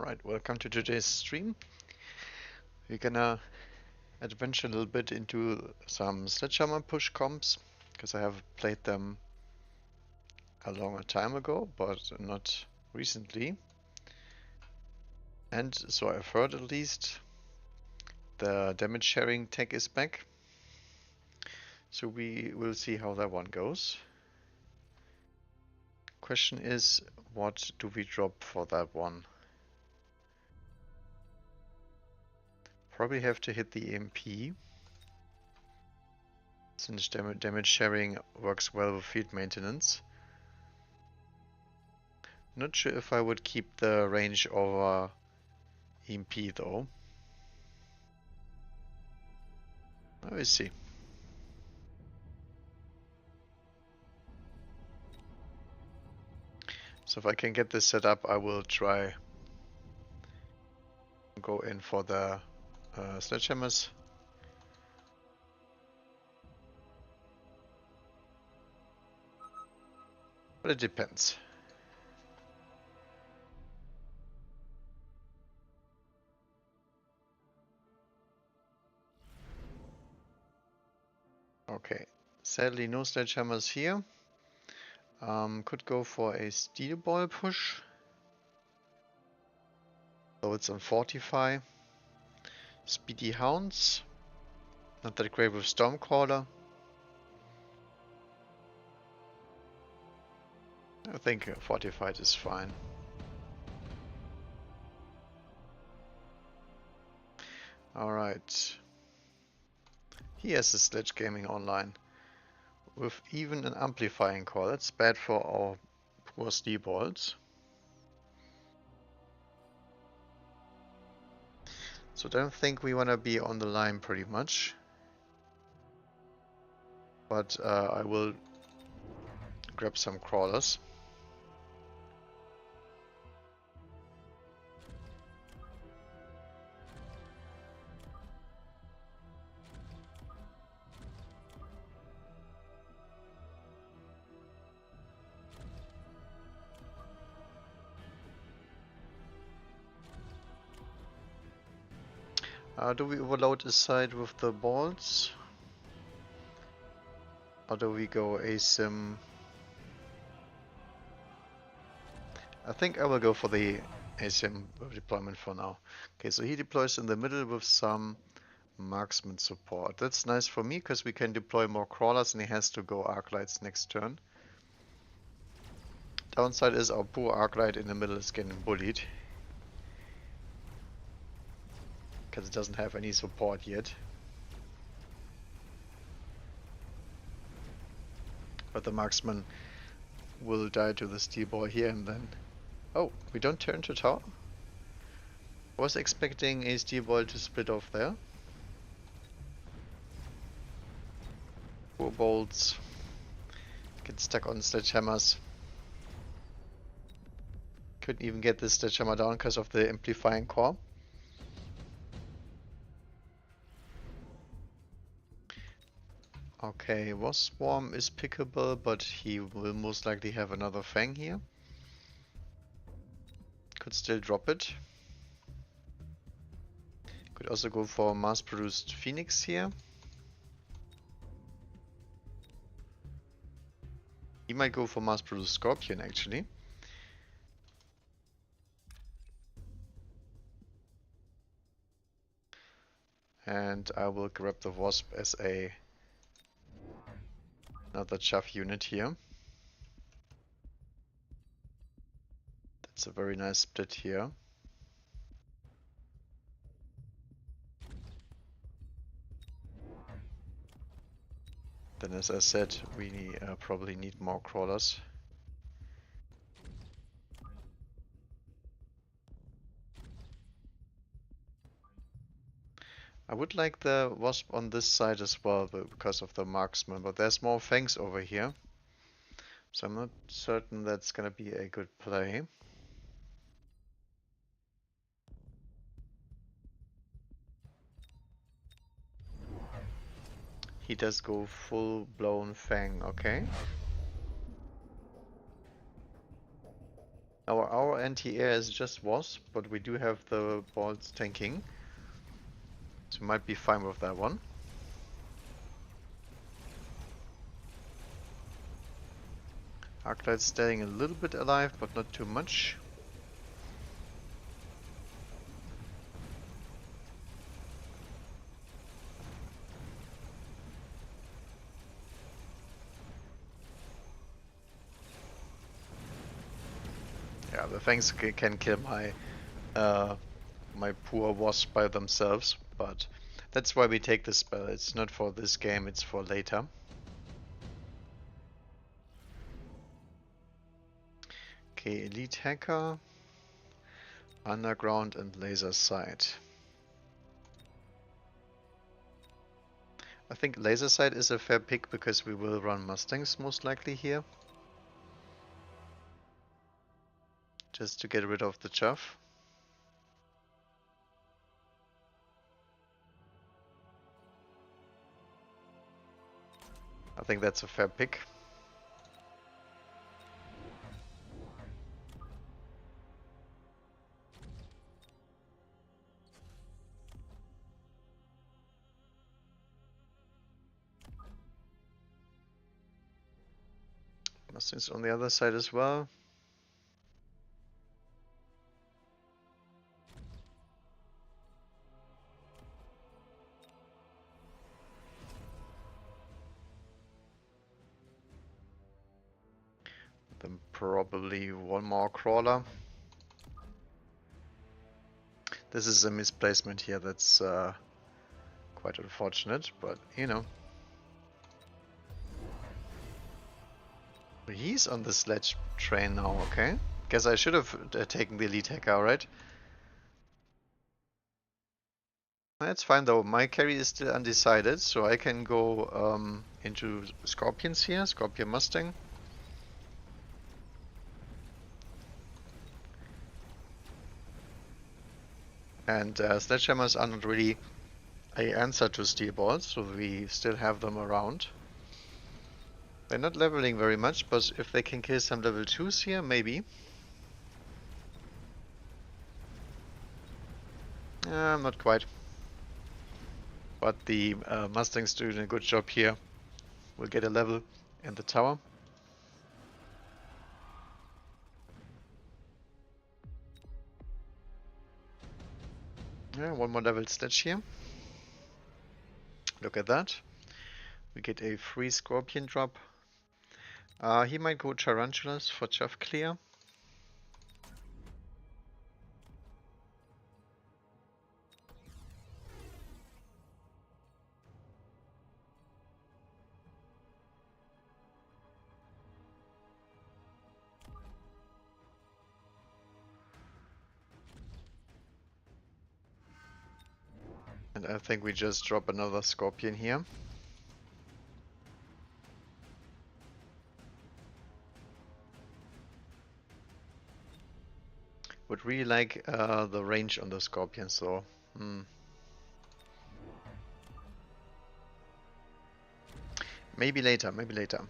Alright, welcome to today's stream. We're gonna adventure a little bit into some Sledgehammer push comps, because I have played them a longer time ago, but not recently. And so I've heard at least the damage sharing tech is back. So we will see how that one goes. Question is, what do we drop for that one? Probably have to hit the EMP, since damage sharing works well with field maintenance. Not sure if I would keep the range over EMP though. Let me see. So if I can get this set up, I will try go in for the sledgehammers. But it depends. Okay, sadly no sledgehammers here. Could go for a steel ball push. So it's on Fortify. Speedy Hounds. Not that great with Stormcaller. I think Fortified is fine. Alright. He has a Sledge Gaming Online. With even an amplifying core. That's bad for our poor Steelballs. So don't think we want to be on the line pretty much. But I will grab some crawlers. Do we overload this side with the balls? Or do we go ASIM? I think I will go for the ASIM deployment for now. Okay, so he deploys in the middle with some marksman support. That's nice for me because we can deploy more crawlers and he has to go arc lights next turn. Downside is our poor arc light in the middle is getting bullied. Because it doesn't have any support yet. But the marksman will die to the steel ball here and then. Oh, we don't turn to tower? I was expecting a steel ball to split off there. Poor bolts. Get stuck on sledgehammers. Couldn't even get this sledgehammer down because of the amplifying core. Okay, Wasp Swarm is pickable, but he will most likely have another Fang here. Could still drop it. Could also go for mass-produced Phoenix here. He might go for mass-produced Scorpion actually. And I will grab the Wasp as another chaff unit here. That's a very nice split here. Then as I said, we probably need more crawlers. I would like the Wasp on this side as well, but because of the marksman, but there's more Fangs over here. So I'm not certain that's gonna be a good play. He does go full-blown Fang, okay. Our anti-air is just wasp, but we do have the balls tanking. So we might be fine with that one. Arclight's staying a little bit alive, but not too much. Yeah, the Fangs can kill my my poor wasp by themselves, but that's why we take this spell. It's not for this game, it's for later. Okay, Elite Hacker, Underground and Laser Sight. I think Laser Sight is a fair pick because we will run Mustangs most likely here. Just to get rid of the chuff. I think that's a fair pick. Mustangs on the other side as well. Then probably one more crawler. This is a misplacement here that's quite unfortunate, but you know. He's on the sledge train now, okay. Guess I should have taken the elite hacker, right? That's fine though, my carry is still undecided, so I can go into Scorpions here, Scorpion Mustang. And Sledgehammers are not really an answer to Steelballs, so we still have them around. They're not leveling very much, but if they can kill some level 2s here, maybe. Not quite. But the Mustang's doing a good job here. We'll get a level in the tower. Yeah, one more level Sledge here. Look at that. We get a free Scorpion drop. He might go Tarantulas for Chuff Clear. And I think we just drop another Scorpion here. Would really like the range on the Scorpion, so maybe later, maybe later.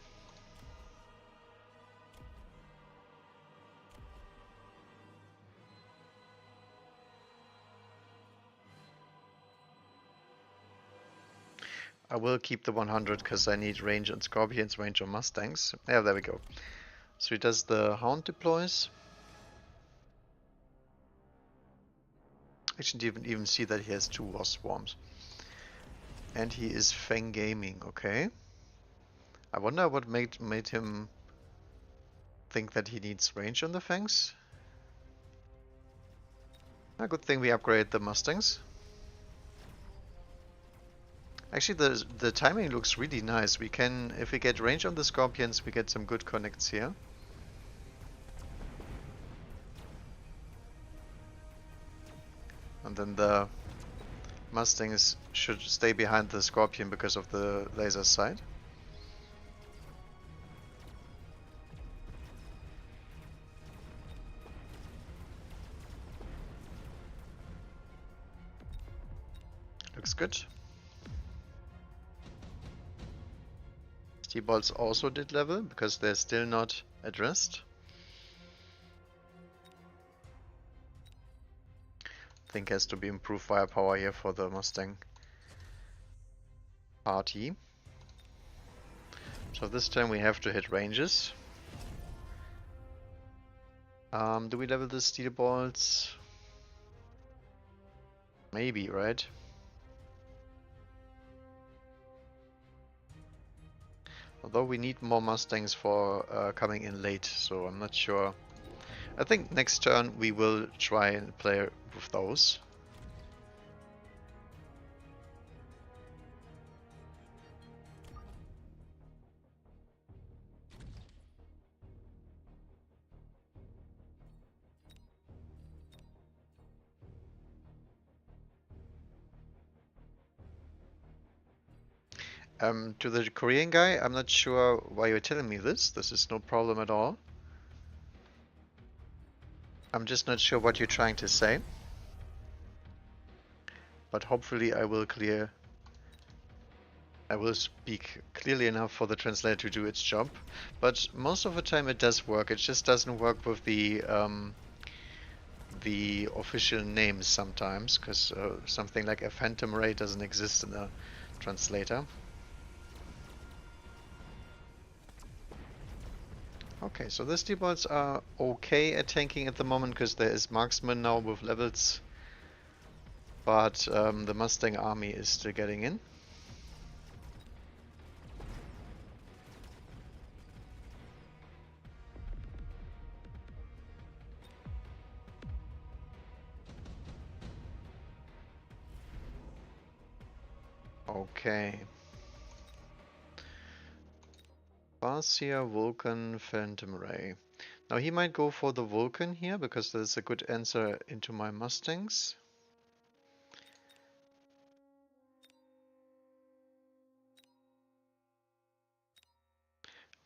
I will keep the 100 because I need range on Scorpions, range on Mustangs. Yeah, there we go. So he does the Hound deploys. I didn't even see that he has 2 Wasp Swarms. And he is Fang Gaming, okay. I wonder what made him think that he needs range on the Fangs. A good thing we upgrade the Mustangs. Actually, the timing looks really nice. We can, if we get range on the Scorpions, we get some good connects here. And then the Mustangs should stay behind the Scorpion because of the laser sight. Looks good. Steelballs also did level because they're still not addressed. think has to be improved firepower here for the Mustang party. So this time we have to hit ranges. Do we level the Steelballs? Maybe, right? Although we need more Mustangs for coming in late, so I'm not sure. I think next turn we will try and play with those. To the Korean guy, I'm not sure why you're telling me this. This is no problem at all. I'm just not sure what you're trying to say. But hopefully I will speak clearly enough for the translator to do its job. But most of the time it does work. It just doesn't work with the official names sometimes, because something like a phantom ray doesn't exist in the translator. Okay, so the Steelballs are okay at tanking at the moment because there is marksman now with levels, but the Mustang army is still getting in. Okay. Farseer, Vulcan, Phantom Ray. Now he might go for the Vulcan here because there's a good answer into my Mustangs.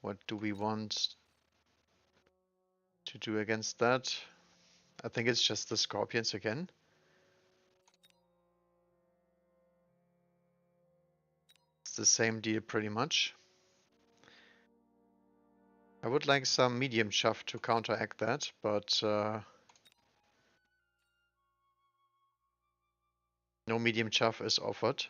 What do we want to do against that? I think it's just the Scorpions again. It's the same deal pretty much. I would like some medium chaff to counteract that, but no medium chaff is offered.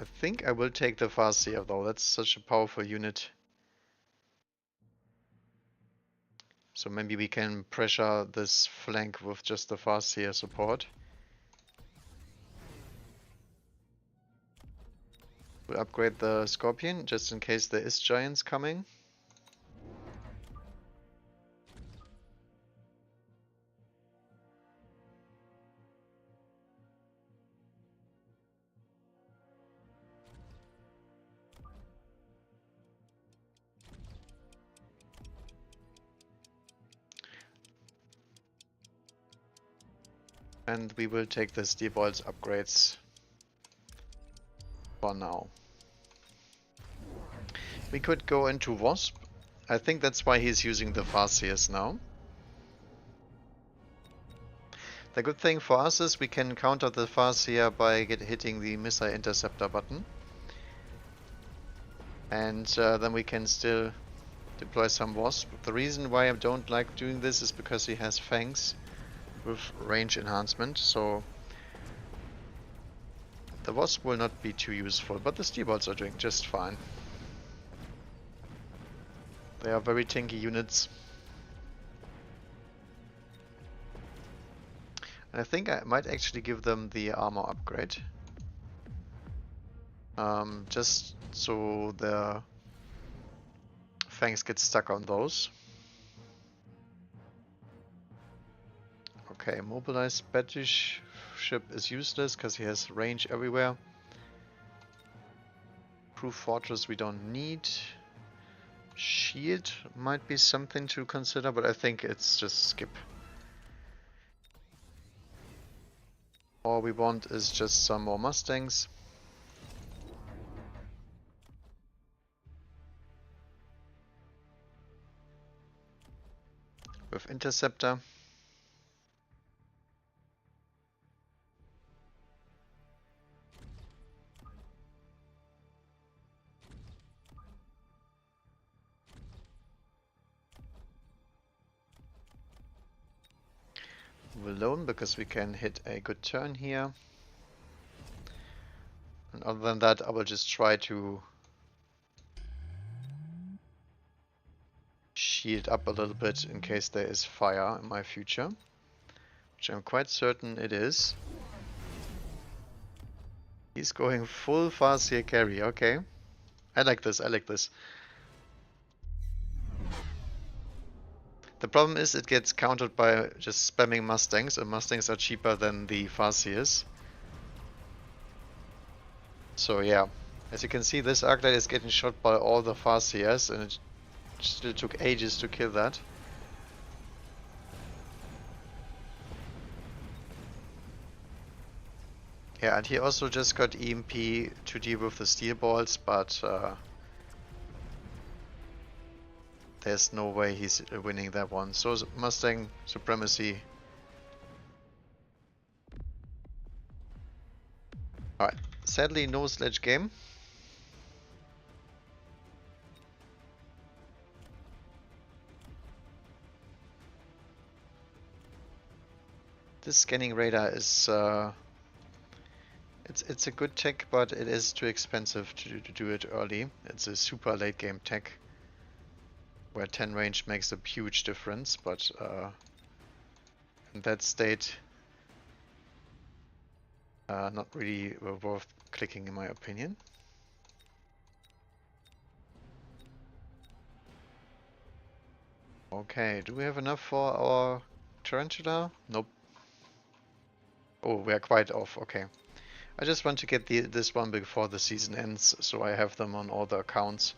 I think I will take the Farseer though, that's such a powerful unit. So maybe we can pressure this flank with just the Farseer support. We'll upgrade the Scorpion just in case there is giants coming. And we will take the Steelballs upgrades for now. We could go into Wasp. I think that's why he's using the Farseers now. The good thing for us is we can counter the Farseer by hitting the Missile Interceptor button. And then we can still deploy some Wasp. The reason why I don't like doing this is because he has Fangs with range enhancement, so the Wasp will not be too useful, but the Steelballs are doing just fine. They are very tanky units. And I think I might actually give them the armor upgrade. Just so the Fangs get stuck on those. Okay, mobilized British ship is useless because he has range everywhere. Proof Fortress we don't need. Shield might be something to consider, but I think it's just skip. All we want is just some more Mustangs. With Interceptor. move alone because we can hit a good turn here. And other than that, I will just try to shield up a little bit in case there is fire in my future, which I'm quite certain it is. He's going full Farseer carry, okay. I like this, I like this. The problem is it gets countered by just spamming Mustangs, and Mustangs are cheaper than the Farseers. So yeah, as you can see, this Arclight is getting shot by all the Farseers, and it still took ages to kill that. Yeah, and he also just got EMP to deal with the Steelballs, but there's no way he's winning that one. So Mustang supremacy. Alright, sadly no Sledge game. This scanning radar is it's a good tech, but it is too expensive to do it early. It's a super late game tech where 10 range makes a huge difference, but in that state not really worth clicking in my opinion. Okay, do we have enough for our Tarantula? Nope. Oh, we are quite off, okay. I just want to get this one before the season ends, so I have them on all the accounts.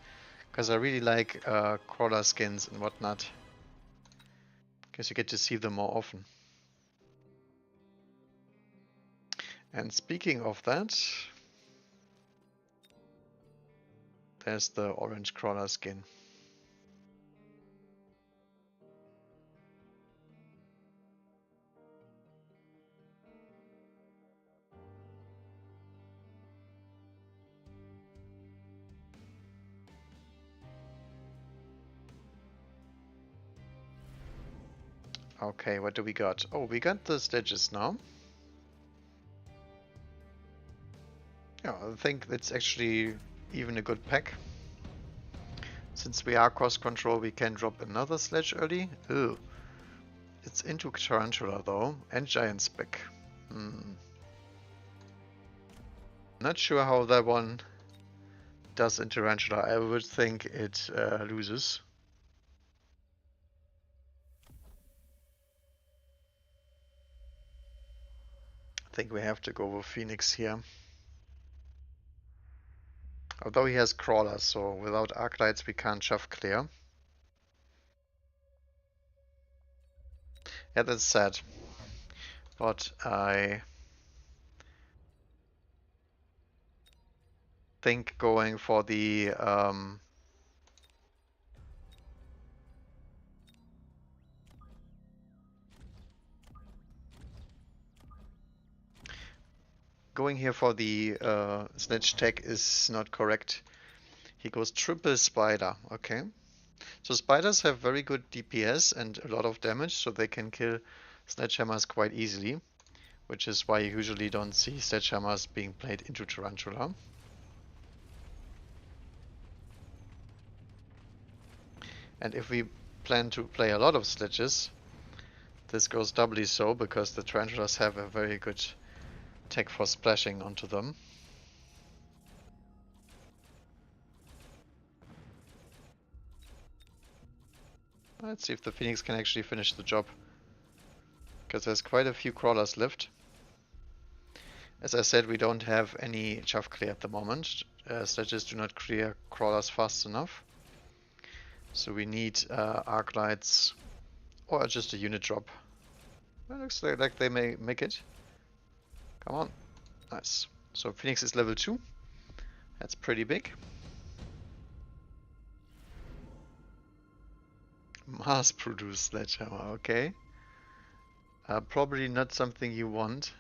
Because I really like crawler skins and whatnot. Because you get to see them more often. And speaking of that, there's the orange crawler skin. Okay, what do we got? Oh, we got the Sledges now. Yeah, I think that's actually even a good pack. Since we are cross control, we can drop another Sledge early. Ew. It's into Tarantula though, and Giant Spec. Not sure how that one does in Tarantula. I would think it loses. I think we have to go with Phoenix here. Although he has crawlers, so without Arclights we can't shove clear. Yeah, that's sad. But I think going for the going here for the Sledge tech is not correct. He goes triple spider, okay. So spiders have very good DPS and a lot of damage, so they can kill sledgehammers quite easily, which is why you usually don't see sledgehammers being played into Tarantula. And if we plan to play a lot of Sledges, this goes doubly so, because the Tarantulas have a very good tech for splashing onto them. Let's see if the Phoenix can actually finish the job, because there's quite a few crawlers left. As I said, we don't have any chaff clear at the moment. Sledges do not clear crawlers fast enough. So we need Arclights or just a unit drop. It looks like they may make it. Come on. Nice. So Phoenix is level 2. That's pretty big. Mass-produced sledgehammer, okay. Probably not something you want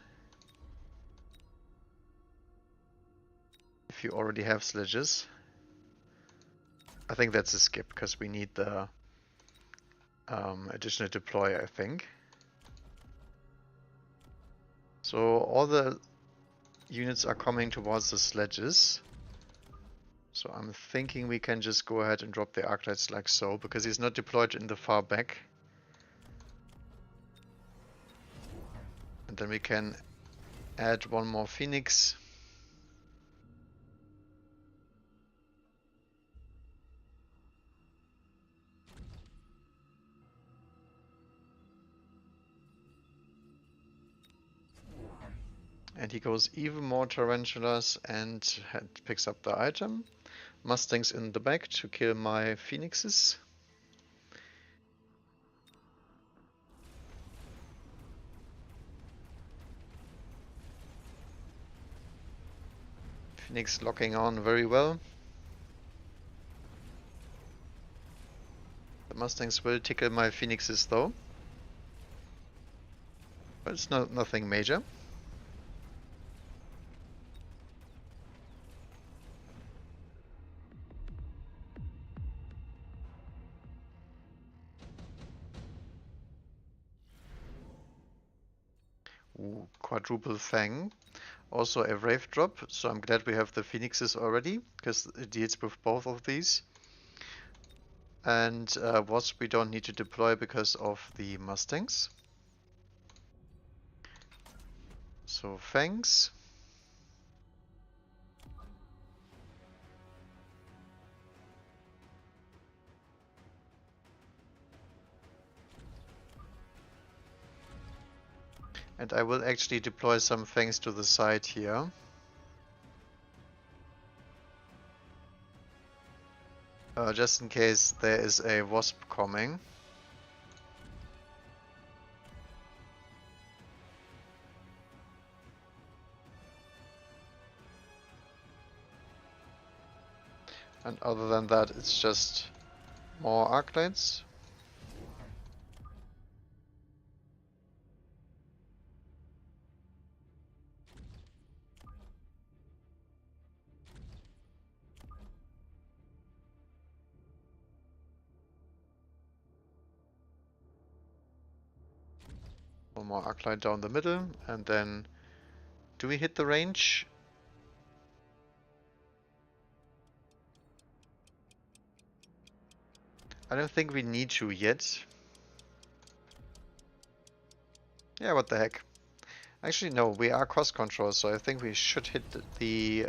if you already have sledges. I think that's a skip, because we need the additional deploy, I think. So all the units are coming towards the sledges. So I'm thinking we can just go ahead and drop the arclights like so, because he's not deployed in the far back. And then we can add one more Phoenix. And he goes even more tarantulas and picks up the item. Mustangs in the back to kill my Phoenixes. Phoenix locking on very well. The Mustangs will tickle my Phoenixes though. But it's nothing major. Ooh, quadruple Fang. Also a Wraith drop, so I'm glad we have the Phoenixes already, because it deals with both of these. And Wasp we don't need to deploy because of the Mustangs. So Fangs. And I will actually deploy some Fangs to the side here. Just in case there is a Wasp coming. And other than that, it's just more arclights. One more arclight down the middle, and then do we hit the range? I don't think we need to yet. Yeah, what the heck. Actually, no, we are cost control, so I think we should hit the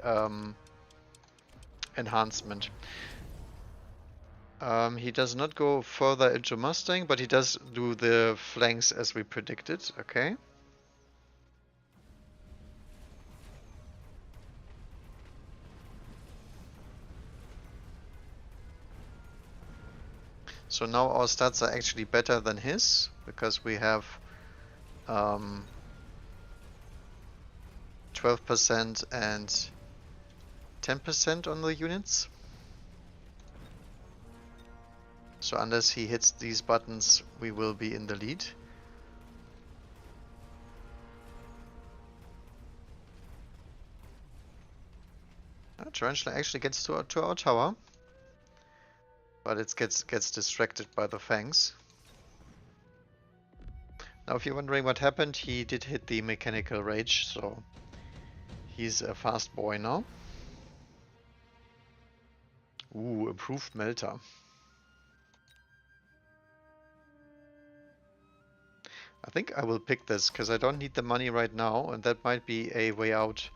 enhancement. He does not go further into Mustang, but he does do the flanks as we predicted. Okay. So now our stats are actually better than his, because we have 12% and 10% on the units. So unless he hits these buttons, we will be in the lead. Tarantula actually gets to our tower, but it gets distracted by the fangs. Now if you're wondering what happened, he did hit the mechanical rage, so he's a fast boy now. Ooh, improved melter. I think I will pick this, because I don't need the money right now, and that might be a way out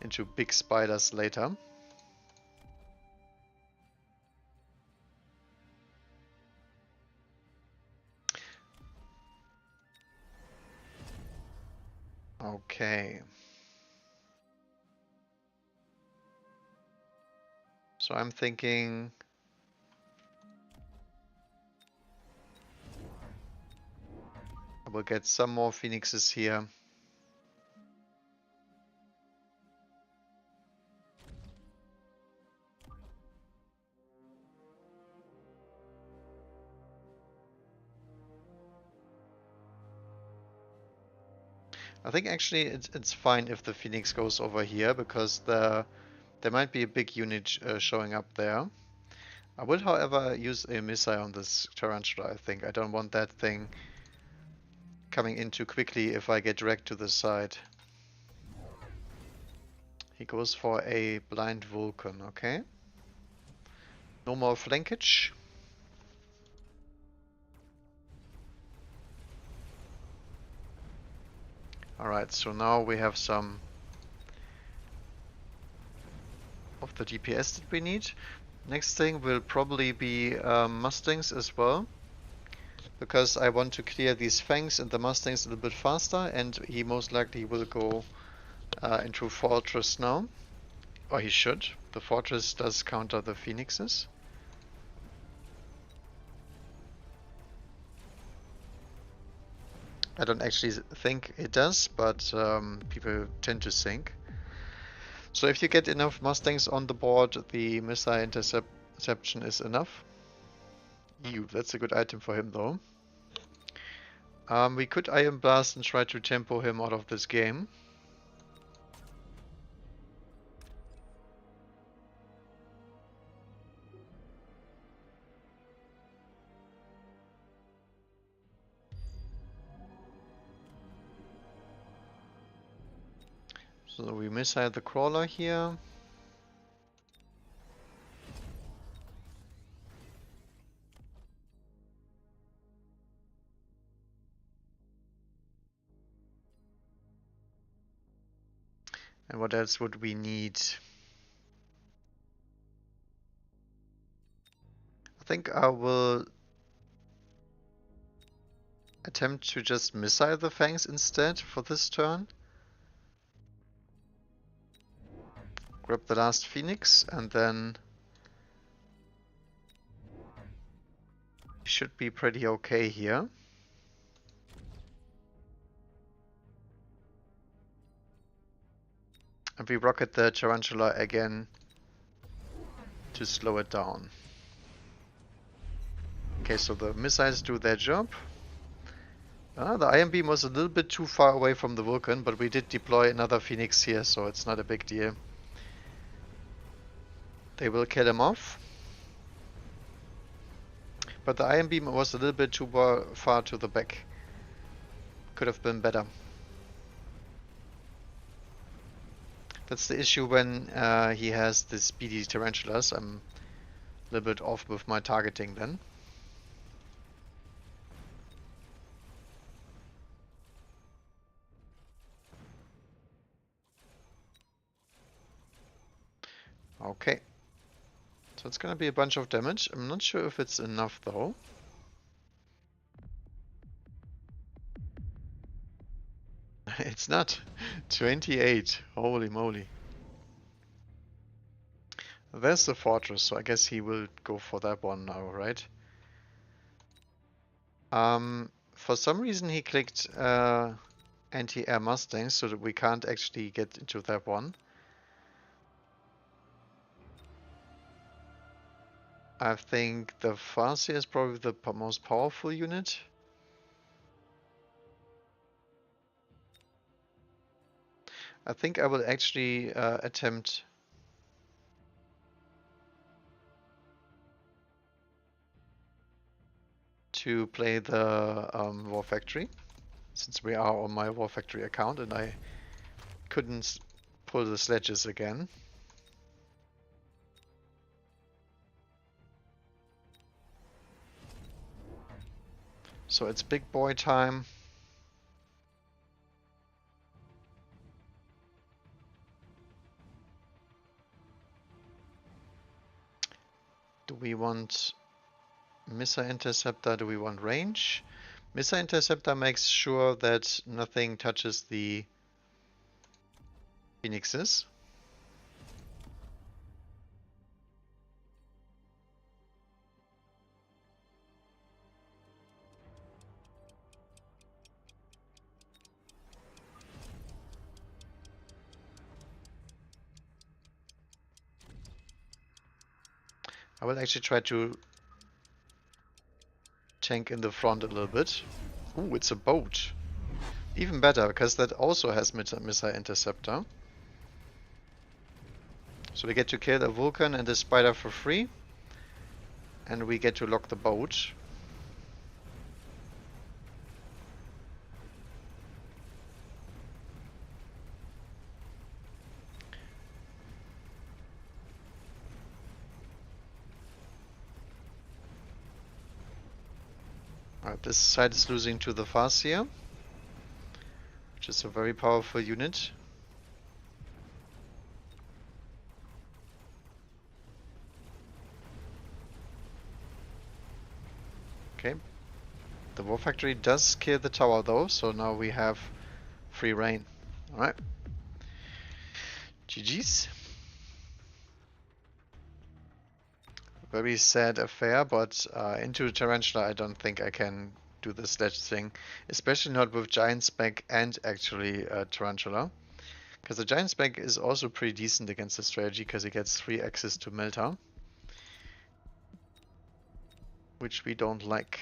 into big spiders later. Okay. So I'm thinking I will get some more phoenixes here. I think actually it's fine if the Phoenix goes over here, because there might be a big unit showing up there. I will, however, use a missile on this Tarantula, I think. I don't want that thing coming in too quickly if I get dragged to the side. He goes for a blind Vulcan, okay. No more flankage. Alright, so now we have some of the DPS that we need. Next thing will probably be Mustangs as well, because I want to clear these Fangs and the Mustangs a little bit faster, and he most likely will go into Fortress now. Or he should. The Fortress does counter the Phoenixes. I don't actually think it does, but people tend to think. So if you get enough Mustangs on the board, the missile interception is enough. Ew, that's a good item for him though. We could Iron Blast and try to tempo him out of this game. So we missile the crawler here. And what else would we need? I think I will attempt to just missile the Fangs instead for this turn. Grab the last Phoenix and then should be pretty okay here. And we rocket the Tarantula again to slow it down. Okay, so the missiles do their job. The Iron Beam was a little bit too far away from the Vulcan, but we did deploy another Phoenix here, so it's not a big deal. They will kill him off. But the Iron Beam was a little bit too far to the back. Could have been better. That's the issue when he has the speedy Tarantulas. I'm a little bit off with my targeting then. Okay. So it's gonna be a bunch of damage. I'm not sure if it's enough though. It's not. 28. Holy moly. There's the fortress, so I guess he will go for that one now, right? For some reason he clicked anti-air Mustangs, so that we can't actually get into that one. I think the Farseer is probably the most powerful unit. I think I will actually attempt to play the War Factory, since we are on my War Factory account and I couldn't pull the Sledges again. So it's big boy time. Do we want Missile Interceptor? Do we want range? Missile Interceptor makes sure that nothing touches the Phoenixes. I will actually try to tank in the front a little bit. Ooh, it's a boat. Even better, because that also has Missile Interceptor. So we get to kill a Vulcan and a Spider for free. And we get to lock the boat. But this side is losing to the Farseer, which is a very powerful unit. Okay. The War Factory does kill the tower though, so now we have free reign. Alright. GG's. Very sad affair, but into Tarantula I don't think I can do the Sledge thing. Especially not with Giant Spec and actually Tarantula. Because the Giant Spec is also pretty decent against the strategy because it gets 3 access to Melta. Which we don't like.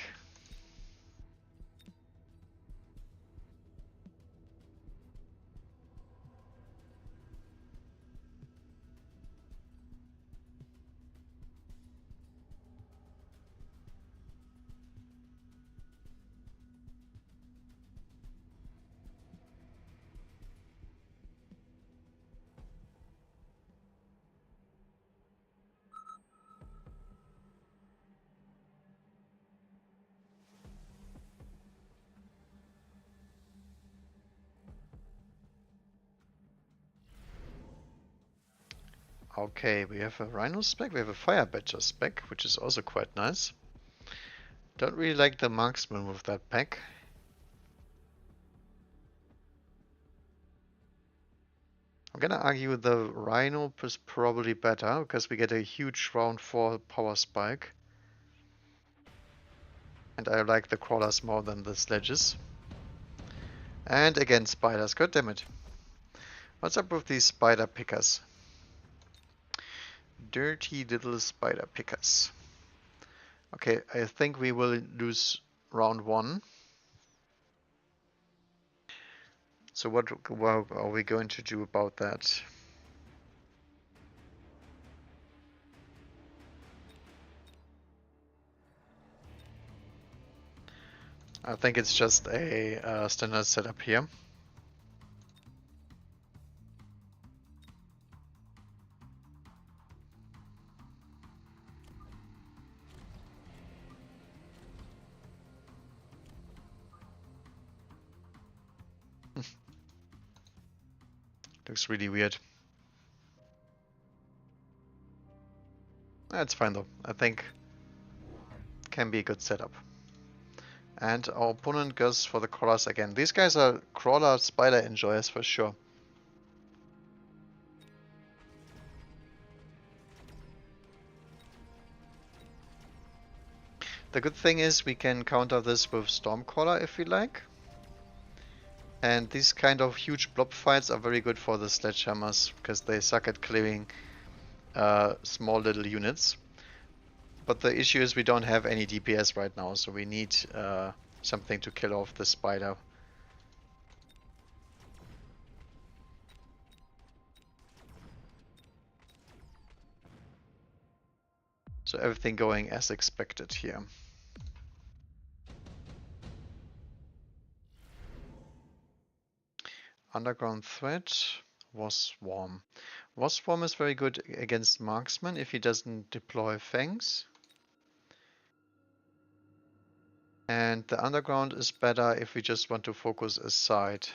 Okay, we have a Rhino spec, we have a Fire Badger spec, which is also quite nice. Don't really like the marksman with that pack. I'm gonna argue the Rhino is probably better, because we get a huge round 4 power spike. And I like the crawlers more than the sledges. And again, spiders, god damn it. What's up with these spider pickers? Dirty little spider pickers. Okay, I think we will lose round 1. So what are we going to do about that? I think it's just a standard setup here. Looks really weird. That's fine though. I think can be a good setup. And our opponent goes for the crawlers again. These guys are crawler spider enjoyers for sure. The good thing is we can counter this with Stormcaller if we like. And these kind of huge blob fights are very good for the sledgehammers because they suck at clearing small little units. But the issue is we don't have any DPS right now, so we need something to kill off the spider. So everything going as expected here. Underground threat, Wasp Swarm. Wasp Swarm is very good against Marksman if he doesn't deploy Fangs. And the Underground is better if we just want to focus a side.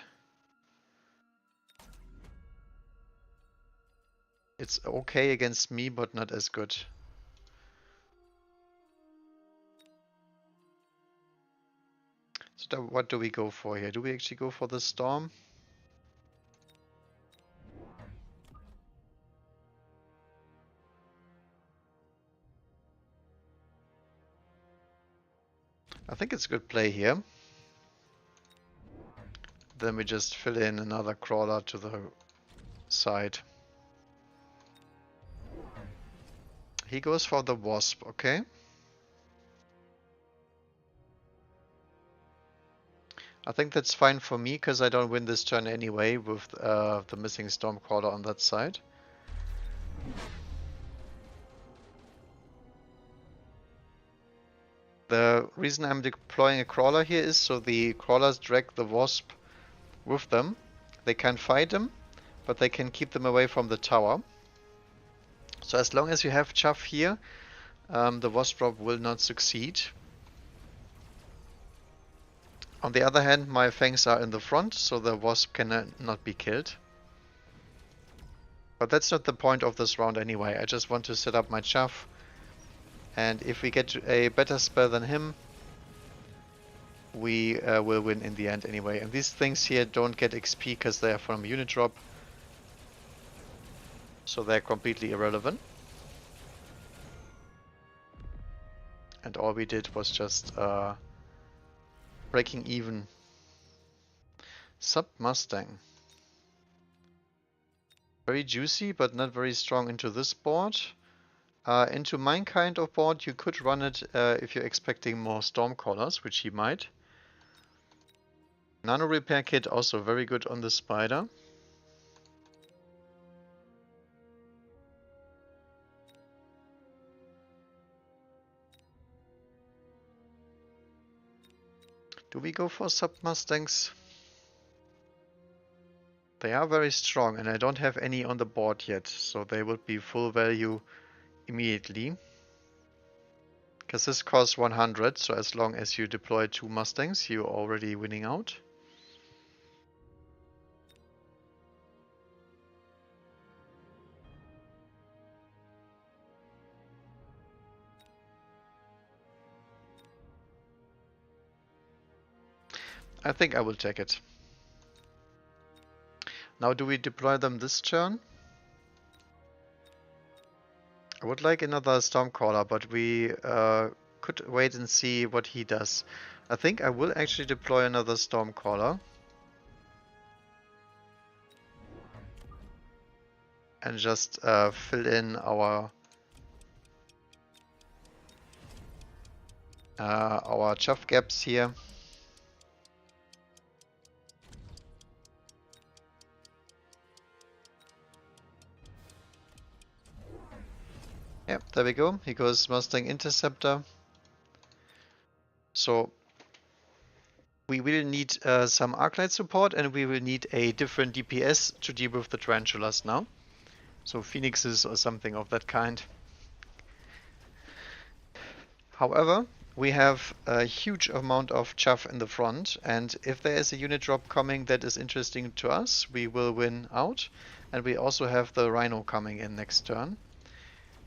It's okay against me, but not as good. So what do we go for here? Do we actually go for the Storm? I think it's a good play here. Then we just fill in another crawler to the side. He goes for the Wasp, okay. I think that's fine for me because I don't win this turn anyway with the missing Stormcrawler on that side. The reason I'm deploying a crawler here is so the crawlers drag the Wasp with them. They can't fight them, but they can keep them away from the tower. So as long as you have Chuff here, the Wasp drop will not succeed. On the other hand, my fangs are in the front, so the wasp cannot be killed. But that's not the point of this round anyway. I just want to set up my chaff. And if we get a better spell than him, we will win in the end anyway. And these things here don't get XP because they are from unit drop. So they're completely irrelevant. And all we did was just breaking even. Sub Mustang. Very juicy, but not very strong into this board. Into mine kind of board, you could run it if you're expecting more Stormcallers, which he might. Nano Repair Kit also very good on the Spider. Do we go for Sub Mustangs? They are very strong and I don't have any on the board yet, so they would be full value immediately. Because this costs 100, so as long as you deploy 2 Mustangs, you're already winning out. I think I will take it. Now do we deploy them this turn? I would like another Stormcaller, but we could wait and see what he does. I think I will actually deploy another Stormcaller. And just fill in our chaff gaps here. Yep, there we go. He goes Mustang Interceptor. So we will need some Arclight support and we will need a different DPS to deal with the Tarantulas now. So Phoenixes or something of that kind. However, we have a huge amount of chaff in the front, and if there is a unit drop coming that is interesting to us, we will win out. And we also have the Rhino coming in next turn,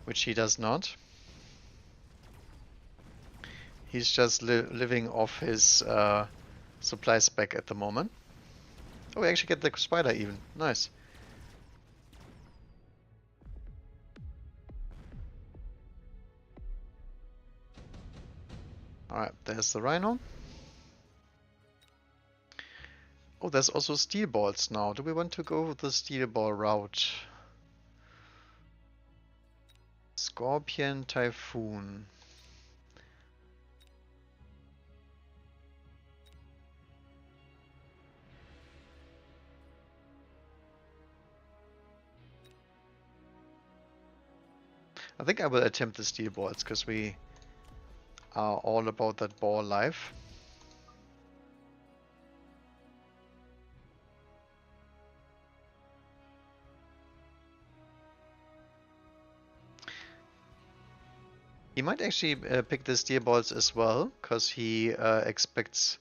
which he does not. He's just living off his supply spec at the moment. Oh, we actually get the Spider even. Nice. Alright, there's the Rhino. Oh, there's also Steelballs now. Do we want to go the Steelball route? Scorpion, Typhoon. I think I will attempt the Steelballs because we are all about that ball life. He might actually pick the Steelballs as well, because he expects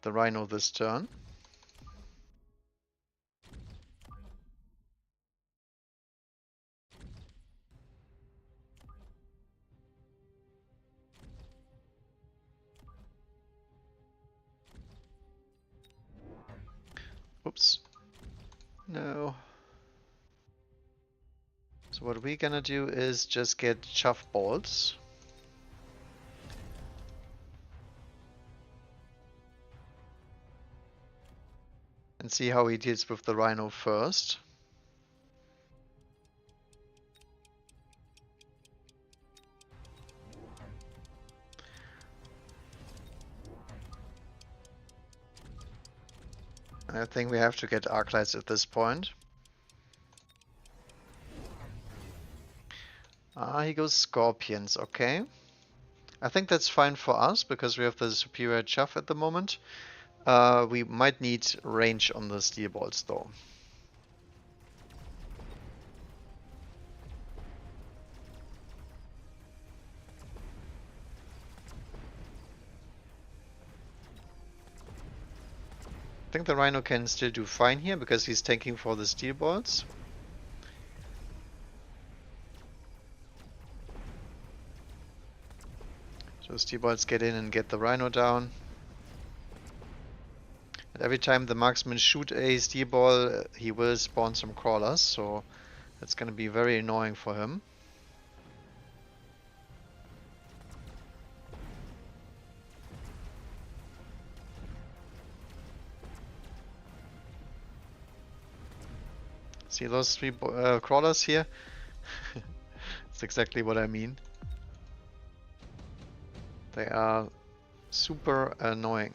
the Rhino this turn. Oops. No. So what we're gonna do is just get Chaff Balls. And see how he deals with the Rhino first. I think we have to get Arclights at this point. He goes Scorpions, okay. I think that's fine for us, because we have the superior Chaff at the moment. We might need range on the Steelballs though. think the Rhino can still do fine here because he's tanking for the Steelballs. So Steelballs get in and get the Rhino down. And every time the marksman shoot a Steelball, he will spawn some crawlers, so that's gonna be very annoying for him. See those three crawlers here? That's exactly what I mean. They are super annoying.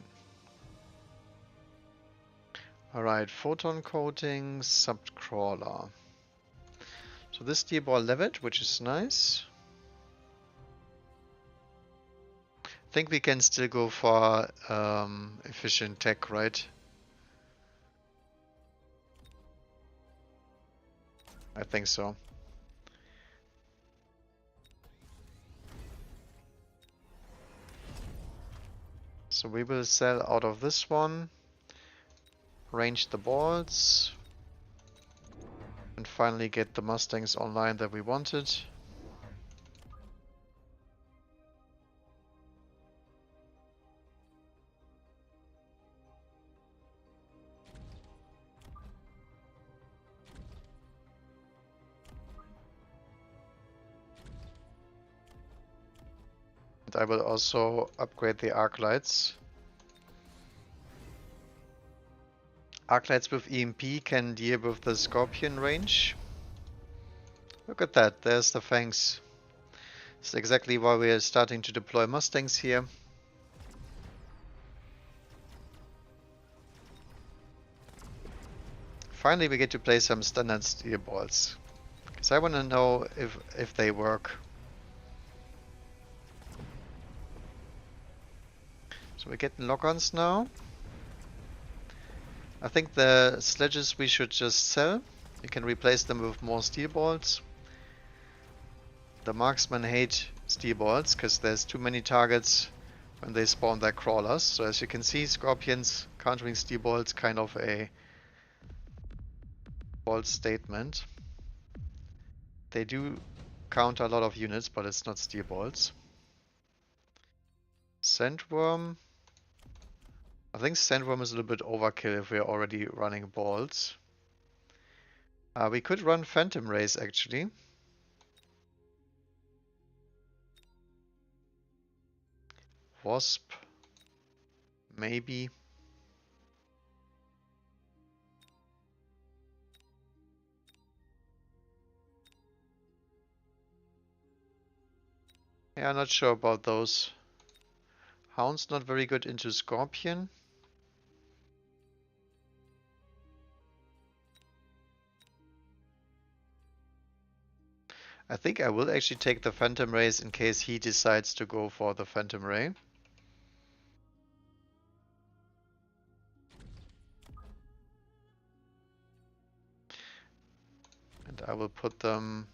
Alright, photon coating, sub-crawler. So this Steelball levitt, which is nice. I think we can still go for efficient tech, right? I think so. So we will sell out of this one, range the balls, and finally get the Mustangs online that we wanted. And I will also upgrade the arc lights. Arc lights with EMP can deal with the Scorpion range. Look at that, there's the fangs. That's exactly why we are starting to deploy Mustangs here. Finally we get to play some standard Steelballs. Because I want to know if they work. So we're getting lock-ons now. I think the Sledges we should just sell. You can replace them with more Steelballs. The marksmen hate Steelballs because there's too many targets when they spawn their crawlers. So as you can see, Scorpions countering Steelballs, kind of a bold statement. They do counter a lot of units, but it's not Steelballs. Sandworm. I think Sandworm is a little bit overkill if we're already running balls. We could run Phantom Rays actually. Wasp. Maybe. Yeah, not sure about those. Hound's not very good into Scorpion. I think I will actually take the Phantom Rays in case he decides to go for the Phantom Ray. And I will put them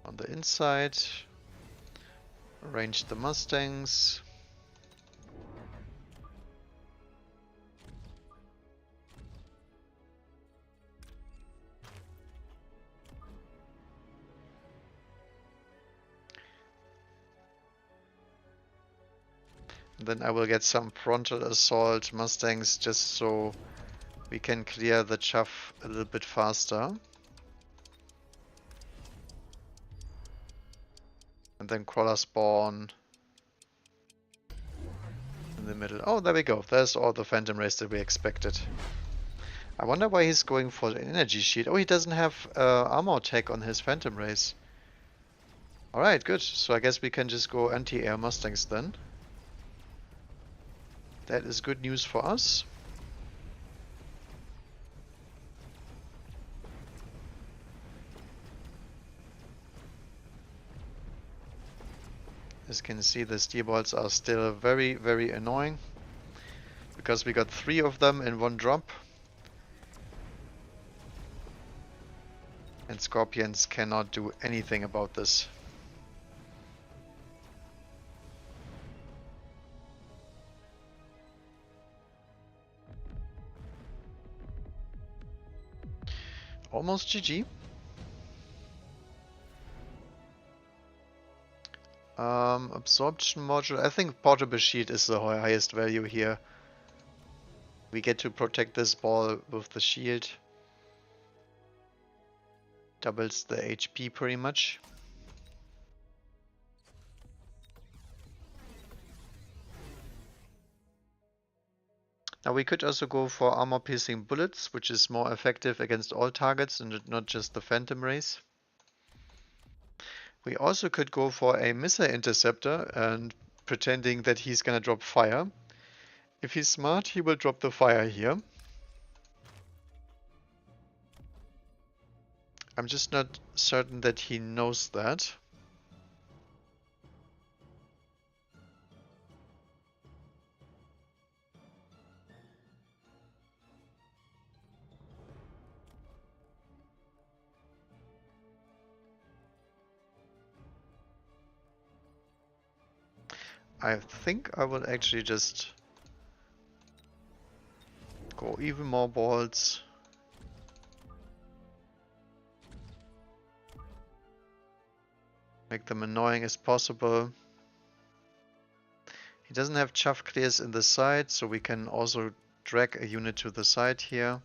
on the inside. Arrange the Mustangs. Then I will get some frontal assault Mustangs just so we can clear the chaff a little bit faster. And then crawler spawn in the middle. Oh, there we go. There's all the Phantom Rays that we expected. I wonder why he's going for an energy shield. Oh, he doesn't have armor tech on his Phantom Rays. Alright, good. So I guess we can just go anti-air Mustangs then. That is good news for us. As you can see, the Steelballs are still very, very annoying. Because we got 3 of them in one drop. And Scorpions cannot do anything about this. Almost GG. Absorption module. I think portable shield is the highest value here. We get to protect this ball with the shield. Doubles the HP pretty much. Now we could also go for armor piercing bullets, which is more effective against all targets and not just the phantom rays. We also could go for a missile interceptor and pretending that he's gonna drop fire. If he's smart, he will drop the fire here. I'm just not certain that he knows that. I think I will actually just go even more balls. Make them annoying as possible. He doesn't have chaff clears in the side, so we can also drag a unit to the side here.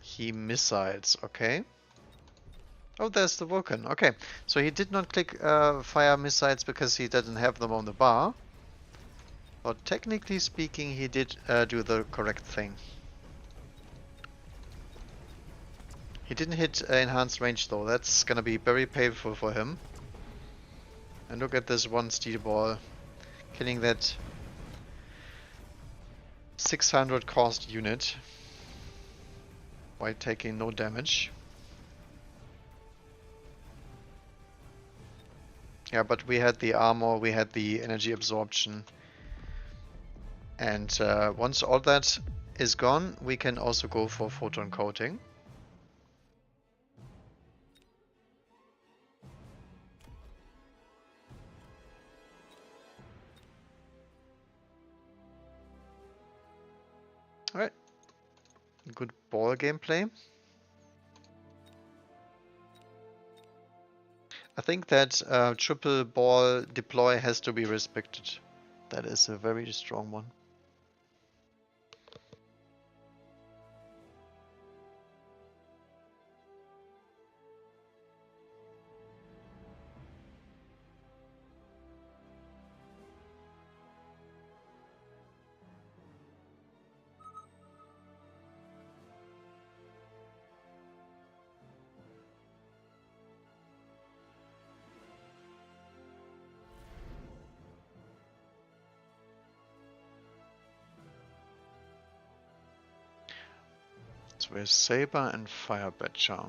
He missiles, okay. Oh, there's the Vulcan, okay. So he did not click fire missiles because he didn't have them on the bar. But technically speaking, he did do the correct thing. He didn't hit enhanced range though, that's gonna be very painful for him. And look at this one steel ball, killing that 600 cost unit while taking no damage. Yeah, but we had the armor, we had the energy absorption. And once all that is gone, we can also go for photon coating. Alright, good ball gameplay. I think that triple ball deploy has to be respected. That is a very strong one. So we have Saber and Fire Badger.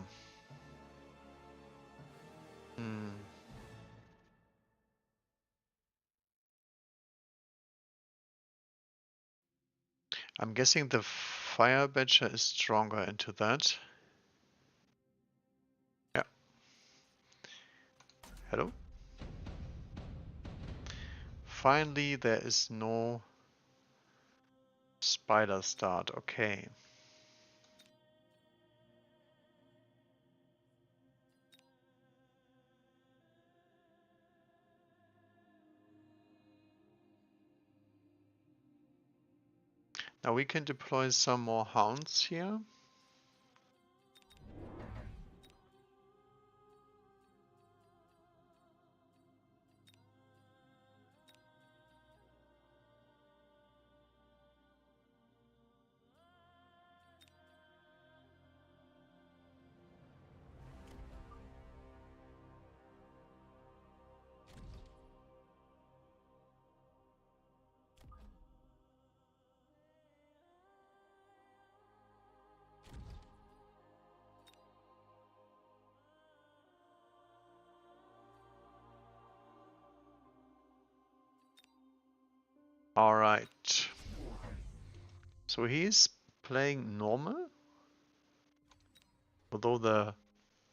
I'm guessing the Fire Badger is stronger into that. Yeah. Hello? Finally, there is no spider start. Okay. Now we can deploy some more hounds here. Alright. So he's playing normal. Although the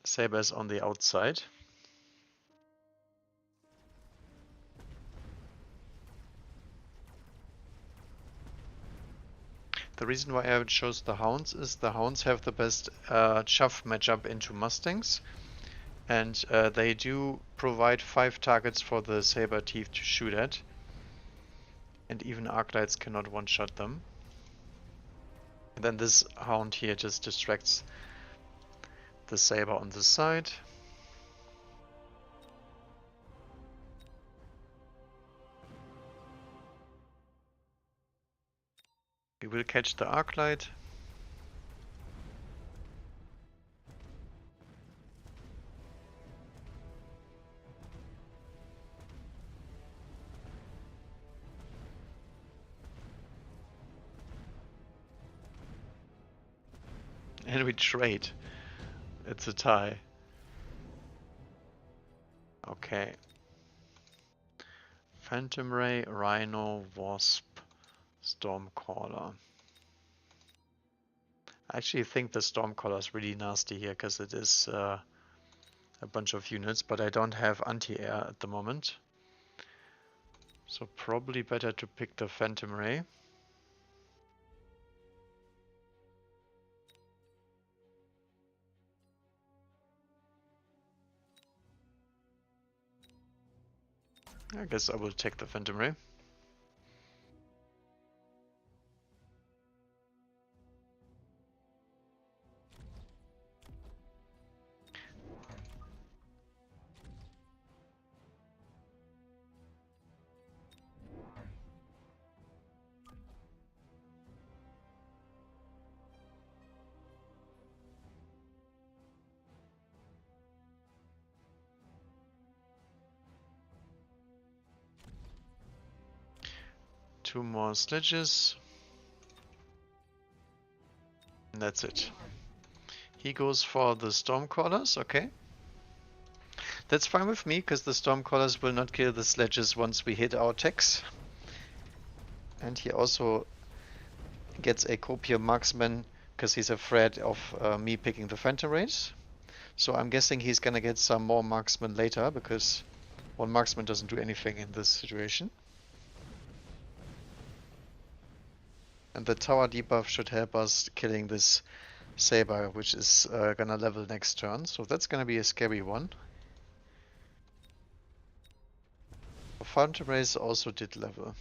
Saber is on the outside. The reason why I chose the Hounds is the Hounds have the best shove matchup into Mustangs, and they do provide 5 targets for the Saber Teeth to shoot at, and even Arclights cannot one-shot them. And then this Hound here just distracts the Saber on the side. We will catch the Arclight. And we trade. It's a tie. Okay. Phantom Ray, Rhino, Wasp, Stormcaller. I actually think the Stormcaller is really nasty here because it is a bunch of units, but I don't have anti-air at the moment. So probably better to pick the Phantom Ray. I guess I will take the Phantom Ray. Two more Sledges. And that's it. He goes for the Stormcallers, okay. That's fine with me, because the Stormcallers will not kill the Sledges once we hit our techs. And he also gets a Copium Marksman, because he's afraid of me picking the Phantom Rays. So I'm guessing he's gonna get some more Marksman later, because one Marksman doesn't do anything in this situation. And the tower debuff should help us killing this Saber, which is gonna level next turn. So that's gonna be a scary one. Phantom Rays also did level.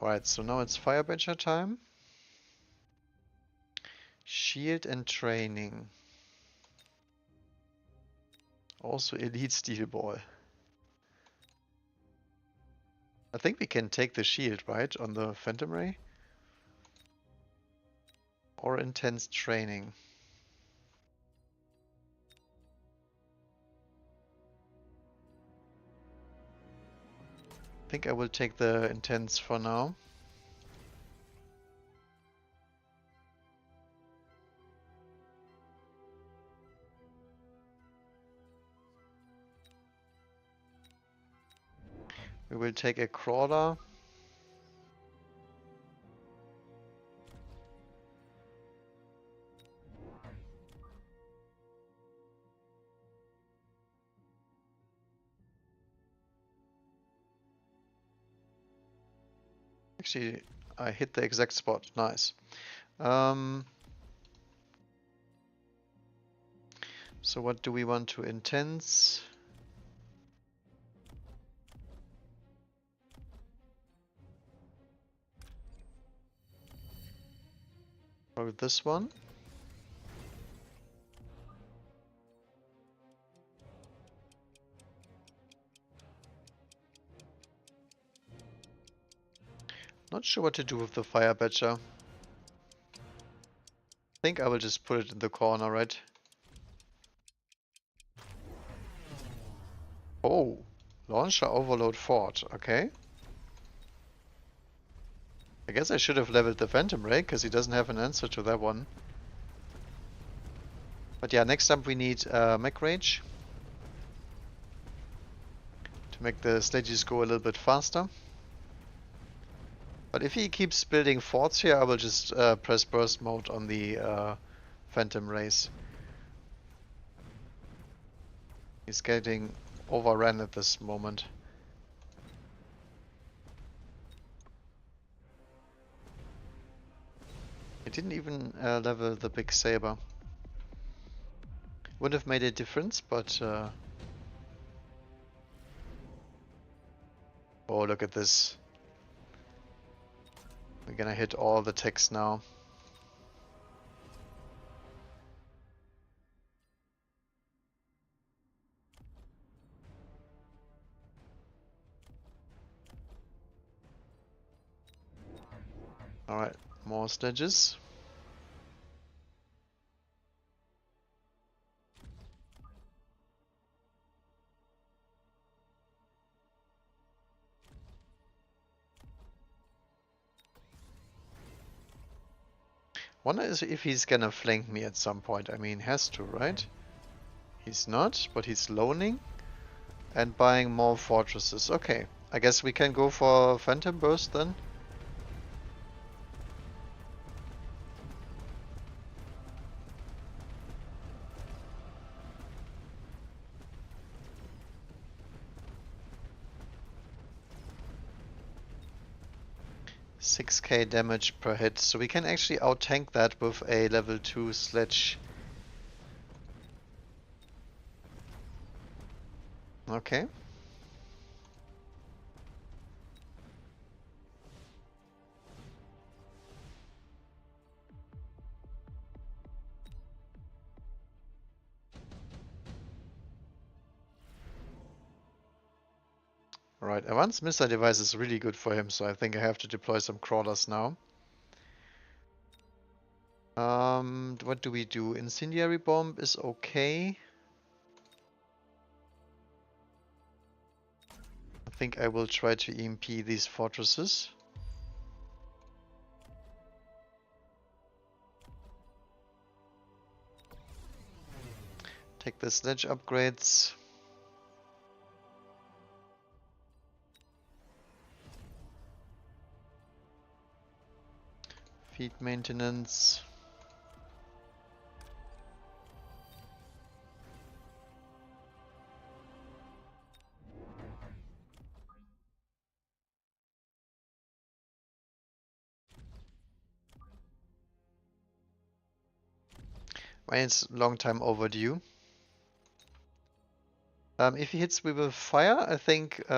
Alright, so now it's Firebadger time. Shield and training. Also Elite Steelball. I think we can take the shield, right, on the Phantom Ray? Or intense training. I think I will take the intense for now. We will take a crawler. Actually, I hit the exact spot. Nice. So what do we want to intense? Or this one? Not sure what to do with the Firebadger. I think I will just put it in the corner, right? Oh, Launcher Overload Fort, okay. I guess I should have leveled the Phantom Ray, because he doesn't have an answer to that one. But yeah, next up we need Mech Rage. To make the Sledges go a little bit faster. But if he keeps building forts here, I will just press burst mode on the Phantom Race. He's getting overrun at this moment. He didn't even level the big saber. Would have made a difference, but oh, look at this. We're gonna hit all the techs now. Alright, more sledges. Wonder is if he's gonna flank me at some point. I mean, has to, right? He's not, but he's loaning and buying more fortresses. Okay, I guess we can go for Phantom Burst then. $6k damage per hit, so we can actually out-tank that with a level 2 Sledge. Okay. Right, advanced missile device is really good for him, so I think I have to deploy some crawlers now. What do we do? Incendiary bomb is okay. I think I will try to EMP these fortresses. Take the sledge upgrades. Feed maintenance. Well, it's long time overdue. If he hits me with fire, I think we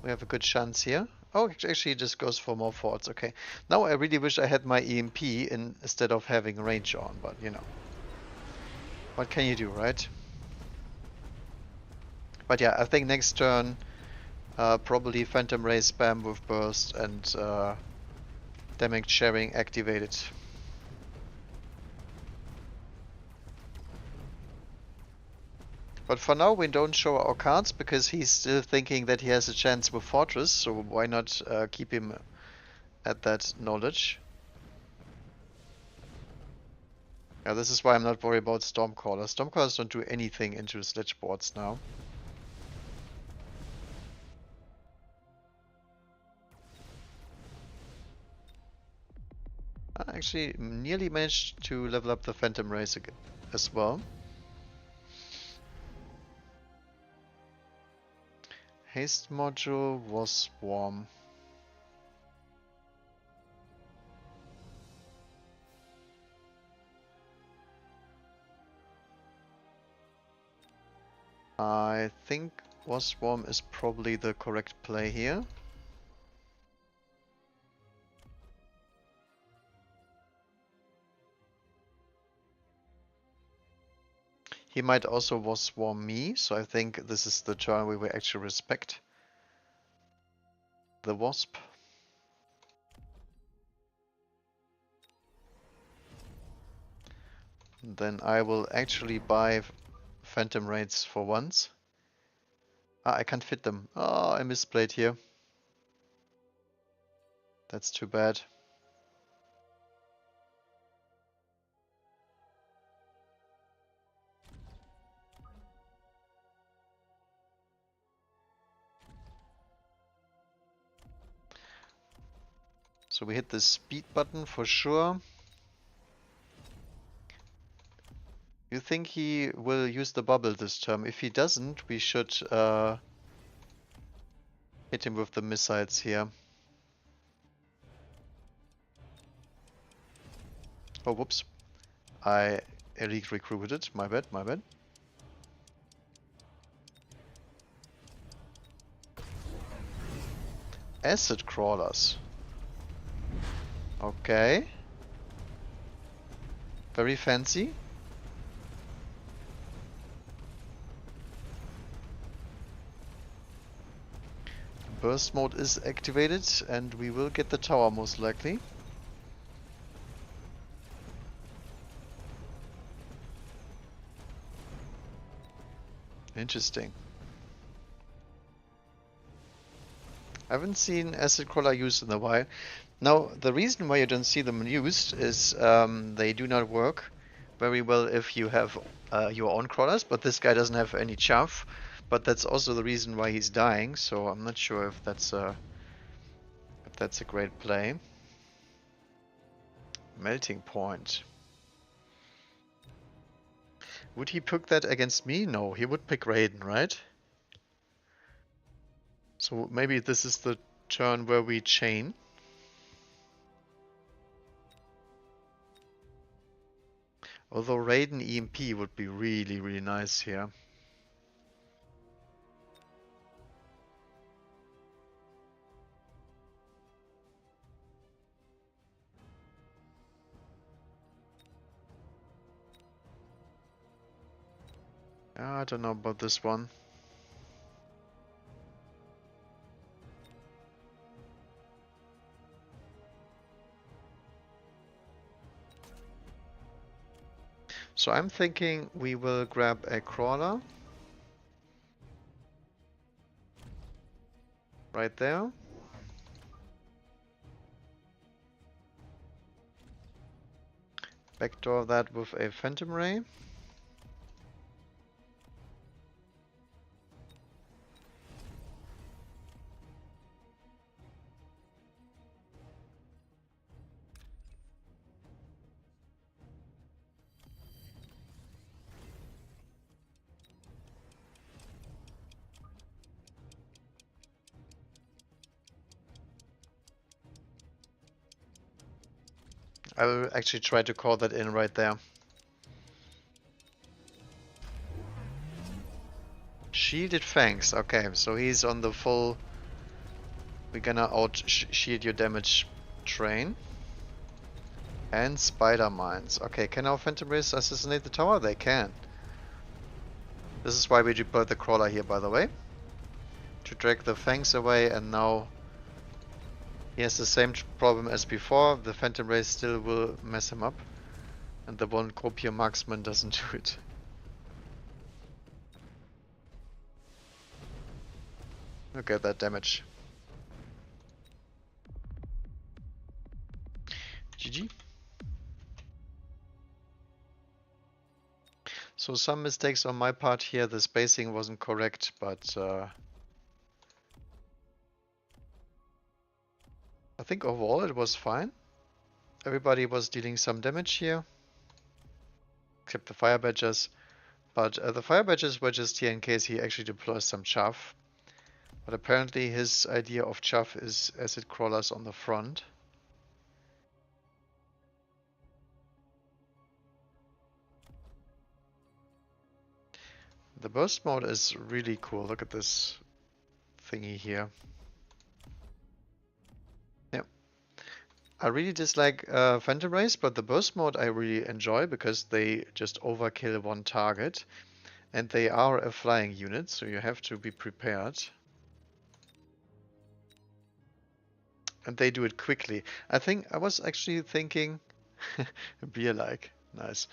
have a good chance here. Oh, actually it just goes for more forts. Okay. Now I really wish I had my EMP instead of having range on, but you know. What can you do, right? But yeah, I think next turn probably Phantom Ray spam with burst and damage sharing activated. But for now we don't show our cards because he's still thinking that he has a chance with Fortress, so why not keep him at that knowledge? Yeah, this is why I'm not worried about Stormcallers. Stormcallers don't do anything into sledge boards now. I actually nearly managed to level up the Phantom Race as well. Haste module was warm. I think was warm is probably the correct play here. He might also was swarm me, so I think this is the turn we will actually respect the wasp. Then I will actually buy Phantom Raids for once. Ah, I can't fit them. Oh, I misplayed here. That's too bad. So we hit the speed button for sure. You think he will use the bubble this turn? If he doesn't, we should hit him with the missiles here. Oh, whoops. I elite recruited. My bad, my bad. Acid crawlers. Okay. Very fancy. Burst mode is activated and we will get the tower most likely. Interesting. I haven't seen acid crawler used in a while. Now, the reason why you don't see them used is they do not work very well if you have your own crawlers, but this guy doesn't have any chaff. But that's also the reason why he's dying, so I'm not sure if that's a great play. Melting point. Would he pick that against me? No, he would pick Raiden, right? So maybe this is the turn where we chain. Although Raiden EMP would be really, really nice here. I don't know about this one. So I'm thinking we will grab a crawler. Right there. Backdoor that with a Phantom Ray. I will actually try to call that in right there. Shielded Fangs. Okay, so he's on the full... We're gonna out-shield your damage train. And Spider Mines. Okay, can our Phantom Rays assassinate the tower? They can. This is why we deployed the crawler here, by the way. To drag the Fangs away, and now he has the same problem as before. The Phantom Rays still will mess him up. And the one Copier Marksman doesn't do it. Look at that damage. GG. So some mistakes on my part here, the spacing wasn't correct, but I think overall it was fine. Everybody was dealing some damage here, except the Fire Badgers. But the Fire Badgers were just here in case he actually deploys some chaff. But apparently his idea of chaff is acid crawlers on the front. The burst mode is really cool. Look at this thingy here. Yeah. I really dislike Phantom Rays, but the burst mode I really enjoy because they just overkill one target. And they are a flying unit, so you have to be prepared. And they do it quickly. I think I was actually thinking... Beer-like. Nice.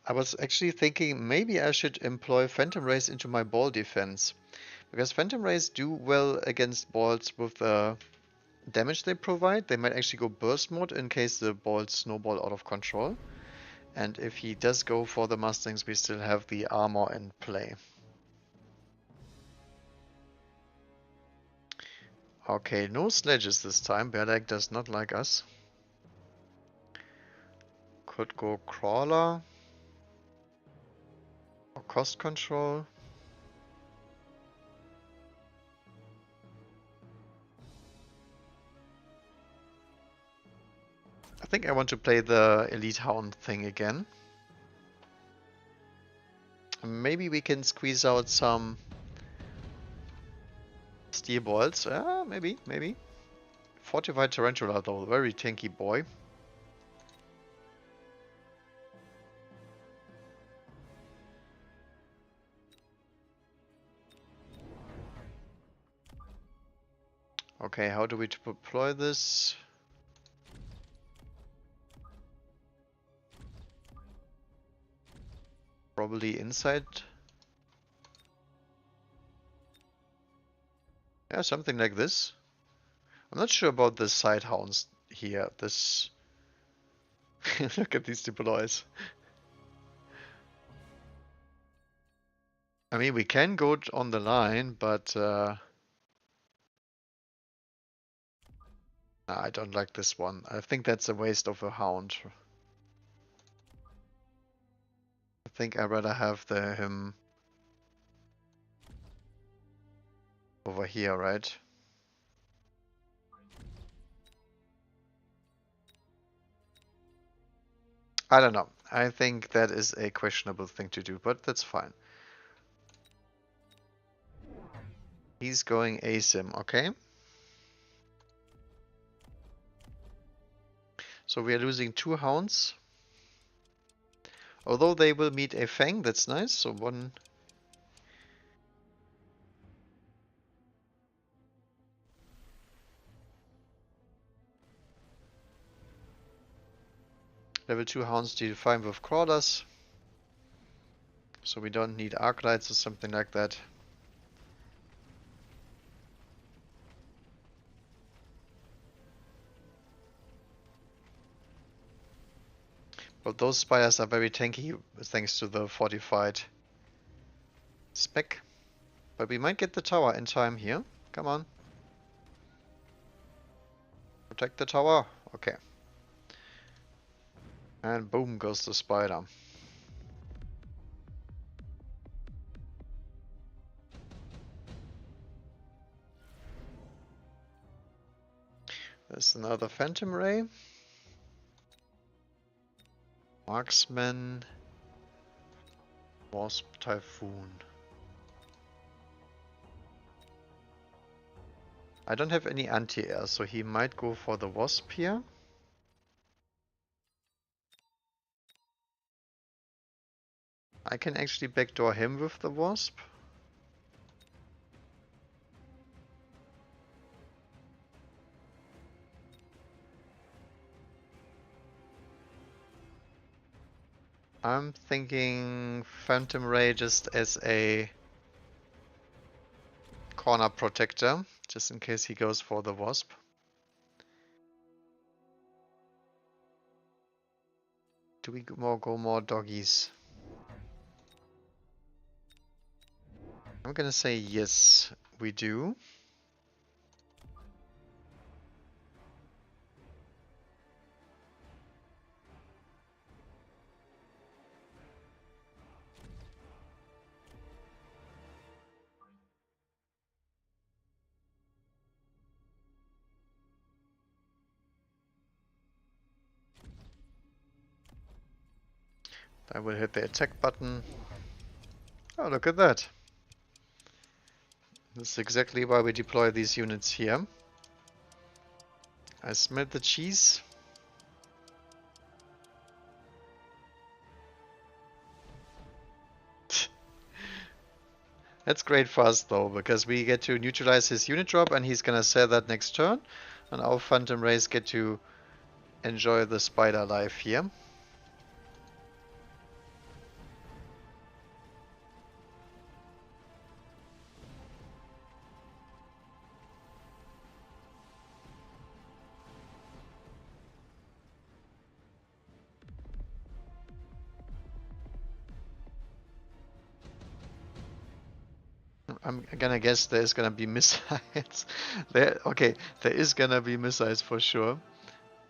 I was actually thinking maybe I should employ Phantom Rays into my ball defense. Because Phantom Rays do well against balls with the damage they provide. They might actually go burst mode in case the balls snowball out of control. And if he does go for the Mustangs, we still have the armor in play. Okay, no sledges this time. Bearlag does not like us. Could go crawler. Or cost control. I think I want to play the Elite Hound thing again. Maybe we can squeeze out some Steelballs. Maybe. Fortified Tarantula though, very tanky boy. Okay, how do we deploy this? Probably inside. Yeah, something like this. I'm not sure about the side hounds here. This look at these deploys. I mean, we can go on the line, but I don't like this one. I think that's a waste of a hound. I think I'd rather have him over here, right? I don't know. I think that is a questionable thing to do, but that's fine. He's going ASIM, okay? So we are losing 2 hounds. Although they will meet a Fang, that's nice. So one. Level 2 hounds deal 5 with crawlers. So we don't need arc lights or something like that. But those spires are very tanky thanks to the fortified spec. But we might get the tower in time here. Come on. Protect the tower. Okay. And boom goes the spider. There's another Phantom Ray. Marksman. Wasp Typhoon. I don't have any anti-air, so he might go for the Wasp here. I can actually backdoor him with the Wasp. I'm thinking Phantom Ray just as a corner protector, just in case he goes for the Wasp. Do we go more doggies? I'm gonna say yes, we do. I will hit the attack button. Oh, look at that. This is exactly why we deploy these units here. I smelt the cheese. That's great for us though, because we get to neutralize his unit drop and he's gonna sell that next turn. And our Phantom Rays get to enjoy the spider life here. I'm gonna guess there's gonna be missiles. There, okay, there is gonna be missiles for sure.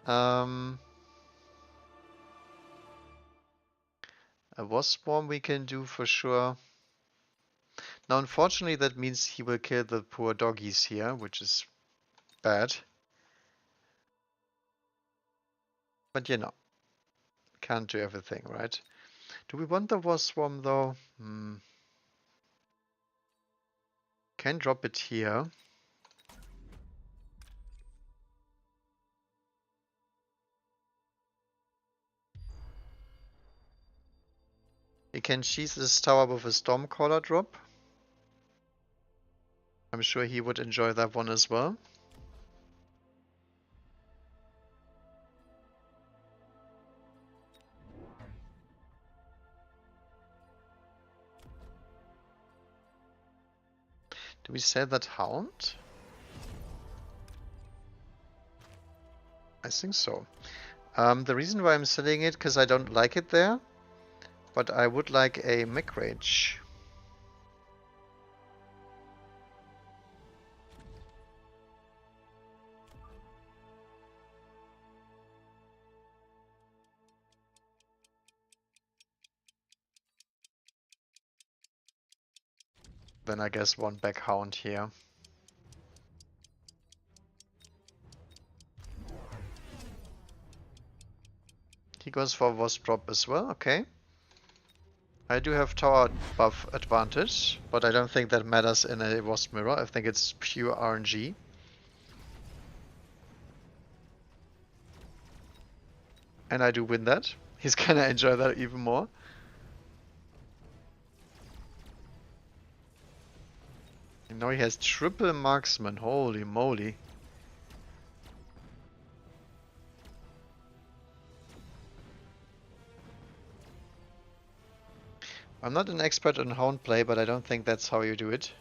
A wasp swarm we can do for sure. Now, unfortunately, that means he will kill the poor doggies here, which is bad. But you know, can't do everything, right? Do we want the wasp swarm though? Can drop it here. We can cheese this tower with a Stormcaller drop. I'm sure he would enjoy that one as well. Do we sell that hound? I think so. The reason why I'm selling it, because I don't like it there, but I would like a mech rage. Then I guess one back hound here. He goes for wasp drop as well, okay. I do have tower buff advantage, but I don't think that matters in a wasp mirror. I think it's pure RNG. And I do win that. He's gonna enjoy that even more. And now he has triple marksman, holy moly. I'm not an expert on hound play, but I don't think that's how you do it.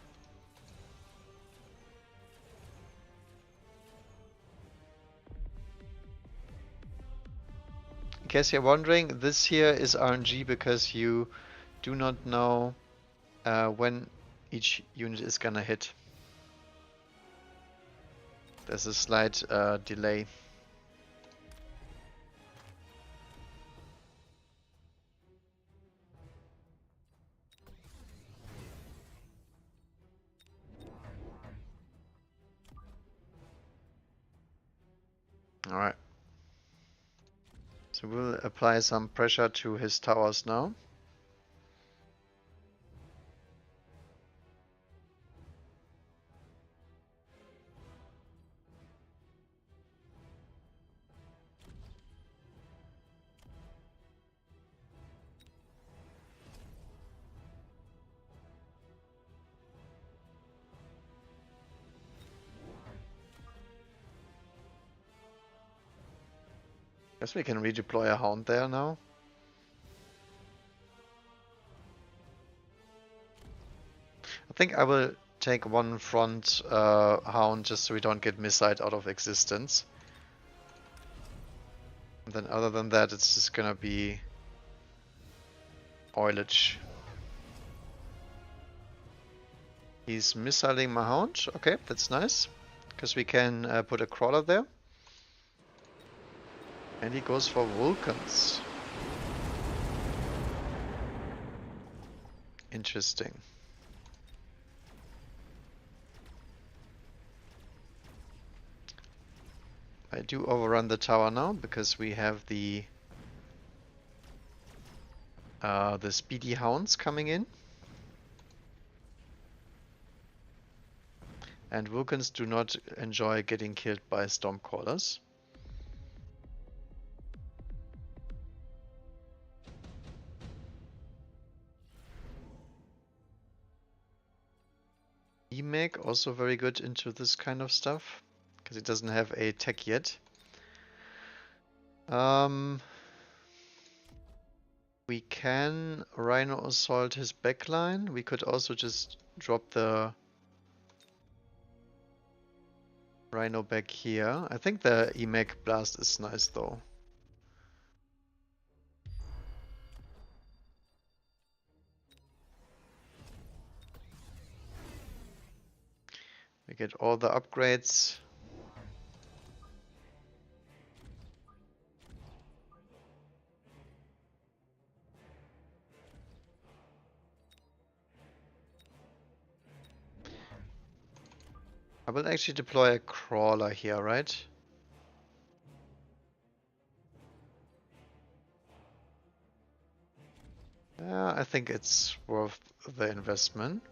In case you're wondering, this here is RNG because you do not know when each unit is gonna hit. There's a slight delay. Alright. So we'll apply some pressure to his towers now. Guess we can redeploy a hound there now. I think I will take one front hound just so we don't get missiled out of existence. And then other than that, it's just gonna be oilage. He's missiling my hound. Okay, that's nice. Because we can put a crawler there. And he goes for Vulcans. Interesting. I do overrun the tower now because we have the speedy hounds coming in. And Vulcans do not enjoy getting killed by Stormcallers. E-Mech also very good into this kind of stuff, because it doesn't have a tech yet. We can Rhino assault his backline. We could also just drop the Rhino back here. I think the E-Mech blast is nice though. We get all the upgrades. I will actually deploy a crawler here, right? Yeah, I think it's worth the investment.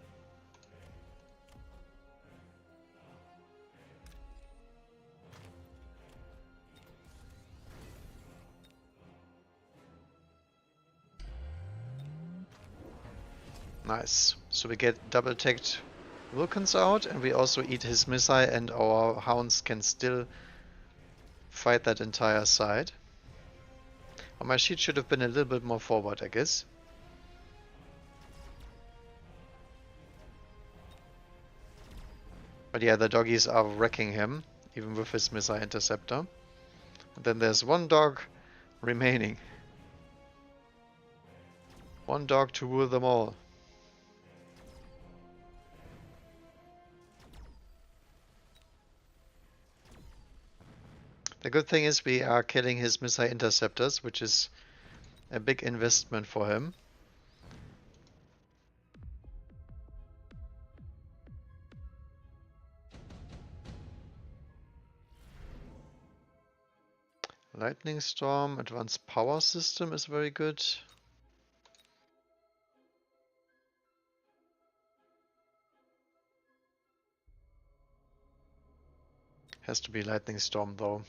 Nice. So we get double tagged Vulcans out, and we also eat his missile, and our hounds can still fight that entire side. Oh, my sheet should have been a little bit more forward, I guess. But yeah, the doggies are wrecking him, even with his missile interceptor. And then there's one dog remaining. One dog to rule them all. The good thing is we are killing his missile interceptors, which is a big investment for him. Lightning Storm, Advanced Power System is very good. Has to be Lightning Storm though.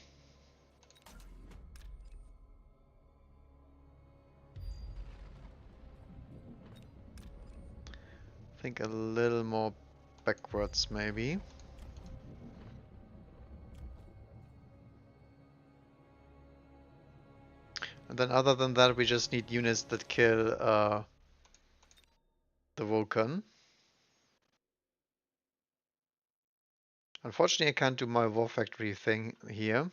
I think a little more backwards maybe. And then other than that we just need units that kill the Vulcan. Unfortunately I can't do my War Factory thing here.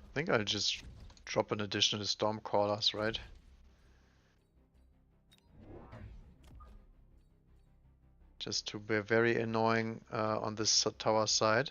I think I'll just drop an additional Stormcallers, right? Just to be very annoying on this tower side.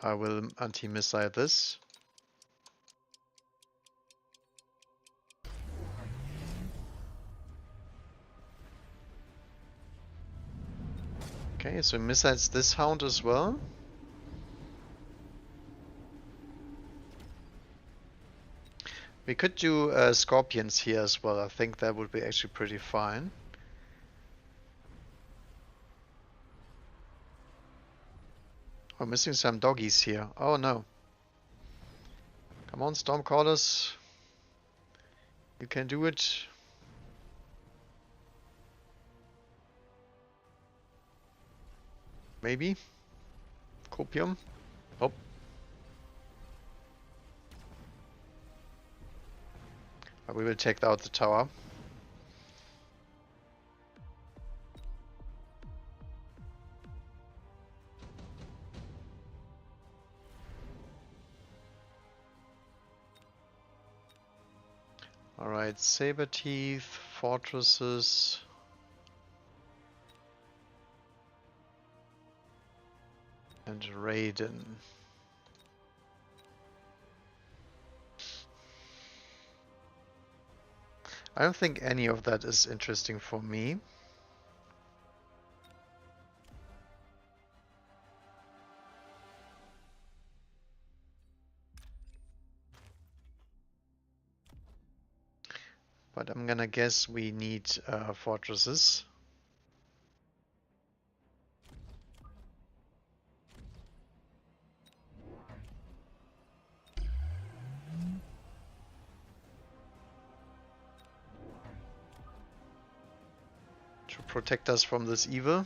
I will anti-missile this. Okay, so missiles this hound as well. We could do scorpions here as well. I think that would be actually pretty fine. We're missing some doggies here. Oh no. Come on, Stormcallers. You can do it. Maybe. Copium. Oh. We will take out the tower. Alright, saber teeth, fortresses. And Raiden. I don't think any of that is interesting for me. But I'm gonna guess we need fortresses. to protect us from this evil.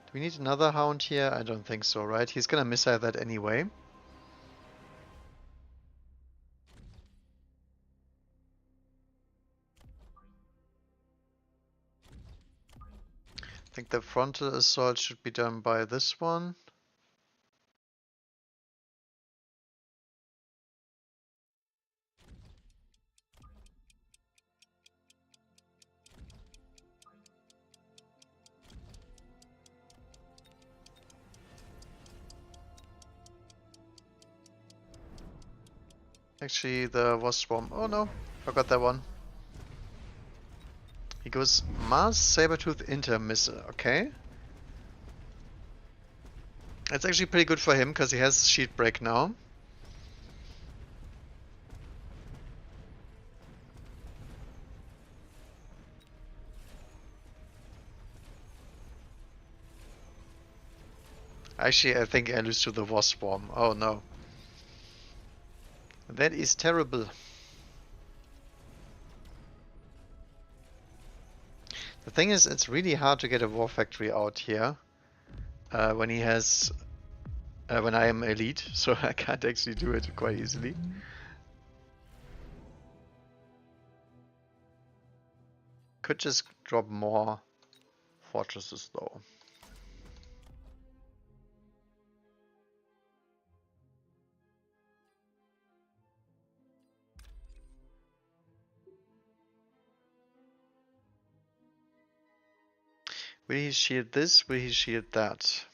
Do we need another hound here? I don't think so, right? He's gonna missile that anyway. I think the frontal assault should be done by this one. Actually, the wasp swarm. Oh no, forgot that one. He goes Mars Sabertooth Inter missile. Okay. That's actually pretty good for him because he has shield break now. Actually, I think I lose to the wasp swarm. Oh no. That is terrible. The thing is, it's really hard to get a war factory out here when he has, when I am elite, so I can't actually do it quite easily. Could just drop more fortresses though. Will he shield this? Will he shield that?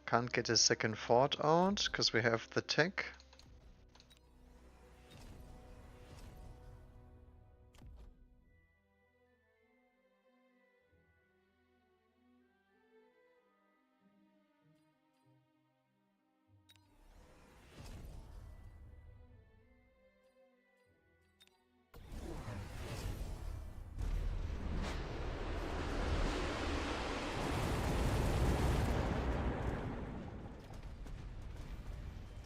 Can't get a second fort out because we have the tech.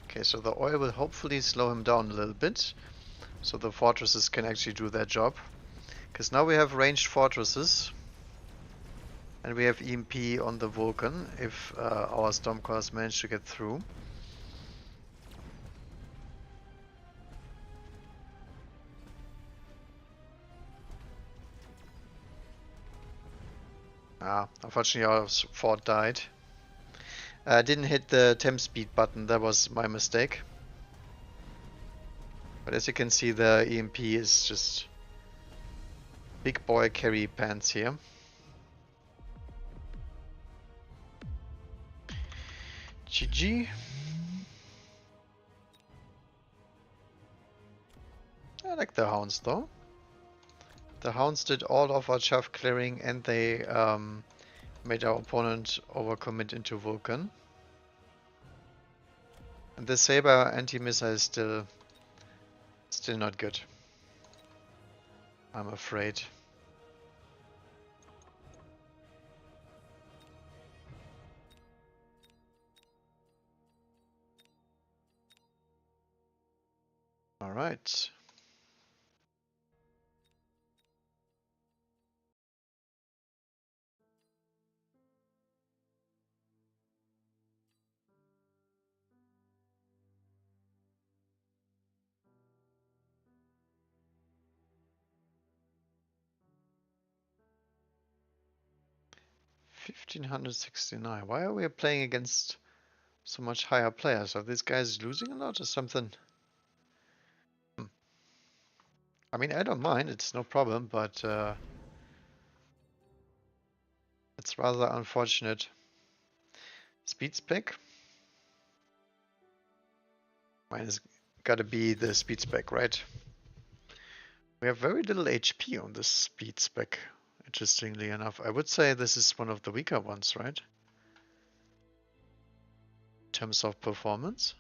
Okay, so the oil will hopefully slow him down a little bit, so the fortresses can actually do their job. Because now we have ranged fortresses, and we have EMP on the Vulcan if our Stormcallers manage to get through. Unfortunately our fort died. I didn't hit the temp speed button, that was my mistake. But as you can see, the EMP is just big boy carry pants here. GG. I like the hounds though. The hounds did all of our chaff clearing and they made our opponent overcommit into Vulcan. And the Saber anti-missile is still not good, I'm afraid. Alright. $1,569. Why are we playing against so much higher players? Are these guys losing a lot or something? I mean, I don't mind, it's no problem, but it's rather unfortunate. Speed spec. Mine has gotta be the speed spec, right? We have very little HP on this speed spec, interestingly enough. I would say this is one of the weaker ones, right? In terms of performance.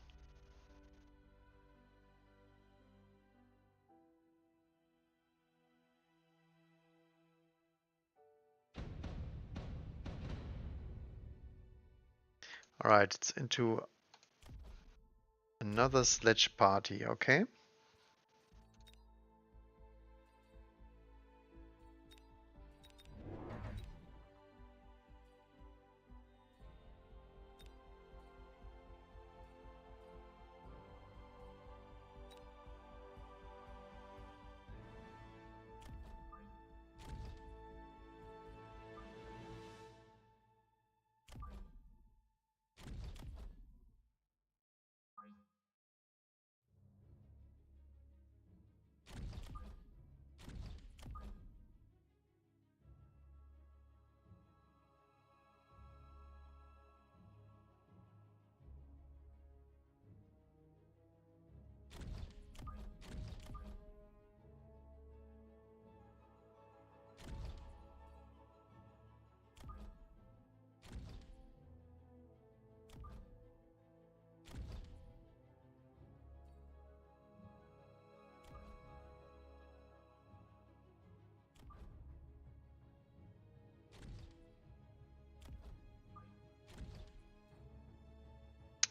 Alright, it's into another sledge party, okay?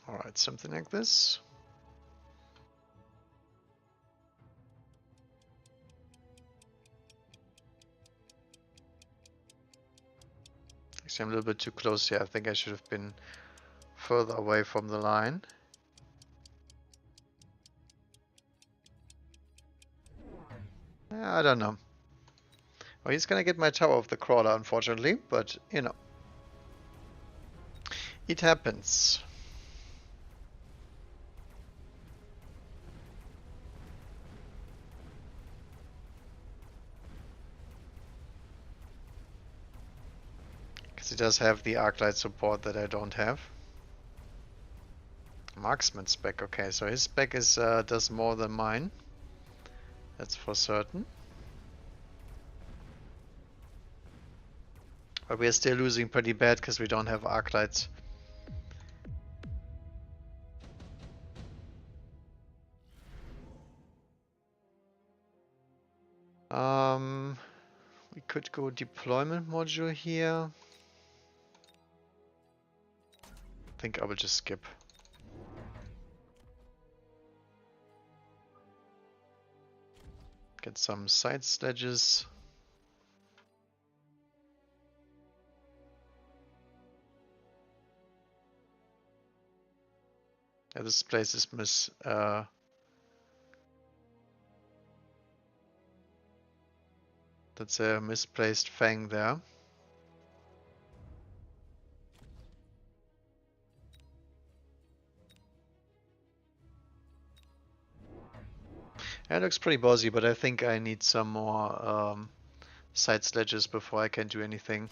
Alright, something like this. Actually, I'm a little bit too close here. I think I should have been further away from the line. I don't know. Well, he's gonna get my tower of the crawler, unfortunately, but you know. It happens. Because he does have the Arclight support that I don't have. Marksman spec, okay, so his spec is does more than mine. That's for certain. But we are still losing pretty bad because we don't have Arclights. We could go deployment module here. I think I will just skip. Get some side sledges. Yeah, this place is that's a misplaced fang there. Yeah, it looks pretty bossy, but I think I need some more side sledges before I can do anything.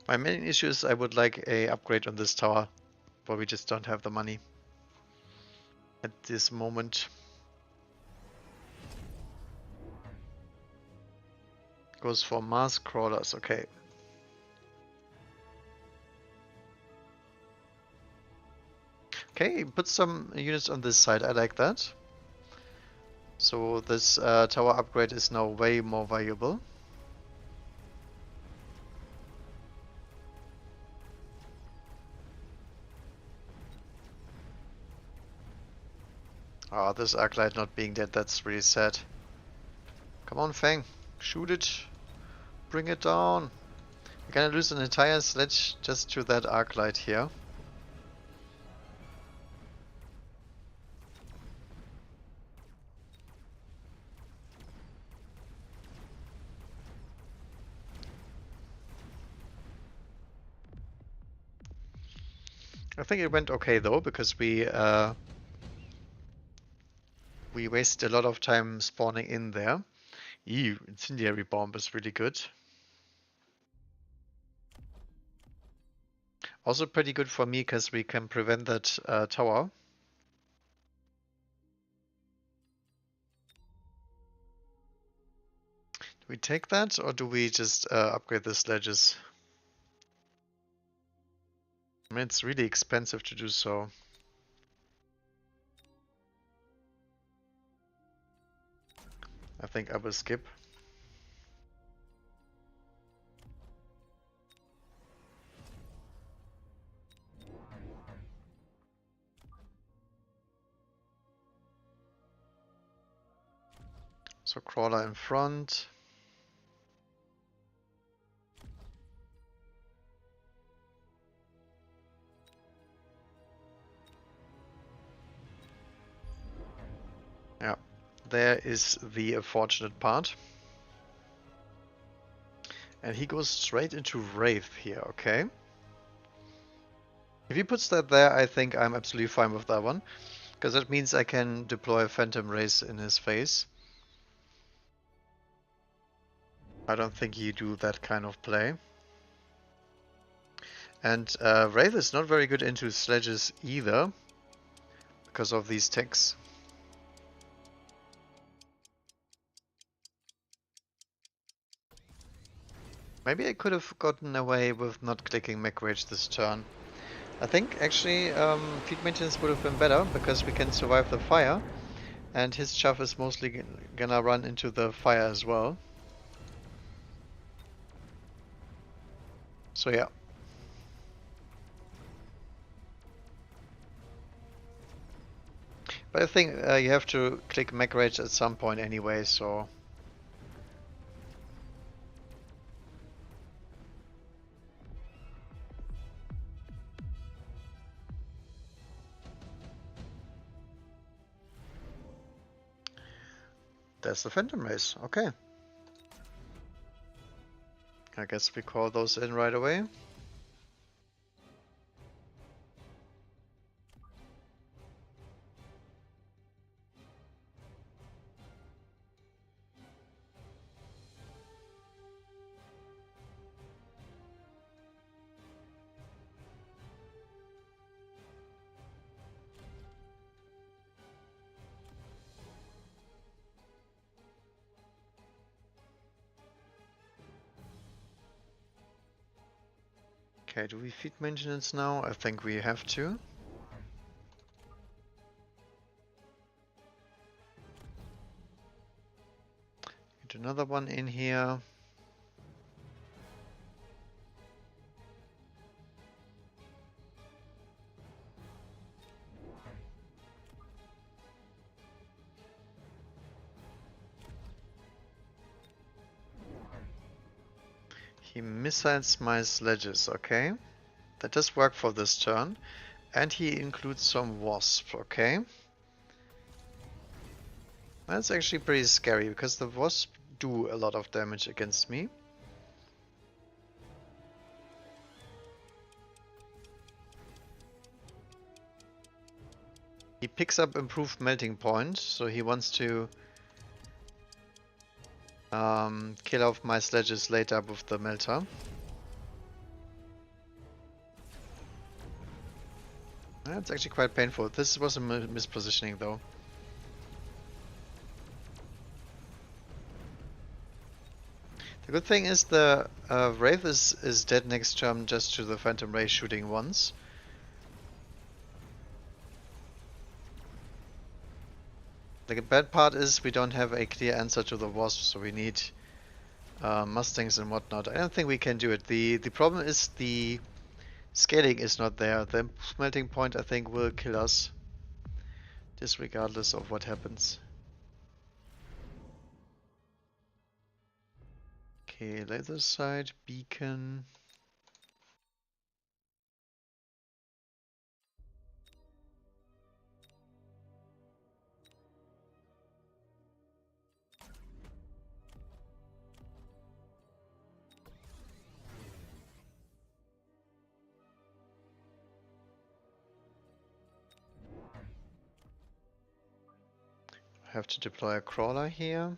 My main issue is I would like a upgrade on this tower, but we just don't have the money at this moment. Goes for Mars crawlers, okay. Okay, put some units on this side, I like that. So this tower upgrade is now way more valuable. Ah, this Arclight not being dead, that's really sad. Come on, Fang, shoot it, bring it down. We're gonna lose an entire sledge just to that Arclight here. I think it went okay though, because we wasted a lot of time spawning in there. Ew, incendiary bomb is really good. Also pretty good for me because we can prevent that tower. Do we take that or do we just upgrade the sledges? I mean, it's really expensive to do so. I think I will skip. So crawler in front. Yeah, there is the unfortunate part. And he goes straight into Wraith here, okay? If he puts that there, I think I'm absolutely fine with that one. Because that means I can deploy a Phantom Race in his face. I don't think you do that kind of play. And Wraith is not very good into Sledges either. Because of these ticks. Maybe I could have gotten away with not clicking Mech Rage this turn. I think actually Feed Maintenance would have been better because we can survive the fire. And his chaff is mostly gonna run into the fire as well. So yeah. But I think you have to click Mech Rage at some point anyway, so... There's the Phantom Race, okay. I guess we call those in right away. Okay, do we feed maintenance now? I think we have to. Get another one in here. He missiles my sledges, okay. That does work for this turn. And he includes some wasp, okay. That's actually pretty scary because the wasp do a lot of damage against me. He picks up improved melting point, so he wants to kill off my sledges later with the melter. That's actually quite painful. This was a mispositioning though. The good thing is the Wraith is dead next turn just to the Phantom Ray shooting once. The bad part is we don't have a clear answer to the Wasp, so we need Mustangs and whatnot. I don't think we can do it. The problem is the scaling is not there. The melting point I think will kill us, disregardless of what happens. Okay, laser sight, beacon. I have to deploy a crawler here.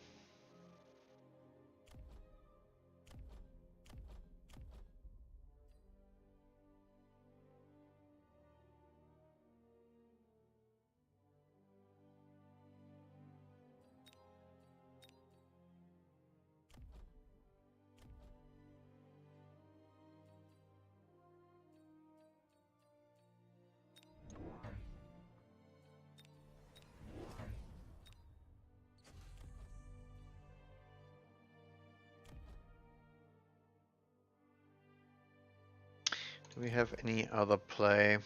Do we have any other play?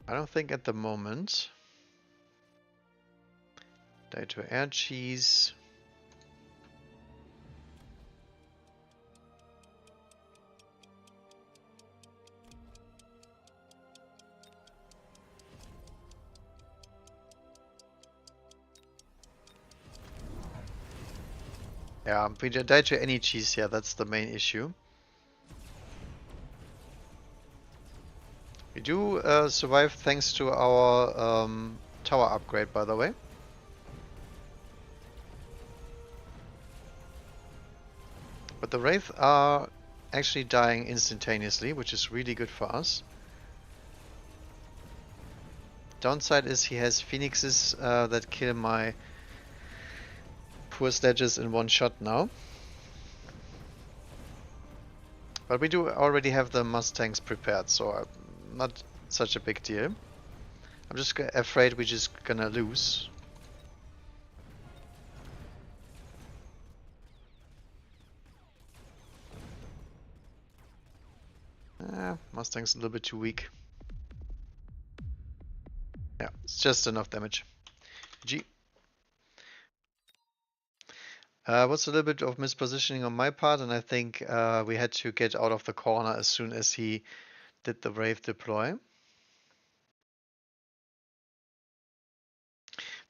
I don't think at the moment. Die to air cheese. Yeah, we die to any cheese, yeah, that's the main issue. We do survive thanks to our tower upgrade, by the way. But the Wraith are actually dying instantaneously, which is really good for us. Downside is he has phoenixes that kill my poor Sledges in one shot now. But we do already have the Mustangs prepared, so not such a big deal. I'm just afraid we're just gonna lose. Mustang's a little bit too weak. Yeah, it's just enough damage. G. Was a little bit of mispositioning on my part, and I think we had to get out of the corner as soon as he did the Wraith deploy.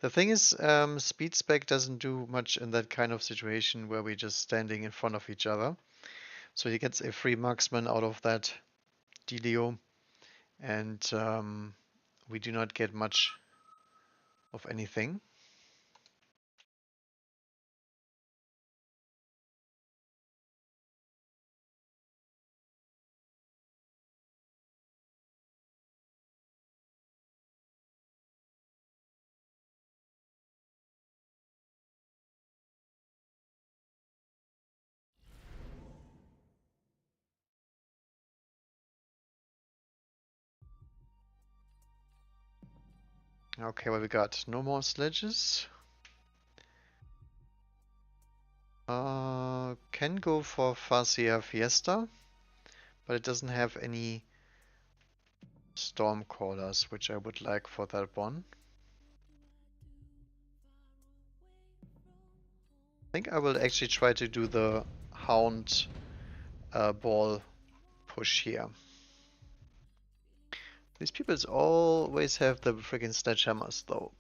The thing is, speed spec doesn't do much in that kind of situation where we're just standing in front of each other. So he gets a free marksman out of that dealio, and we do not get much of anything. Okay, what we got? No more sledges. Can go for Farcia Fiesta, but it doesn't have any storm callers, which I would like for that one. I think I will actually try to do the hound ball push here. These people always have the friggin' sledgehammers though.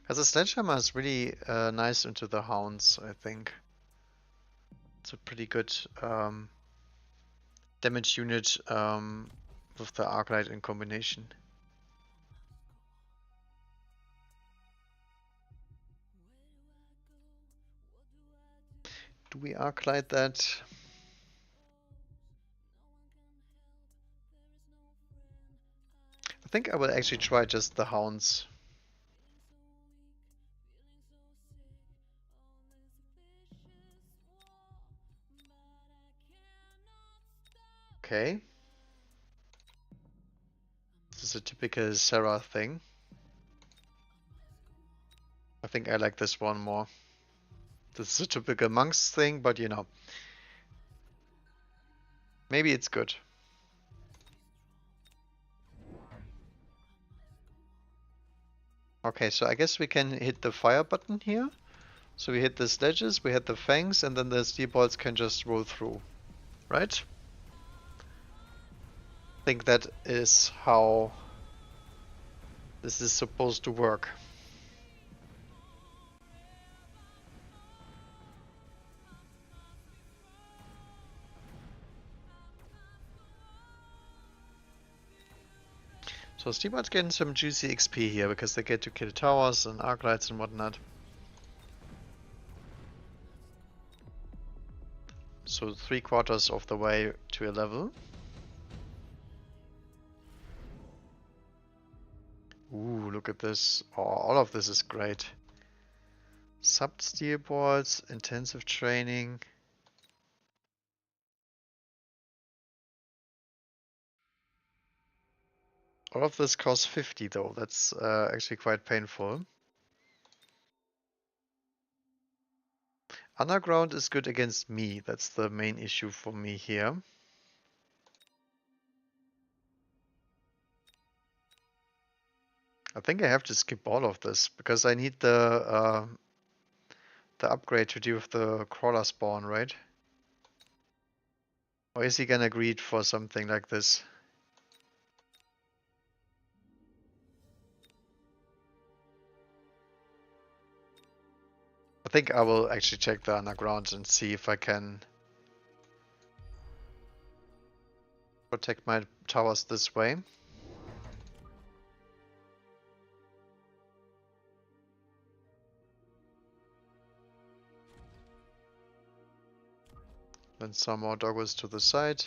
Because the sledgehammer is really nice into the hounds, I think. It's a pretty good damage unit with the Arclight in combination. Do we Arclight that? I think I will actually try just the hounds. Okay. This is a typical Sarah thing. I think I like this one more. This is a typical monks thing, but you know. Maybe it's good. Okay, so I guess we can hit the fire button here. So we hit the sledges, we hit the fangs, and then the Steelballs can just roll through. Right? I think that is how this is supposed to work. So Steelballs getting some juicy XP here because they get to kill towers and arclights and whatnot. So 3/4 of the way to a level. Ooh, look at this. Oh, all of this is great. Sub Steelballs, intensive training. All of this costs 50 though. That's actually quite painful. Underground is good against me. That's the main issue for me here. I think I have to skip all of this because I need the upgrade to deal with the crawler spawn, right? Or is he gonna greed for something like this? I think I will actually check the underground and see if I can protect my towers this way. Then some more doggos to the side.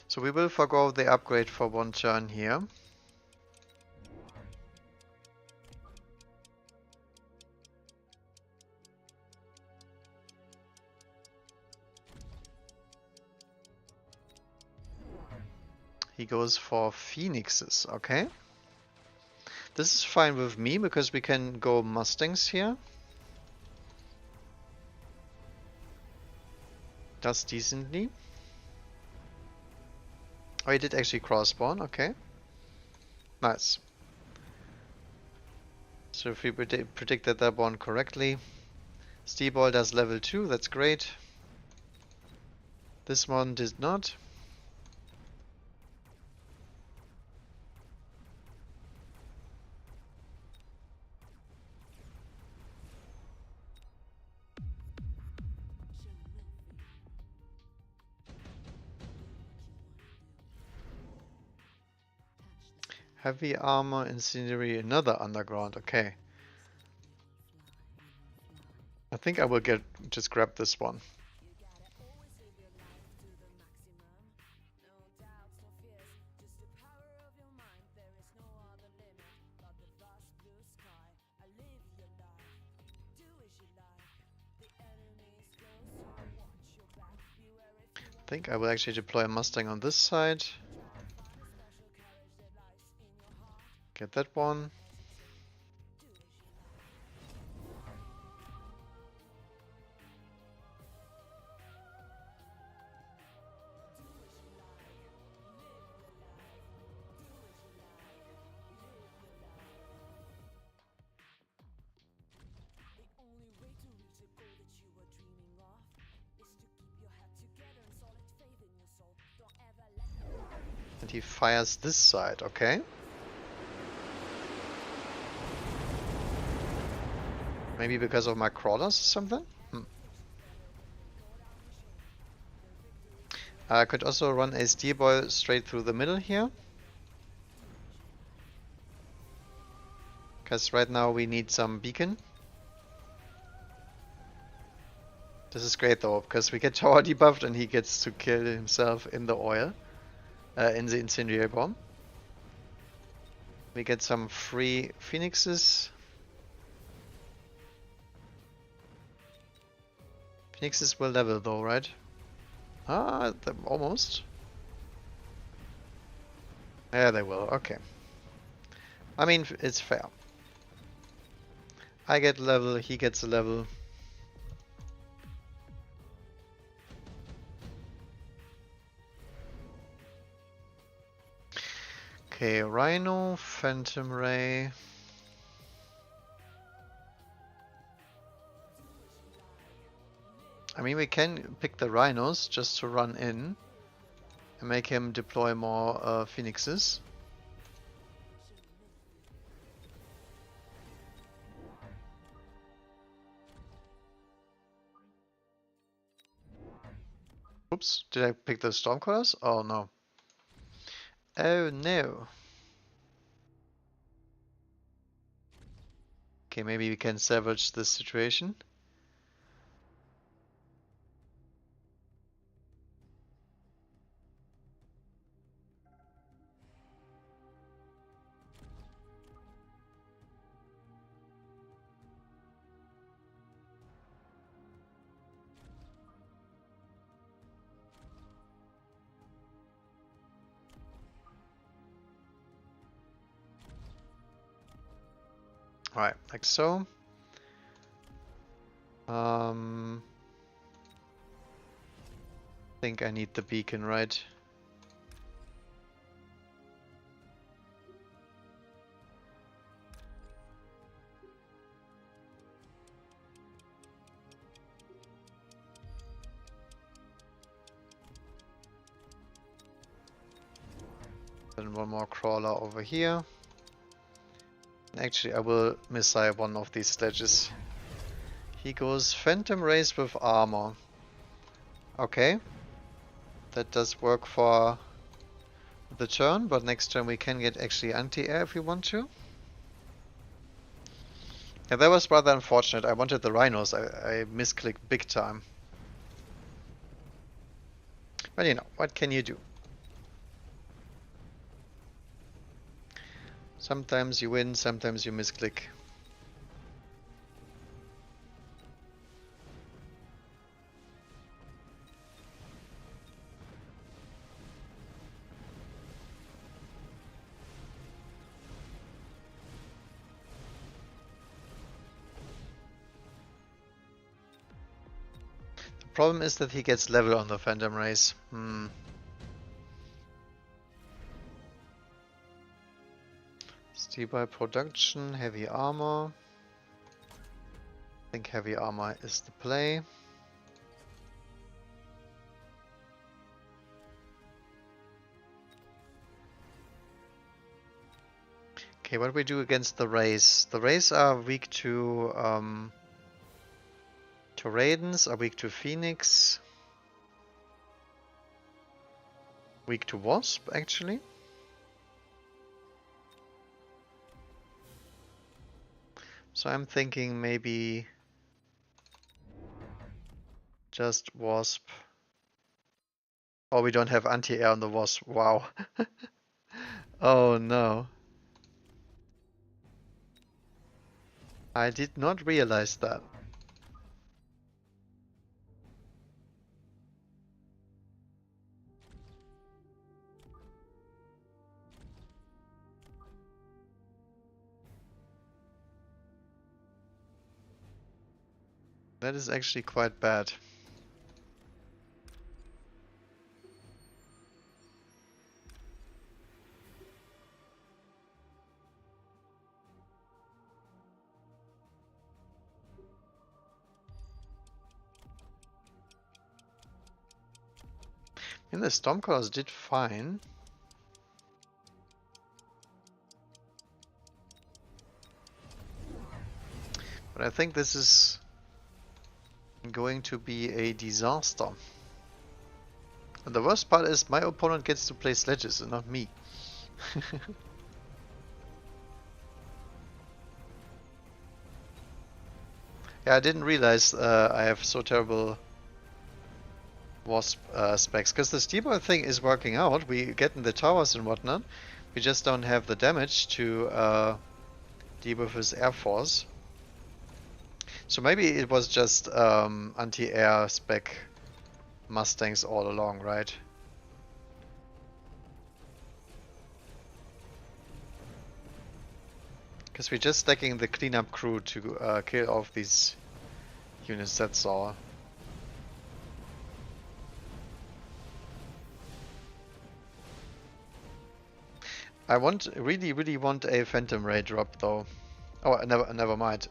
So we will forgo the upgrade for one turn here. He goes for phoenixes, okay. This is fine with me because we can go mustangs here. Does decently. Oh, he did actually cross spawn, okay. Nice. So if we predicted that one correctly. Steelball does level 2, that's great. This one did not. Heavy armor, incendiary, another underground, okay. I think I will just grab this one. I think I will actually deploy a Mustang on this side. Get that one. And he fires this side, okay. Maybe because of my crawlers or something? I could also run a Steelball straight through the middle here. Because right now we need some beacon. This is great though, because we get tower debuffed and he gets to kill himself in the oil. In the incendiary bomb. We get some free phoenixes. Phoenixes will level though, right? Ah, almost. Yeah, they will, okay. I mean, it's fair. I get level, he gets a level. Okay, Rhino, Phantom Ray. I mean, we can pick the Rhinos just to run in and make him deploy more Phoenixes. Oops, did I pick the Stormcallers? Oh no. Oh no. Okay, maybe we can salvage this situation. Right, like so. I think I need the beacon, right? Then one more crawler over here. Actually, I will missile one of these sledges. He goes Phantom Race with armor. Okay. That does work for the turn, but next turn we can get actually anti-air if we want to. Yeah, that was rather unfortunate. I wanted the rhinos. I misclicked big time. But you know, what can you do? Sometimes you win, sometimes you misclick. The problem is that he gets level on the Phantom Race. Steel by production, heavy armor. I think heavy armor is the play. Okay, what do we do against the Rays? The Rays are weak to Raidens, are weak to Phoenix. Weak to Wasp, actually. So I'm thinking maybe just Wasp. Oh, we don't have anti-air on the Wasp. Wow. Oh no. I did not realize that. That is actually quite bad. And the Stormclaws did fine. But I think this is going to be a disaster. And the worst part is my opponent gets to play Sledges and not me. Yeah, I didn't realize I have so terrible Wasp specs, because the Steelball thing is working out. We get in the towers and whatnot. We just don't have the damage to deal with his Air Force. So maybe it was just anti-air spec Mustangs all along, right? Because we're just stacking the cleanup crew to kill off these units, that's all. I really want a Phantom Ray drop though. Oh, never mind.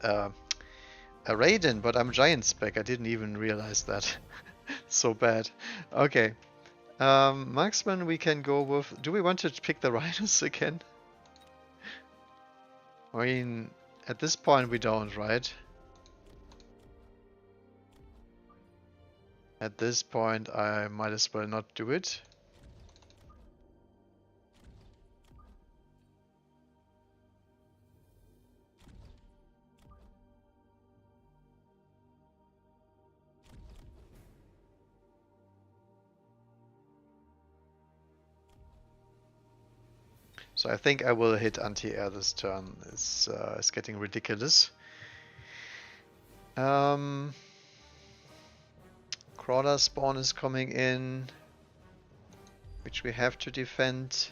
A Raiden, but I'm Giant Spec. I didn't even realize that. So bad. Okay. Marksman we can go with. Do we want to pick the Rhinos again? I mean, at this point we don't, right? At this point I might as well not do it. So I think I will hit anti-air this turn. It's getting ridiculous. Crawler spawn is coming in, which we have to defend.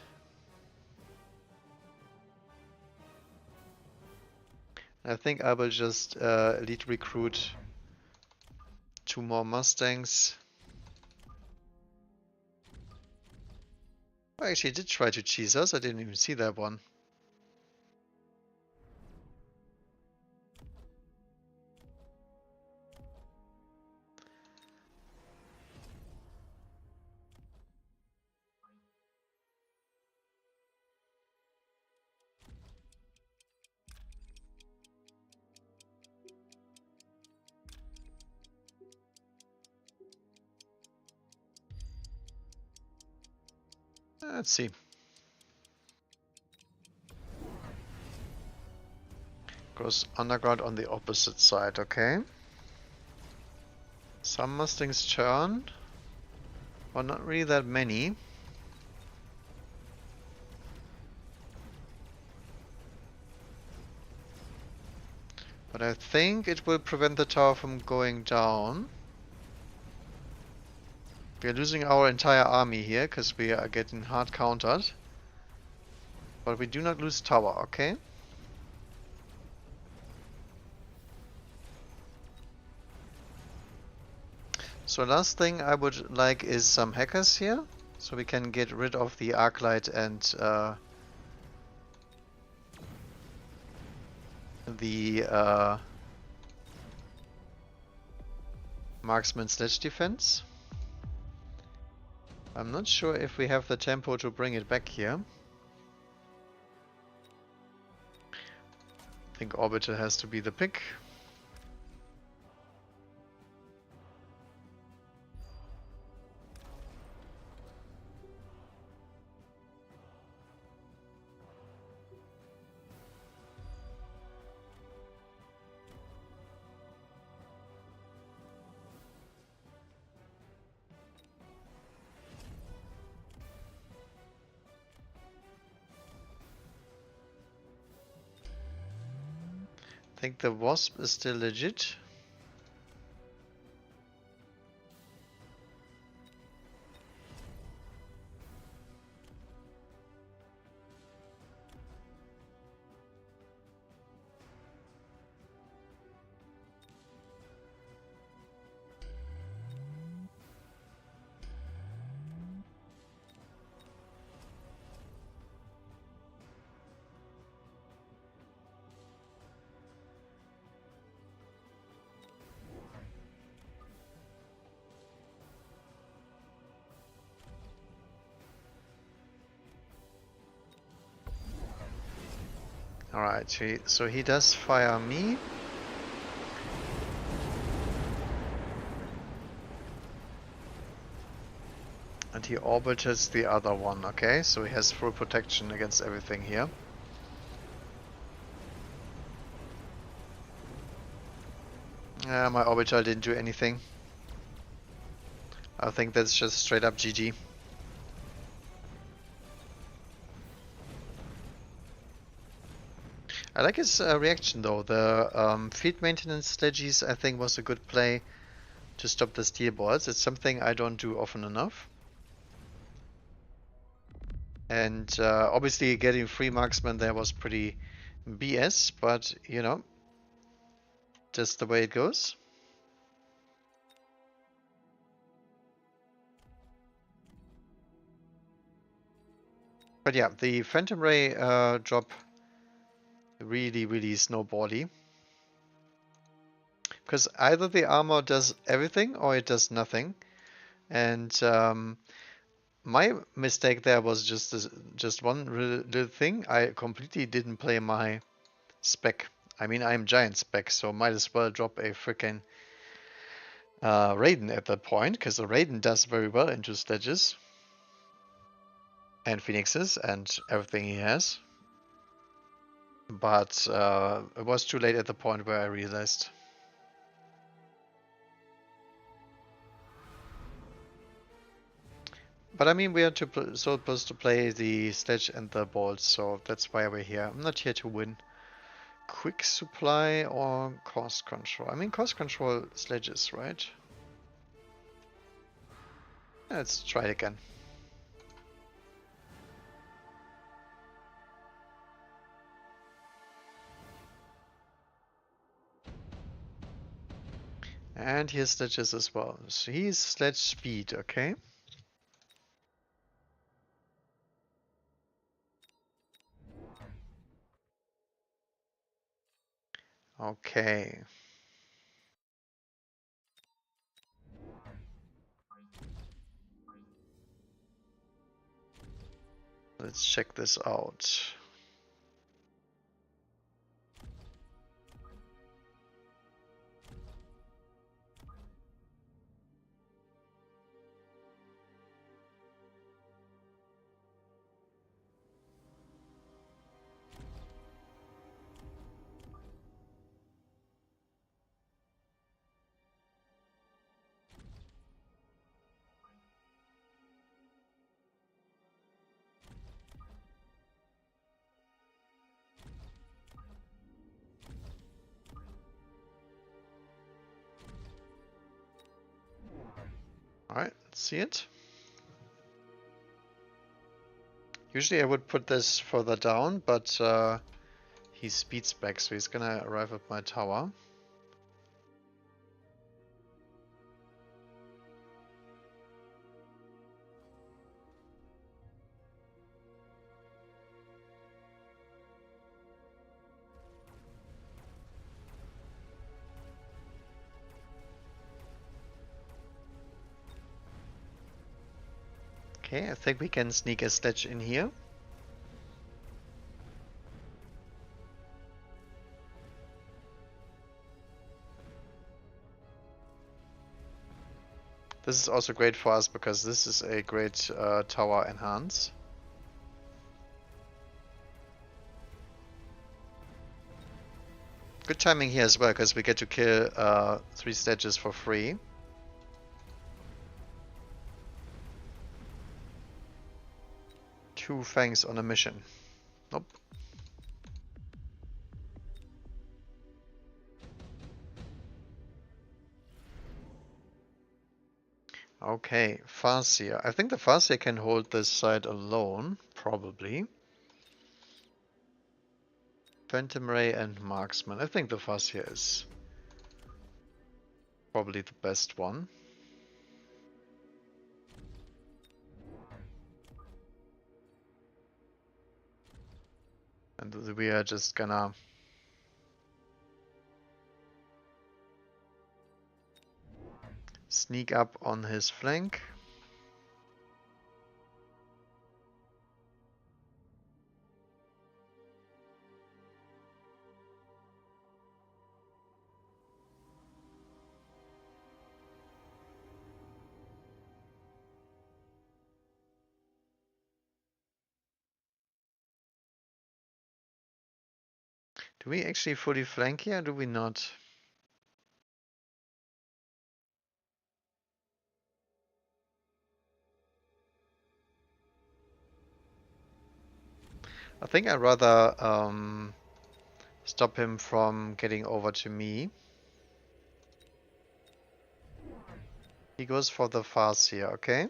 I think I will just elite recruit 2 more Mustangs. I actually did try to cheese us, I didn't even see that one. Let's see. Goes underground on the opposite side, okay. Some Mustangs turn, but not really that many. But I think it will prevent the tower from going down. We are losing our entire army here, because we are getting hard countered. But we do not lose tower, okay? So last thing I would like is some hackers here, so we can get rid of the Arclight and the Marksman Sledge defense. I'm not sure if we have the tempo to bring it back here. I think Orbital has to be the pick. I think the Wasp is still legit. Alright, so he does fire me. And he orbits the other one, okay? So he has full protection against everything here. My orbital didn't do anything. I think that's just straight up GG. I like his reaction though. The field maintenance Sledges I think was a good play to stop the Steelballs. It's something I don't do often enough. And obviously getting free marksman there was pretty BS, but you know, just the way it goes. But yeah, the Phantom Ray drop really snowbally. Because either the armor does everything or it does nothing. And my mistake there was just one little thing. I completely didn't play my spec. I mean, I'm giant spec, so might as well drop a freaking Raiden at that point, because the Raiden does very well into Sledges and Phoenixes and everything he has. But it was too late at the point where I realized. But I mean, we are supposed to play the Sledge and the Balls, so that's why we're here. I'm not here to win. Quick supply or cost control? I mean, cost control Sledges, right? Let's try it again. And he has Sledges as well. So he's Sledge speed, okay? Okay. Let's check this out. Alright, let's see it. Usually I would put this further down, but he speeds back, so he's gonna arrive at my tower. Okay, I think we can sneak a Sledge in here. This is also great for us because this is a great tower enhance. Good timing here as well because we get to kill 3 Sledges for free. Two Fangs on a mission. Nope. Okay, Farseer. I think the Farseer can hold this side alone, probably. Phantom Ray and Marksman. I think the Farseer is probably the best one. And we are just gonna sneak up on his flank. Do we actually fully flank here or do we not? I think I'd rather stop him from getting over to me. He goes for the Farseer, okay?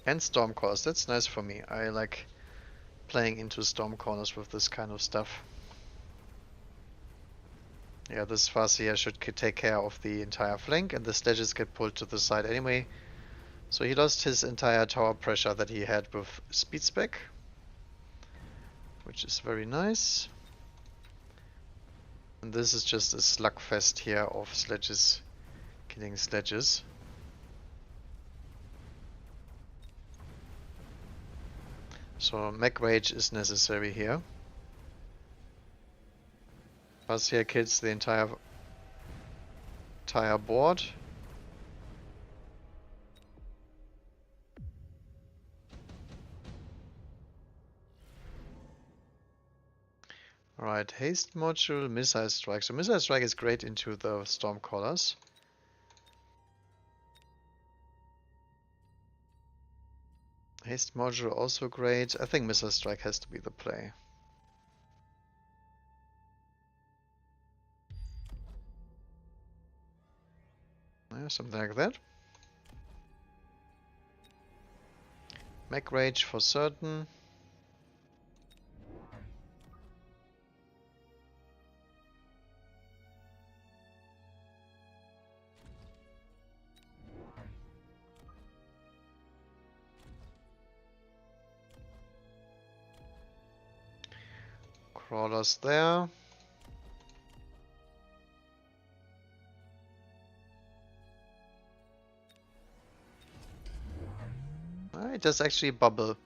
And Stormcallers, that's nice for me. I like playing into Stormcallers with this kind of stuff. Yeah, this Farseer should take care of the entire flank and the Sledges get pulled to the side anyway. So he lost his entire tower pressure that he had with speed spec, which is very nice. And this is just a slugfest here of Sledges killing Sledges. So Mech Rage is necessary here. Farseer kills the entire board. Alright, haste module, missile strike. So missile strike is great into the Stormcallers. Haste module also great. I think missile strike has to be the play. Yeah, something like that. Mech Rage for certain. Crawlers there. It does actually bubble.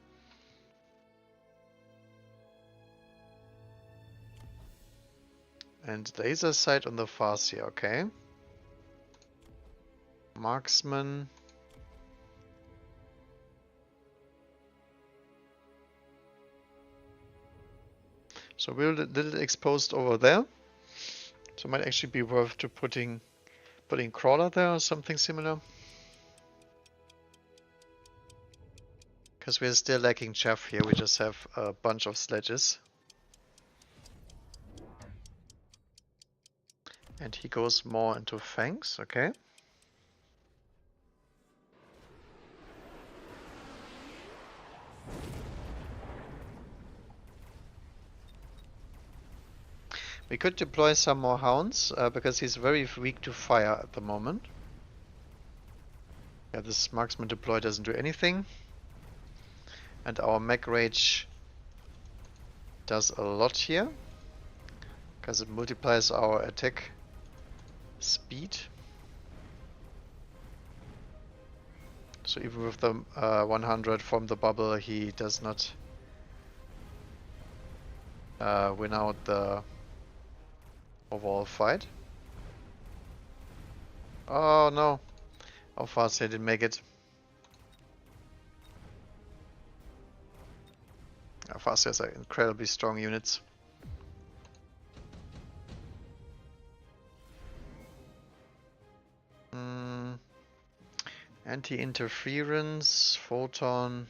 And laser sight on the Farseer, okay. Marksman. So we're a little exposed over there. So it might actually be worth to putting Crawler there or something similar. Because we're still lacking chaff here, we just have a bunch of sledges. And he goes more into fangs, okay. We could deploy some more hounds, because he's very weak to fire at the moment. Yeah, this marksman deploy doesn't do anything. And our mech rage does a lot here, because it multiplies our attack speed. So even with the 100 from the bubble, he does not win out the overall fight. Oh no! How fast he didn't make it. Farseers are incredibly strong units. Anti-interference, photon.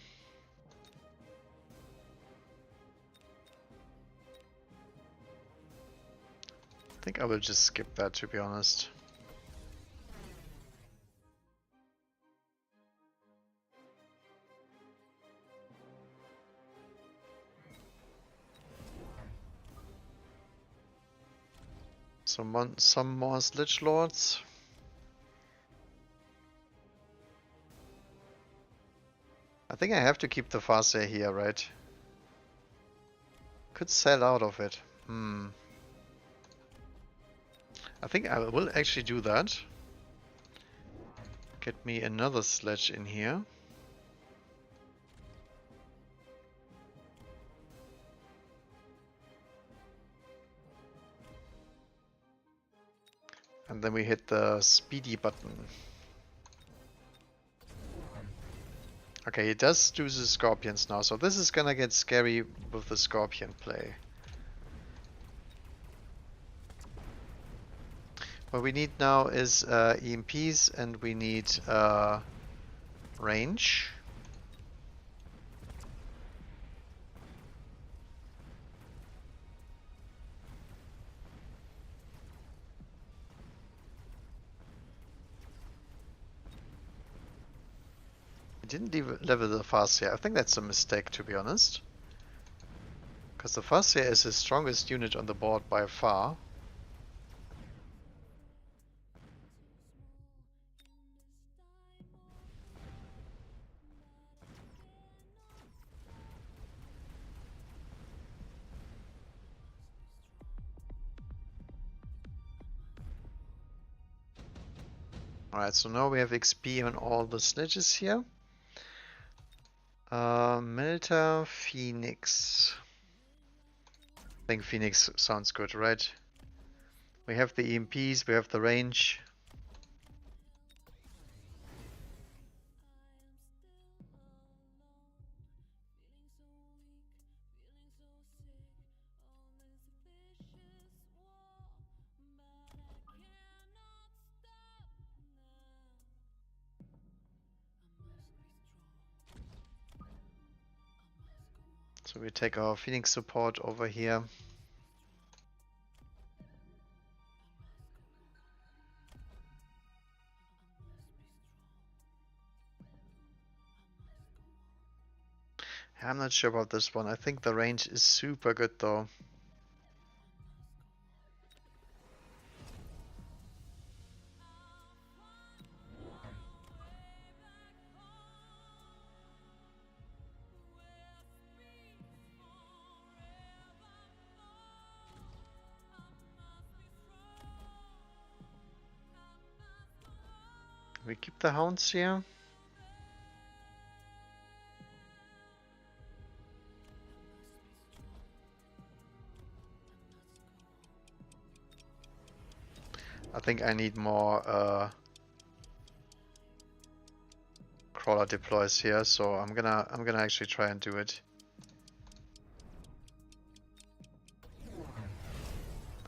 I think I will just skip that, to be honest. Some more Sledge Lords. I think I have to keep the Farseer here, right? Could sell out of it. I think I will actually do that. Get me another Sledge in here. And then we hit the speedy button. Okay, he does do the scorpions now, so this is gonna get scary with the scorpion play. What we need now is EMPs, and we need range. Didn't level the Farseer. I think that's a mistake, to be honest. Because the Farseer is the strongest unit on the board by far. Alright, so now we have XP on all the sledges here. Melter, Phoenix. I think Phoenix sounds good, right? We have the EMPs, we have the range. So we take our Phoenix support over here. I'm not sure about this one. I think the range is super good though. We keep the hounds here. I think I need more crawler deploys here, so I'm gonna actually try and do it.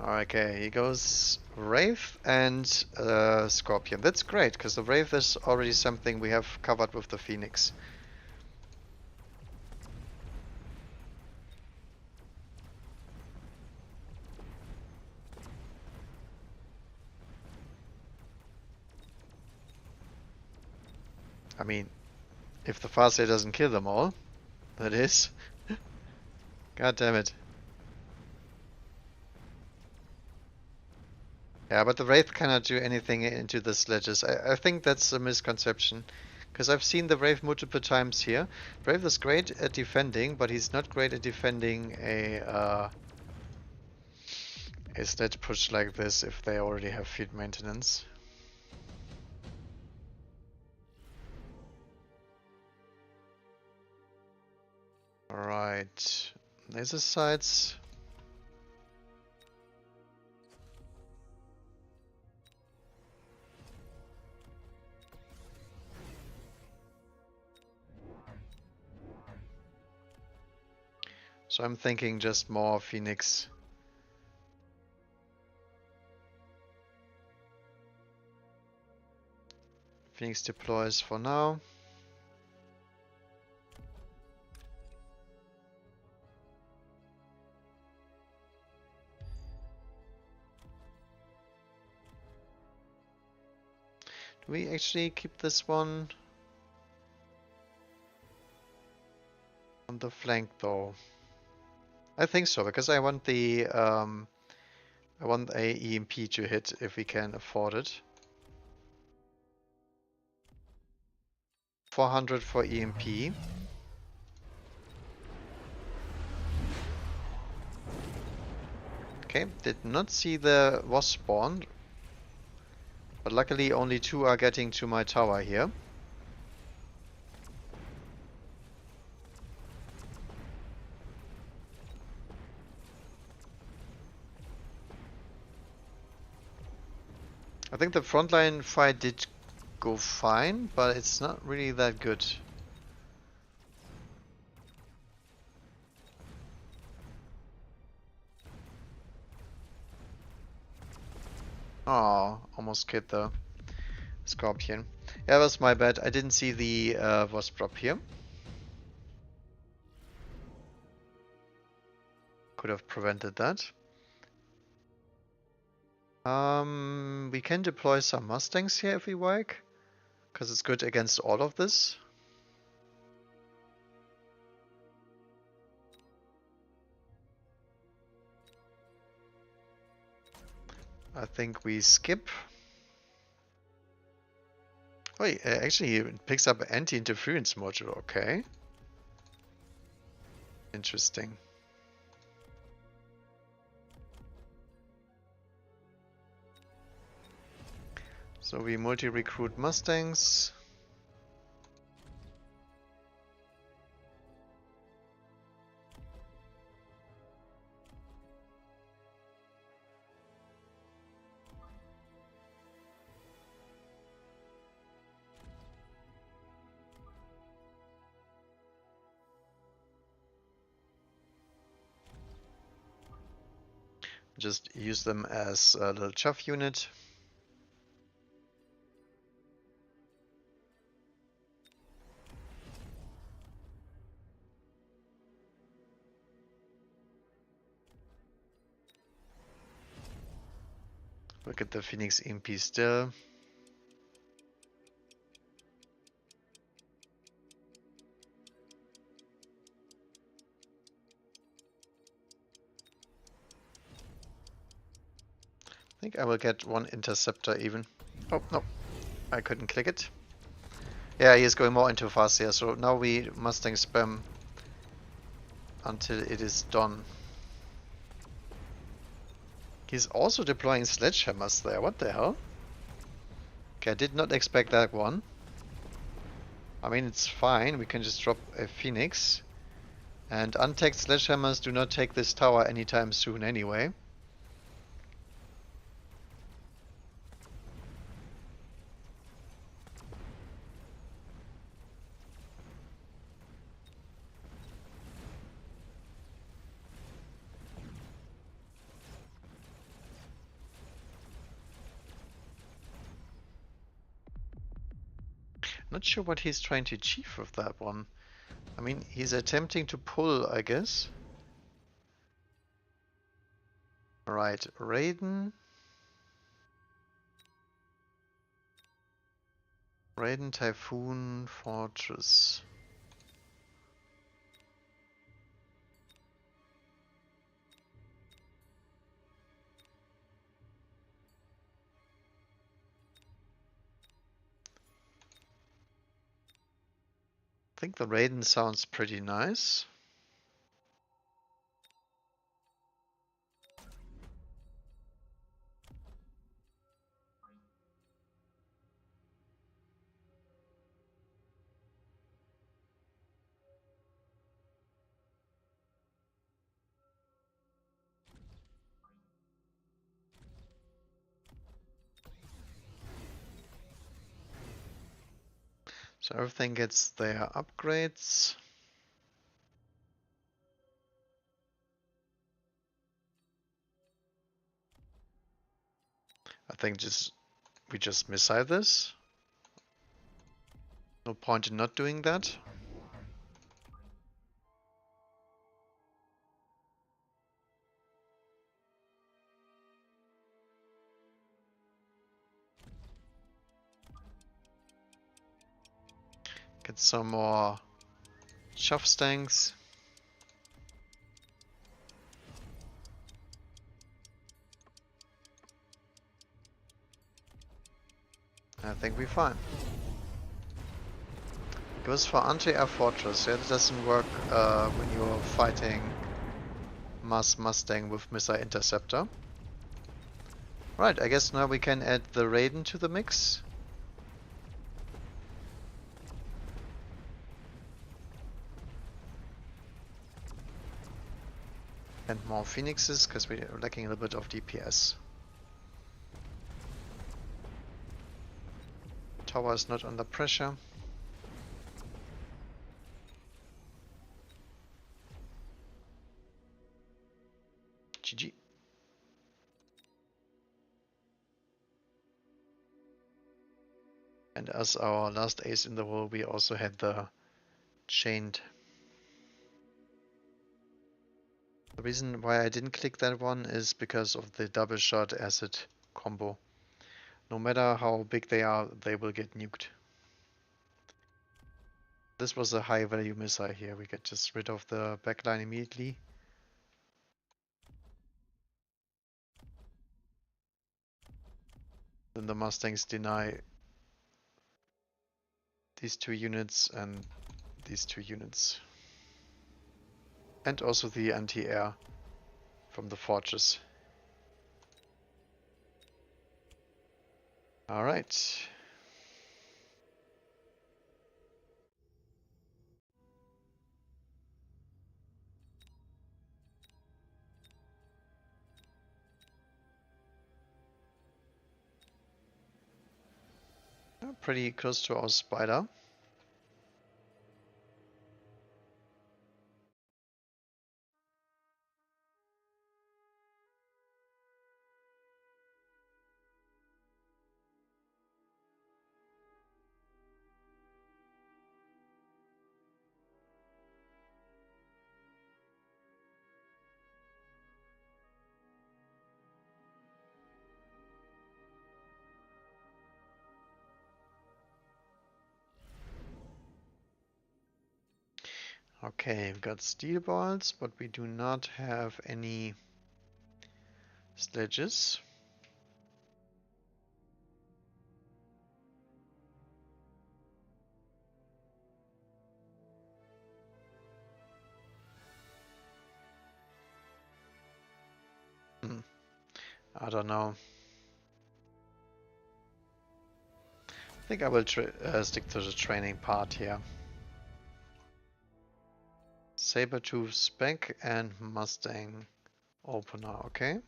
Okay, he goes Wraith and Scorpion. That's great, because the Wraith is already something we have covered with the Phoenix. I mean, if the Farseer doesn't kill them all, that is. God damn it. Yeah, but the Wraith cannot do anything into the Sledges. I think that's a misconception. Because I've seen the Wraith multiple times here. Wraith is great at defending, but he's not great at defending a Sledge push like this if they already have field maintenance. Alright. Laser sights. So I'm thinking just more Phoenix. Phoenix deploys for now. Do we actually keep this one on the flank though? I think so, because I want the I want a EMP to hit if we can afford it. 400 for EMP. Okay, did not see the wasp spawn, but luckily only 2 are getting to my tower here. I think the frontline fight did go fine, but it's not really that good. Oh, almost killed the Scorpion. Yeah, that was my bad. I didn't see the wasp drop here. Could have prevented that. We can deploy some Mustangs here if we like, because it's good against all of this. I think we skip. Wait, actually it picks up anti-interference module, okay. Interesting. So we multi-recruit Mustangs. Just use them as a little chaff unit. Look at the Phoenix EMP still. I think I will get one interceptor even. Oh, no. I couldn't click it. Yeah, he is going more into Farseer, so now we Mustang spam until it is done. He's also deploying sledgehammers there, what the hell? Okay, I did not expect that one. I mean, it's fine. We can just drop a Phoenix. And untagged Sledgehammers do not take this tower anytime soon anyway. Not sure what he's trying to achieve with that one. I mean, he's attempting to pull, I guess. Right, Raiden. Raiden, Typhoon, Fortress. I think the Raiden sounds pretty nice. So everything gets their upgrades. I think we just missile this. No point in not doing that. Get some more Chaff Stanks. I think we're fine. Goes for anti-air fortress. Yeah, that doesn't work when you're fighting Mass Mustang with Missile Interceptor. Right, I guess now we can add the Raiden to the mix. And more Phoenixes, because we're lacking a little bit of DPS. Tower is not under pressure. GG. And as our last ace in the hole, we also had the chained. The reason why I didn't click that one is because of the double shot acid combo. No matter how big they are, they will get nuked. This was a high value missile here. We get just rid of the backline immediately. Then the Mustangs deny these 2 units and these 2 units. And also the anti-air from the fortress. Alright. Pretty close to our spider. Okay, we've got Steelballs, but we do not have any Sledges. I don't know. think I will stick to the training part here. Sabertooth spec and Mustang opener, okay.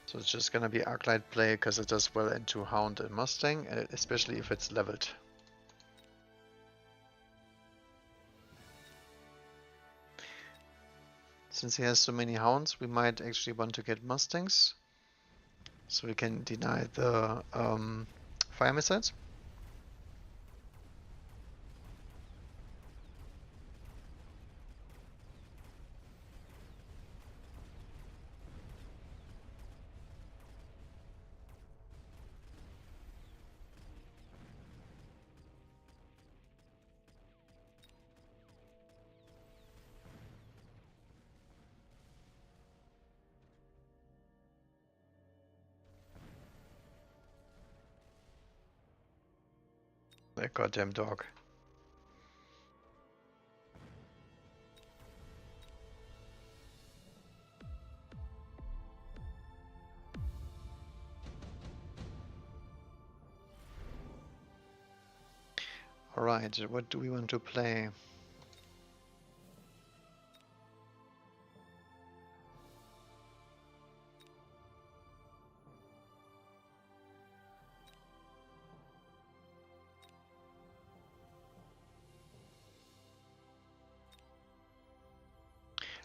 So it's just gonna be Arclight play because it does well into Hound and Mustang, and especially if it's leveled. Since he has so many Hounds, we might actually want to get Mustangs, so we can deny the fire missiles. That goddamn dog. Alright, what do we want to play?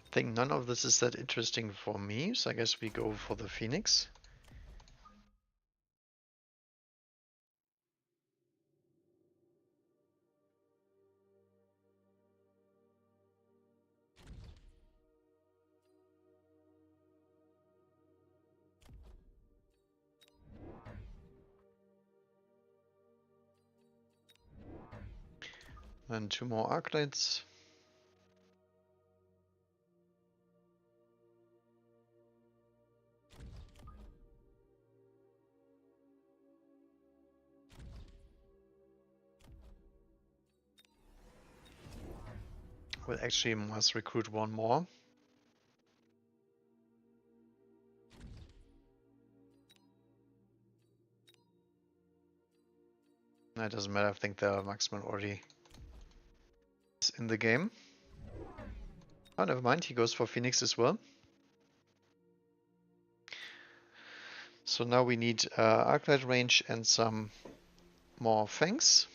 I think none of this is that interesting for me, so I guess we go for the Phoenix. And 2 more Arclights. We'll actually must recruit 1 more. It doesn't matter, I think the maximum already is in the game. Oh, never mind, he goes for Phoenix as well. So now we need Arclight range and some more Fangs.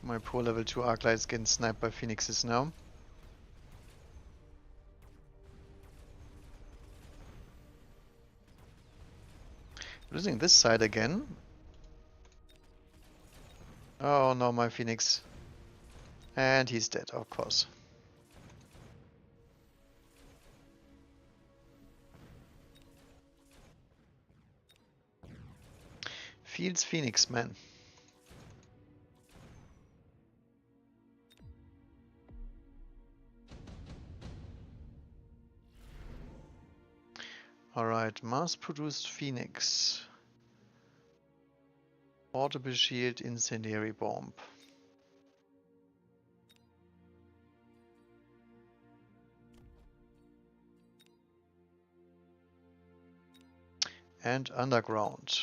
My poor level 2 Arclights getting sniped by Phoenixes now. Losing this side again. Oh no, my Phoenix. And he's dead, of course. Fields Phoenix, man. Alright, mass-produced Phoenix. Portable shield, incendiary bomb. And underground.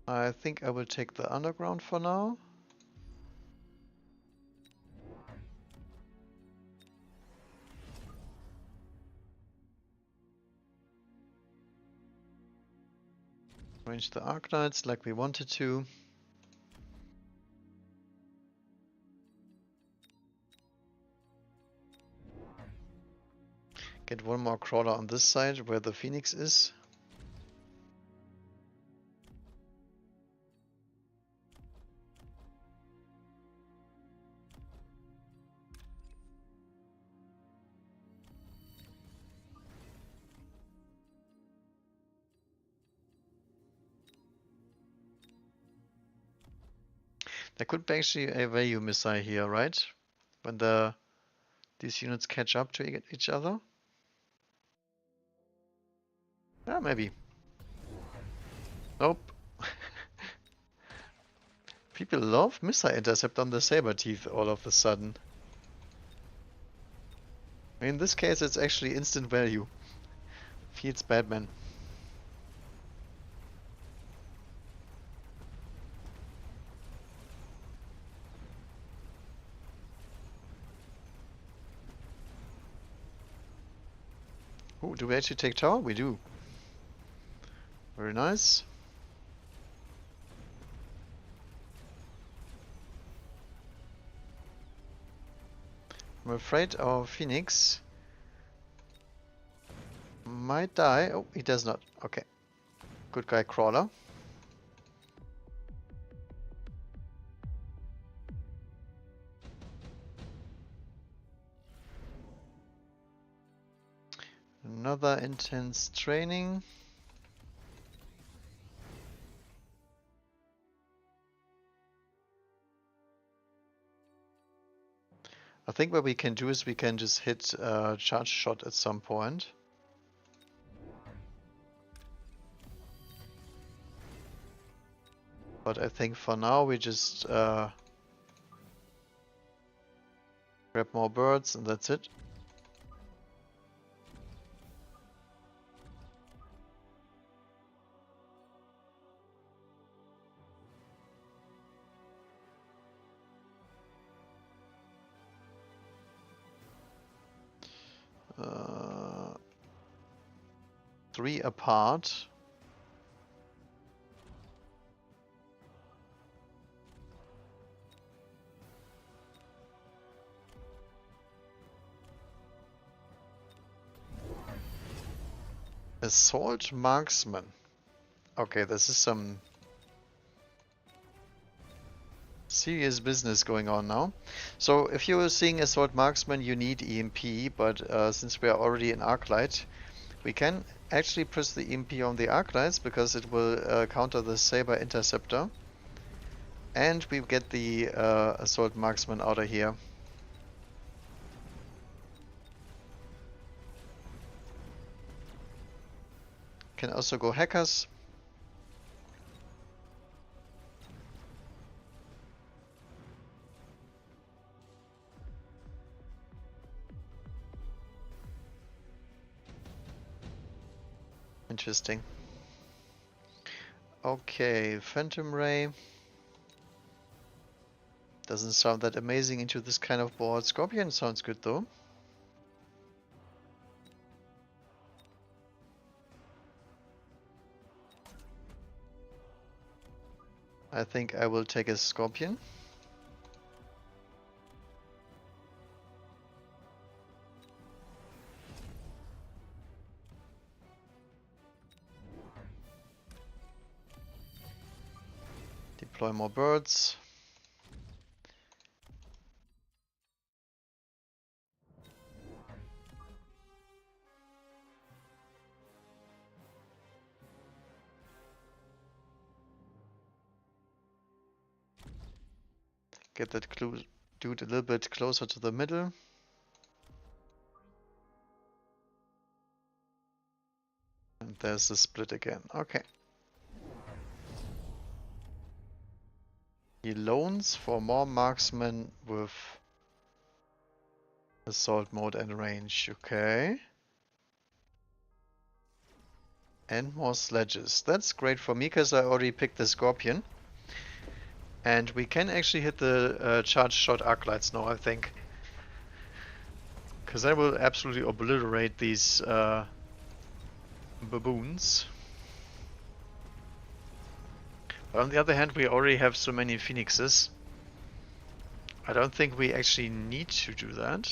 I think I will take the underground for now. Range the Arclights like we wanted to. Get 1 more crawler on this side where the Phoenix is. There could be actually a value missile here, right? When these units catch up to each other? Yeah, maybe. Nope. People love missile intercept on the saber teeth all of a sudden. In this case, it's actually instant value. Feels bad, man. Oh, do we actually take tower? We do. Very nice. I'm afraid our Phoenix might die. Oh, he does not. Okay. Good guy, Crawler. Another intense training. I think what we can do is we can just hit charge shot at some point. But I think for now we just grab more birds and that's it. Three apart. Assault marksman. Okay, this is some serious business going on now. So if you're seeing assault marksman, you need EMP, but since we are already in Arclight, we can actually press the EMP on the Arclights because it will counter the Saber Interceptor. And we get the assault marksman out of here. Can also go hackers. Interesting. Okay, Phantom Ray. Doesn't sound that amazing into this kind of board. Scorpion sounds good though. I think I will take a Scorpion. Deploy more birds. Get that dude a little bit closer to the middle. And there's the split again. Okay. He loans for more marksmen with assault mode and range. Okay. And more sledges. That's great for me because I already picked the Scorpion. And we can actually hit the charge shot arc lights now, I think. Because I will absolutely obliterate these baboons. But on the other hand, we already have so many phoenixes. I don't think we actually need to do that.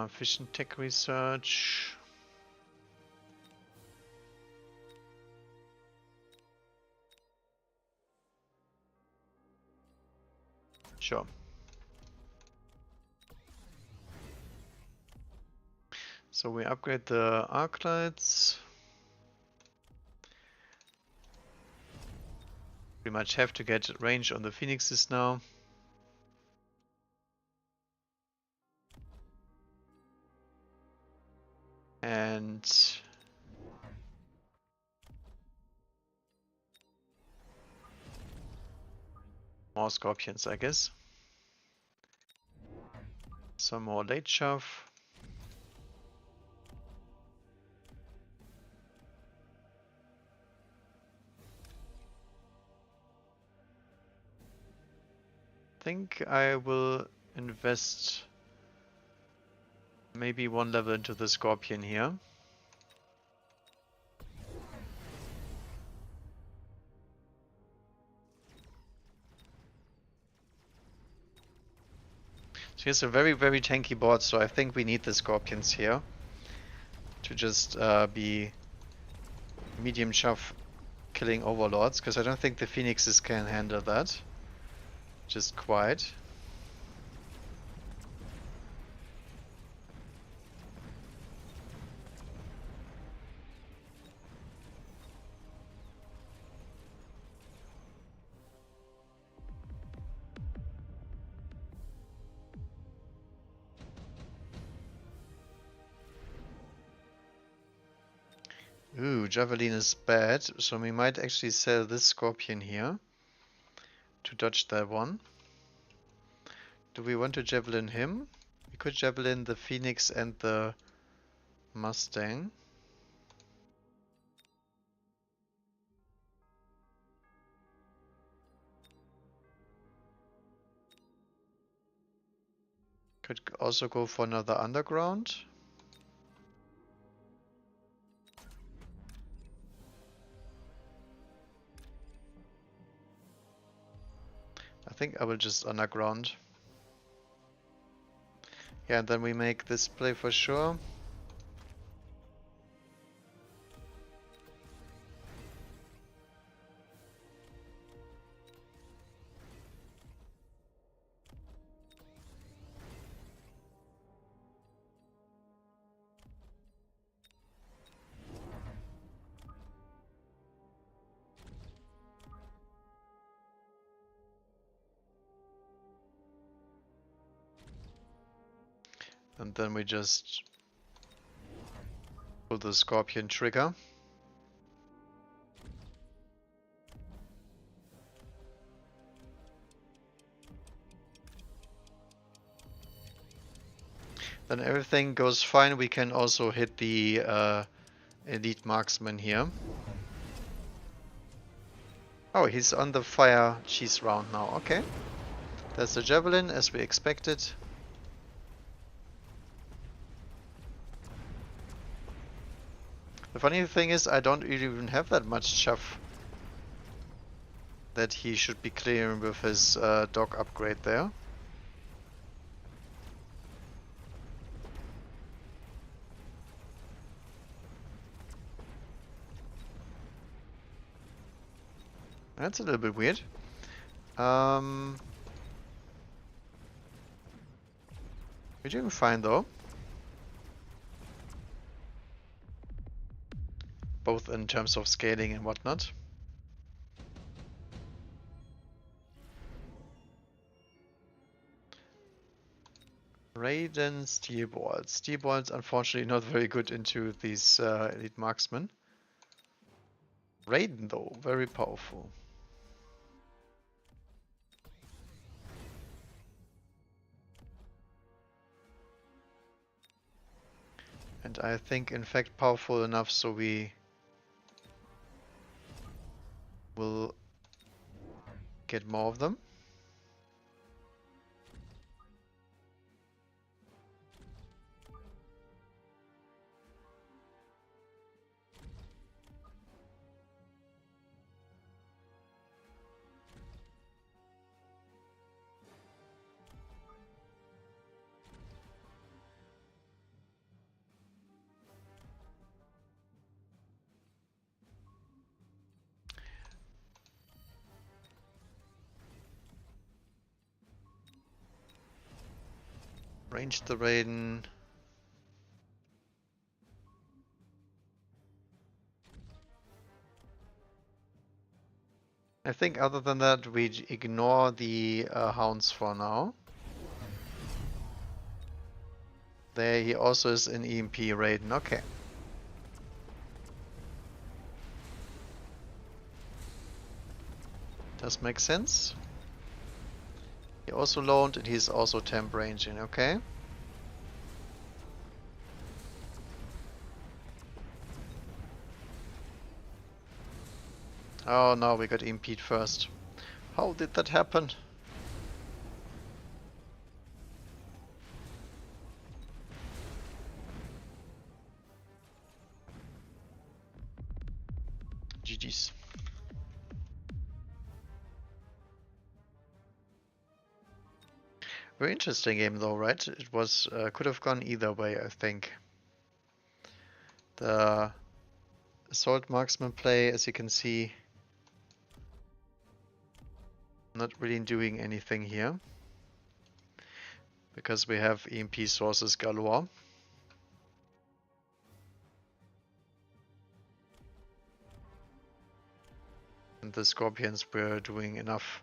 Efficient tech research. Sure. So we upgrade the arc lights. We much have to get range on the phoenixes now. And more scorpions, I guess. Some more late shove. I think I will invest maybe one level into the scorpion here. So here's a very, very tanky board, so I think we need the scorpions here to just be medium shove killing overlords, because I don't think the phoenixes can handle that. Just quite. Ooh, Javelin is bad, so we might actually sell this Scorpion here to dodge that one. Do we want to Javelin him? We could Javelin the Phoenix and the Mustang. Could also go for another Underground. I think I will just Underground. Yeah, and then we make this play for sure. And then we just pull the Scorpion trigger. Then everything goes fine. We can also hit the elite marksman here. Oh, he's on the fire cheese round now. Okay. There's the Javelin, as we expected. The funny thing is, I don't even have that much chuff that he should be clearing with his dog upgrade there. That's a little bit weird. We're doing fine though. Both in terms of scaling and whatnot. Raiden Steelballs. Steelballs unfortunately not very good into these elite marksmen. Raiden though, very powerful. And I think in fact powerful enough so we will get more of them. Range the Raiden. I think other than that, we ignore the hounds for now. There he also is in EMP Raiden, okay. Does make sense. He also loaned and he's also temp ranging, okay. Oh no, we got EMP'd first. How did that happen? GG's. Very interesting game though, right? It was could have gone either way, I think. The assault marksman play, as you can see, not really doing anything here. Because we have EMP sources galore. And the Scorpions were doing enough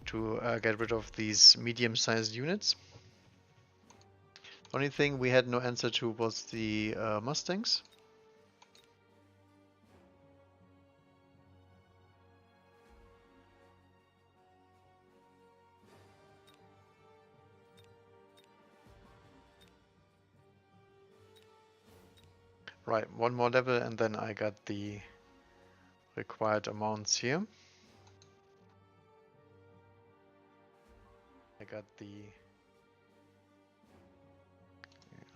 to get rid of these medium-sized units. Only thing we had no answer to was the Mustangs. Right, one more level and then I got the required amounts here. I got the...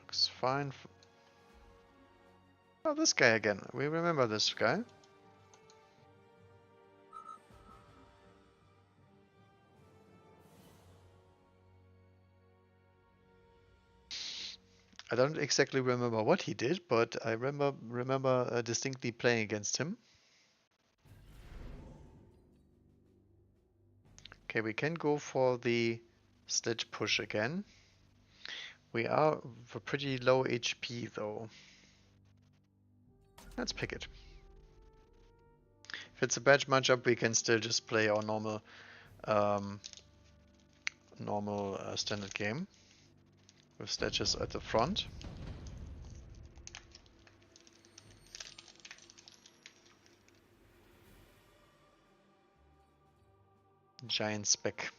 looks fine. Oh, this guy again. We remember this guy. I don't exactly remember what he did, but I remember distinctly playing against him. Okay, we can go for the Sledge push again. We are for pretty low HP though. Let's pick it. If it's a badge matchup, we can still just play our normal standard game with Sledges at the front. Giant spec.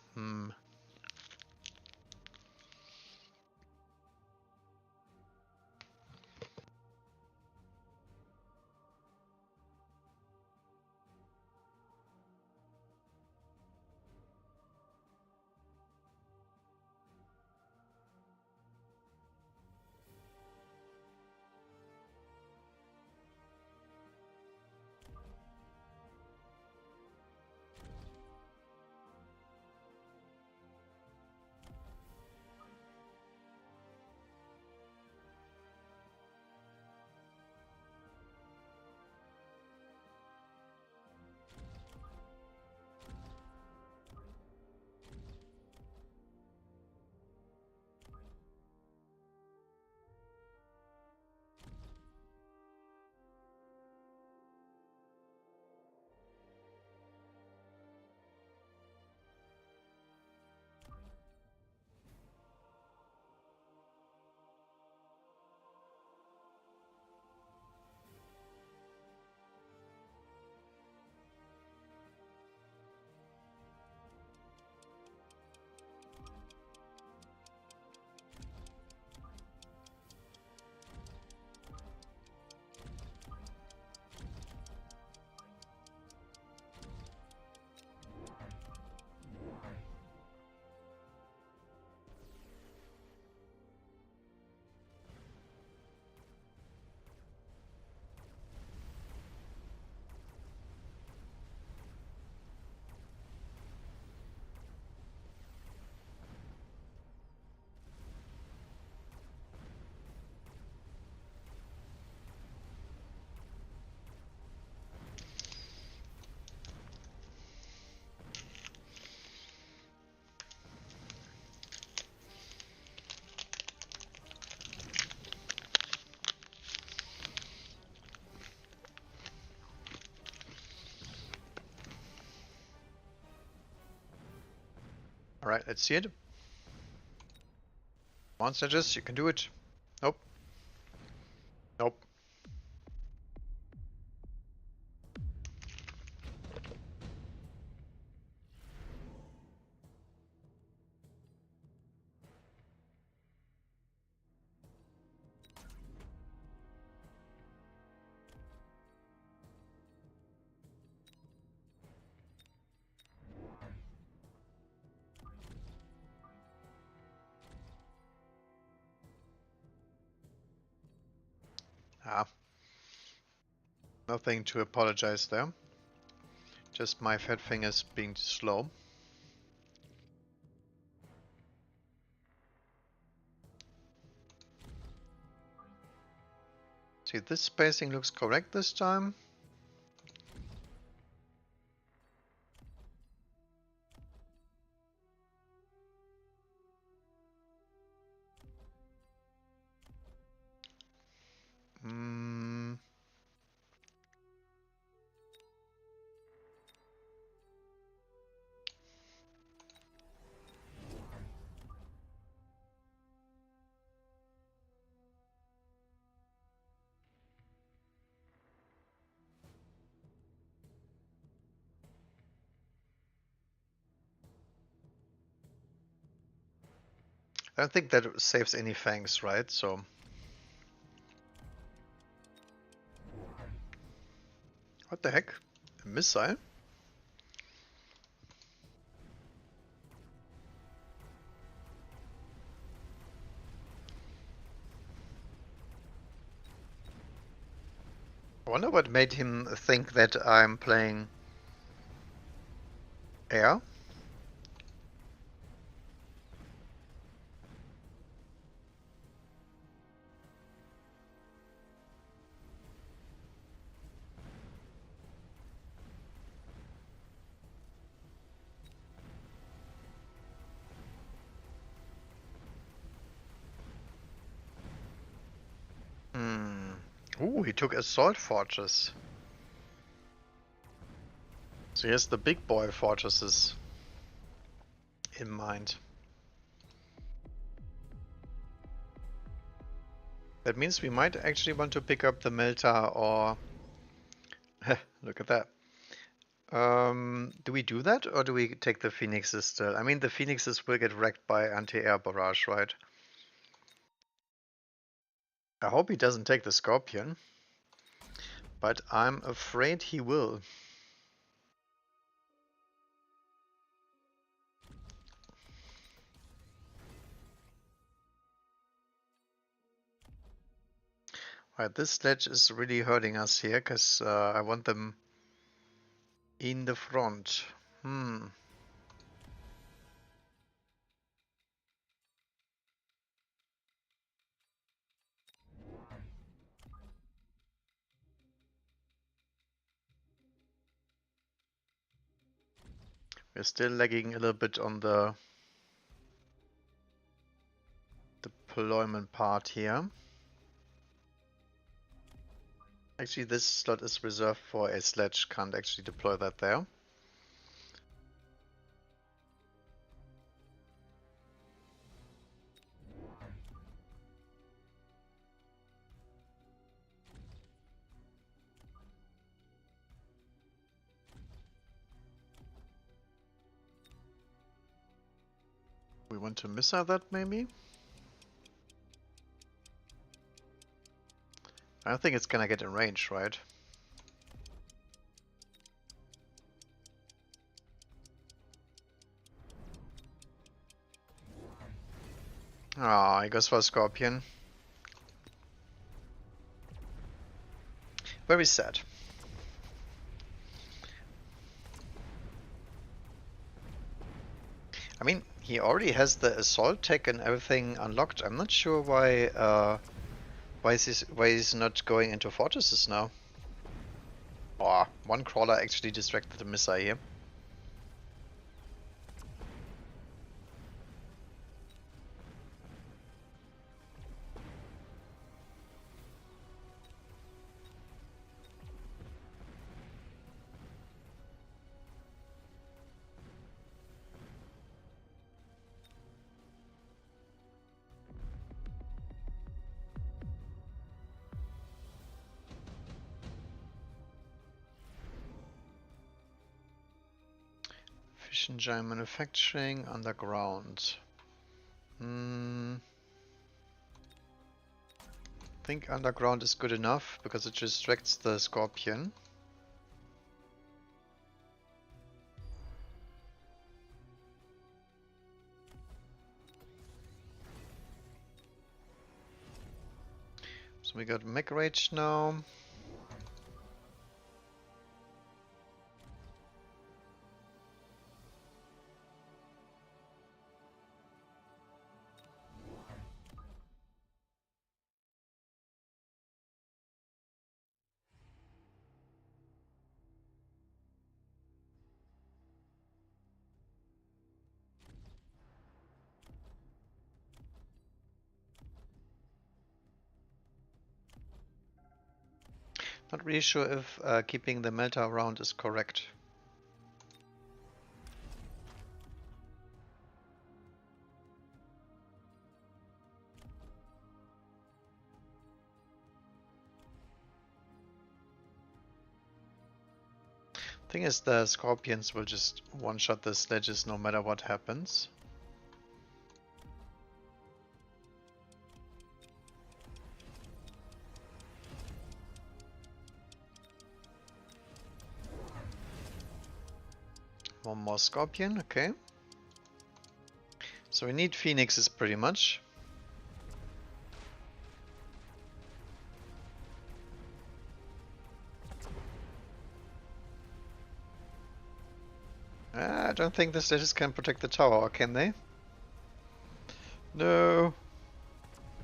Alright, let's see it. Come on, Sledges, you can do it. Nope. Nope. Ah. Nothing to apologize there. Just my fat fingers being slow. See, this spacing looks correct this time. I don't think that saves any fangs, right? So. What the heck? A missile? I wonder what made him think that I'm playing air. Ooh, he took assault fortress. So he has the big boy fortresses in mind. That means we might actually want to pick up the Melta or... Look at that. Do we do that or do we take the Phoenixes still? I mean, the Phoenixes will get wrecked by anti-air barrage, right? I hope he doesn't take the Scorpion, but I'm afraid he will. Right, this Sledge is really hurting us here, because I want them in the front. We're still lagging a little bit on the deployment part here. Actually, this slot is reserved for a Sledge, can't actually deploy that there. We want to missile that maybe? I don't think it's gonna get in range, right? Ah, he goes for a Scorpion. Very sad. I mean, he already has the assault tech and everything unlocked. I'm not sure why he's not going into fortresses now. Oh, one crawler actually distracted the missile here. Efficient giant manufacturing, underground. I think underground is good enough because it distracts the scorpion. So we got mech rage now. Not really sure if keeping the melter around is correct. Thing is, the scorpions will just one-shot the sledges no matter what happens. One more scorpion, okay. So we need phoenixes pretty much. I don't think the sledges can protect the tower, or can they? No,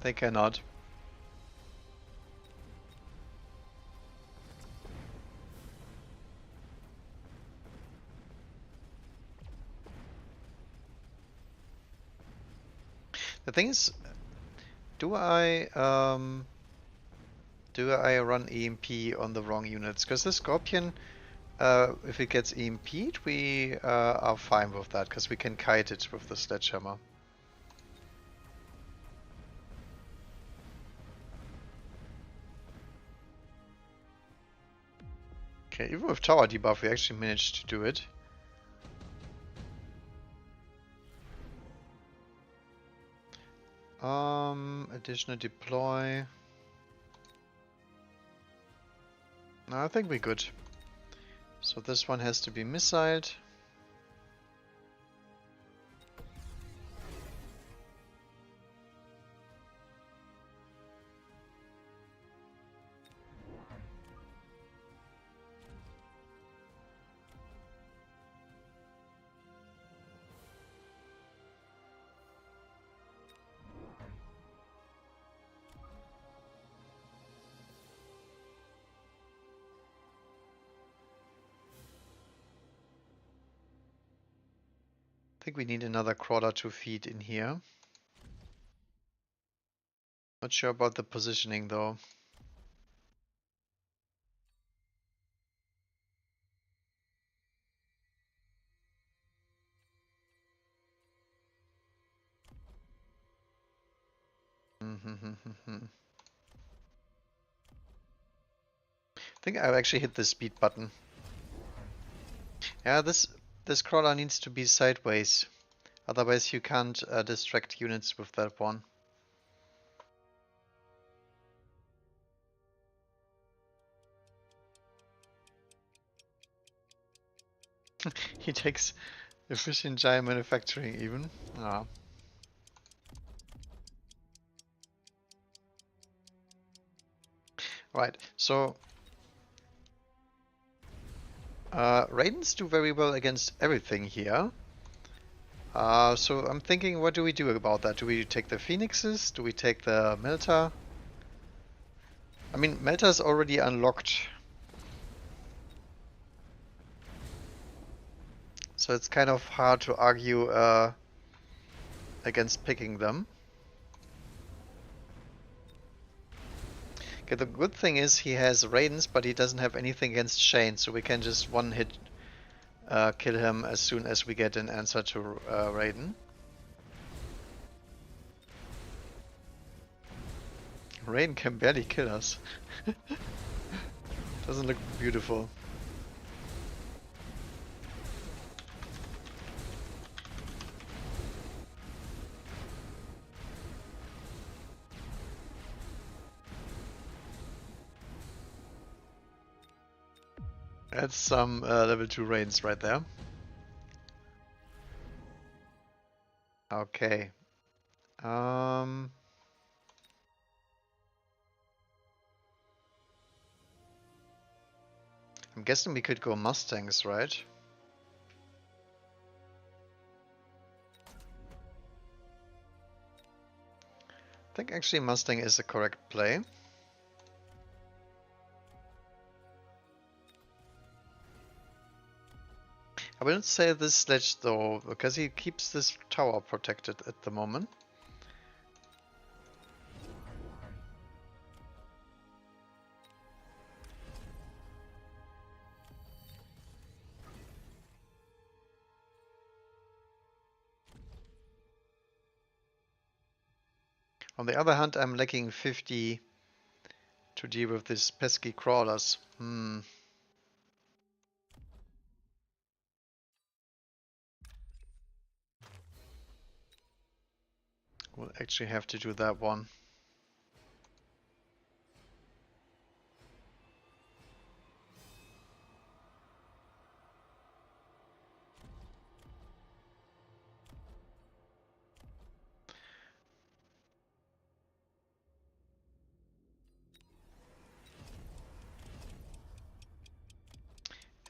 they cannot. The thing is, do I run EMP on the wrong units? Because the Scorpion, if it gets EMP'd, we are fine with that, because we can kite it with the sledgehammer. Okay, even with tower debuff, we actually managed to do it. Additional deploy. No, I think we're good. So this one has to be missiled. I think we need another crawler to feed in here. Not sure about the positioning though. I think I've actually hit the speed button. Yeah, this crawler needs to be sideways. Otherwise you can't distract units with that one. He takes efficient giant manufacturing even. Ah. Right, so Raidens do very well against everything here. So I'm thinking, what do we do about that? Do we take the phoenixes? Do we take the melter? I mean, melter is already unlocked. So it's kind of hard to argue against picking them. Okay, the good thing is he has Raidens, but he doesn't have anything against Shane, so we can just one hit kill him as soon as we get an answer to Raiden. Raiden can barely kill us. Doesn't look beautiful. That's some level 2 rains right there. Okay. I'm guessing we could go Mustangs, right? I think actually Mustang is the correct play. I wouldn't say this Sledge though, because he keeps this tower protected at the moment. On the other hand, I'm lacking 50 to deal with these pesky crawlers. We'll actually have to do that one.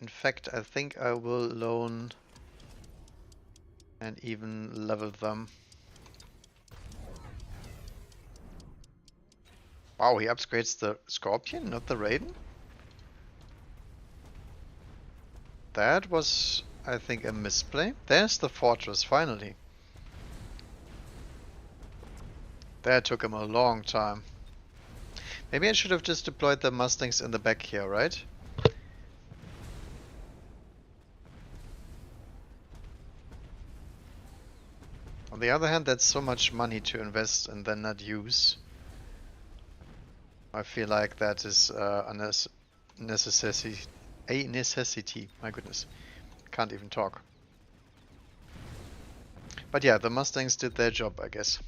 In fact, I think I will loan and even level them. Wow, he upgrades the Scorpion, not the Raiden? That was, I think, a misplay. There's the fortress, finally. That took him a long time. Maybe I should have just deployed the Mustangs in the back here, right? On the other hand, that's so much money to invest and then not use. I feel like that is a necessity. A necessity. My goodness. Can't even talk. But yeah, the Mustangs did their job, I guess.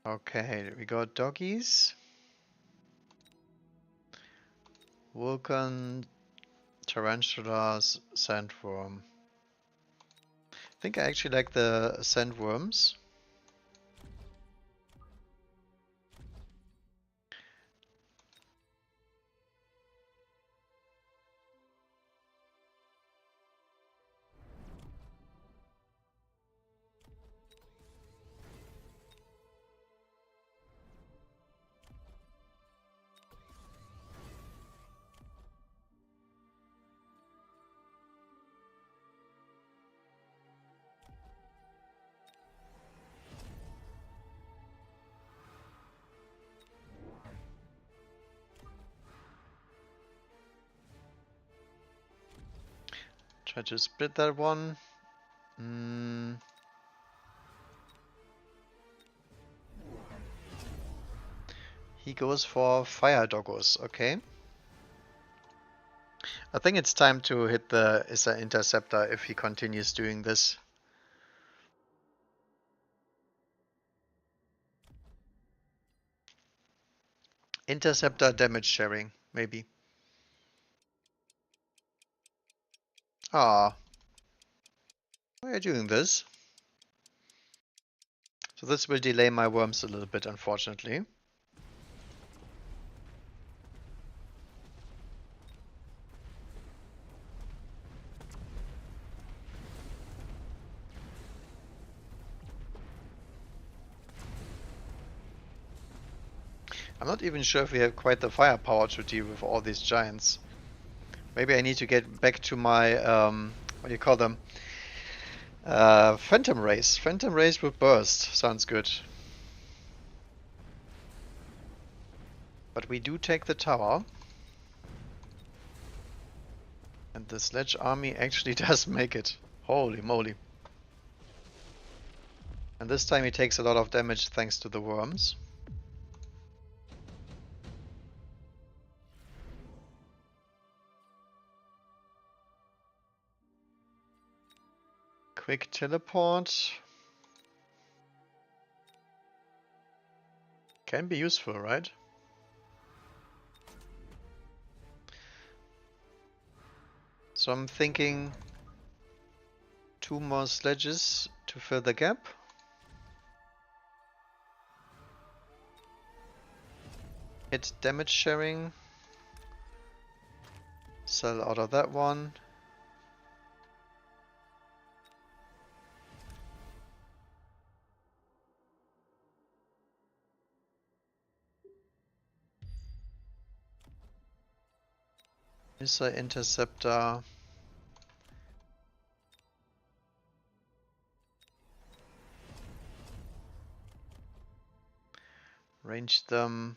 Okay, we got doggies. Vulcan, tarantulas, sandworm. I think I actually like the sandworms. Try to split that one. He goes for fire doggos, okay. I think it's time to hit the Issa Interceptor if he continues doing this. Interceptor damage sharing, maybe. Ah, why are you doing this? So this will delay my worms a little bit, unfortunately. I'm not even sure if we have quite the firepower to deal with all these giants. Maybe I need to get back to my, what do you call them? Phantom Rays. Phantom Rays with burst. Sounds good. But we do take the tower. And the Sledge army actually does make it. Holy moly. And this time he takes a lot of damage thanks to the worms. Quick teleport. Can be useful, right? So I'm thinking 2 more sledges to fill the gap. Hit damage sharing. Sell out of that one. Missile interceptor. Range them.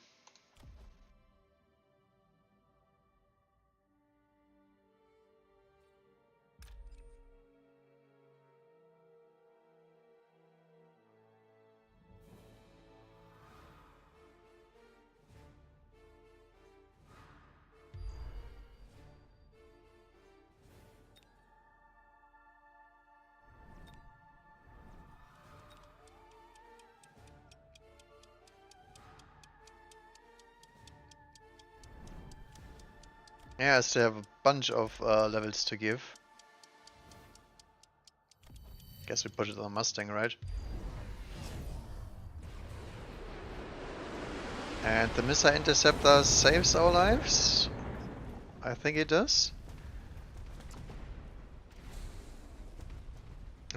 Yeah, I still have a bunch of levels to give. Guess we put it on Mustang, right? And the missile interceptor saves our lives. I think it does.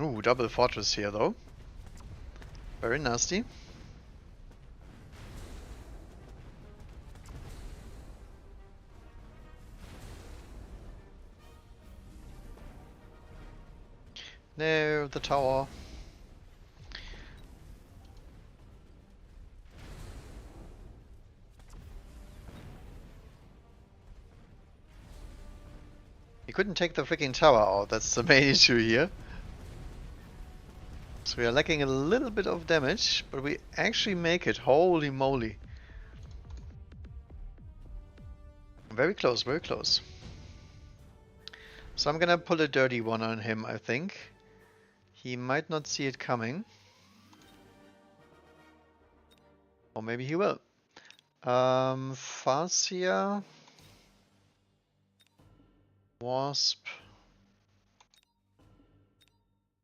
Ooh, double fortress here though. Very nasty. No, the tower. He couldn't take the freaking tower out, that's the main issue here. So we are lacking a little bit of damage, but we actually make it. Holy moly. Very close, very close. So I'm gonna pull a dirty one on him, I think. He might not see it coming. Or maybe he will. Farsia. Wasp.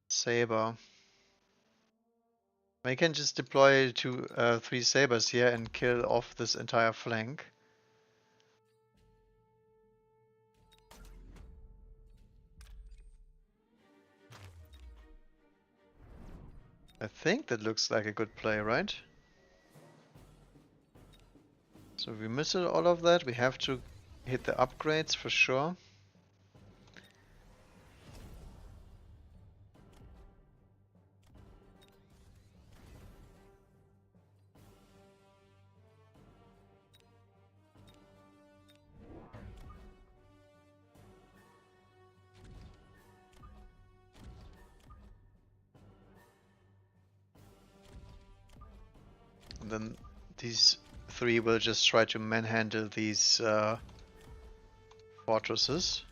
Saber. I can just deploy 3 sabers here and kill off this entire flank. I think that looks like a good play, right? So if we miss all of that, we have to hit the upgrades for sure. And then these 3 will just try to manhandle these fortresses.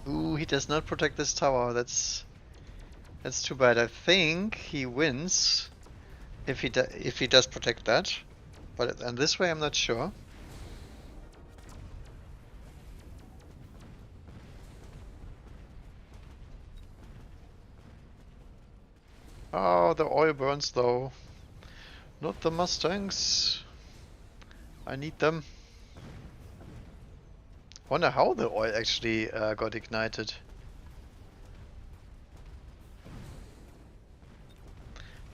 Ooh, he does not protect this tower. That's too bad. I think he wins if he does protect that. But in this way, I'm not sure. Oh, the oil burns though. Not the Mustangs. I need them. Wonder how the oil actually got ignited.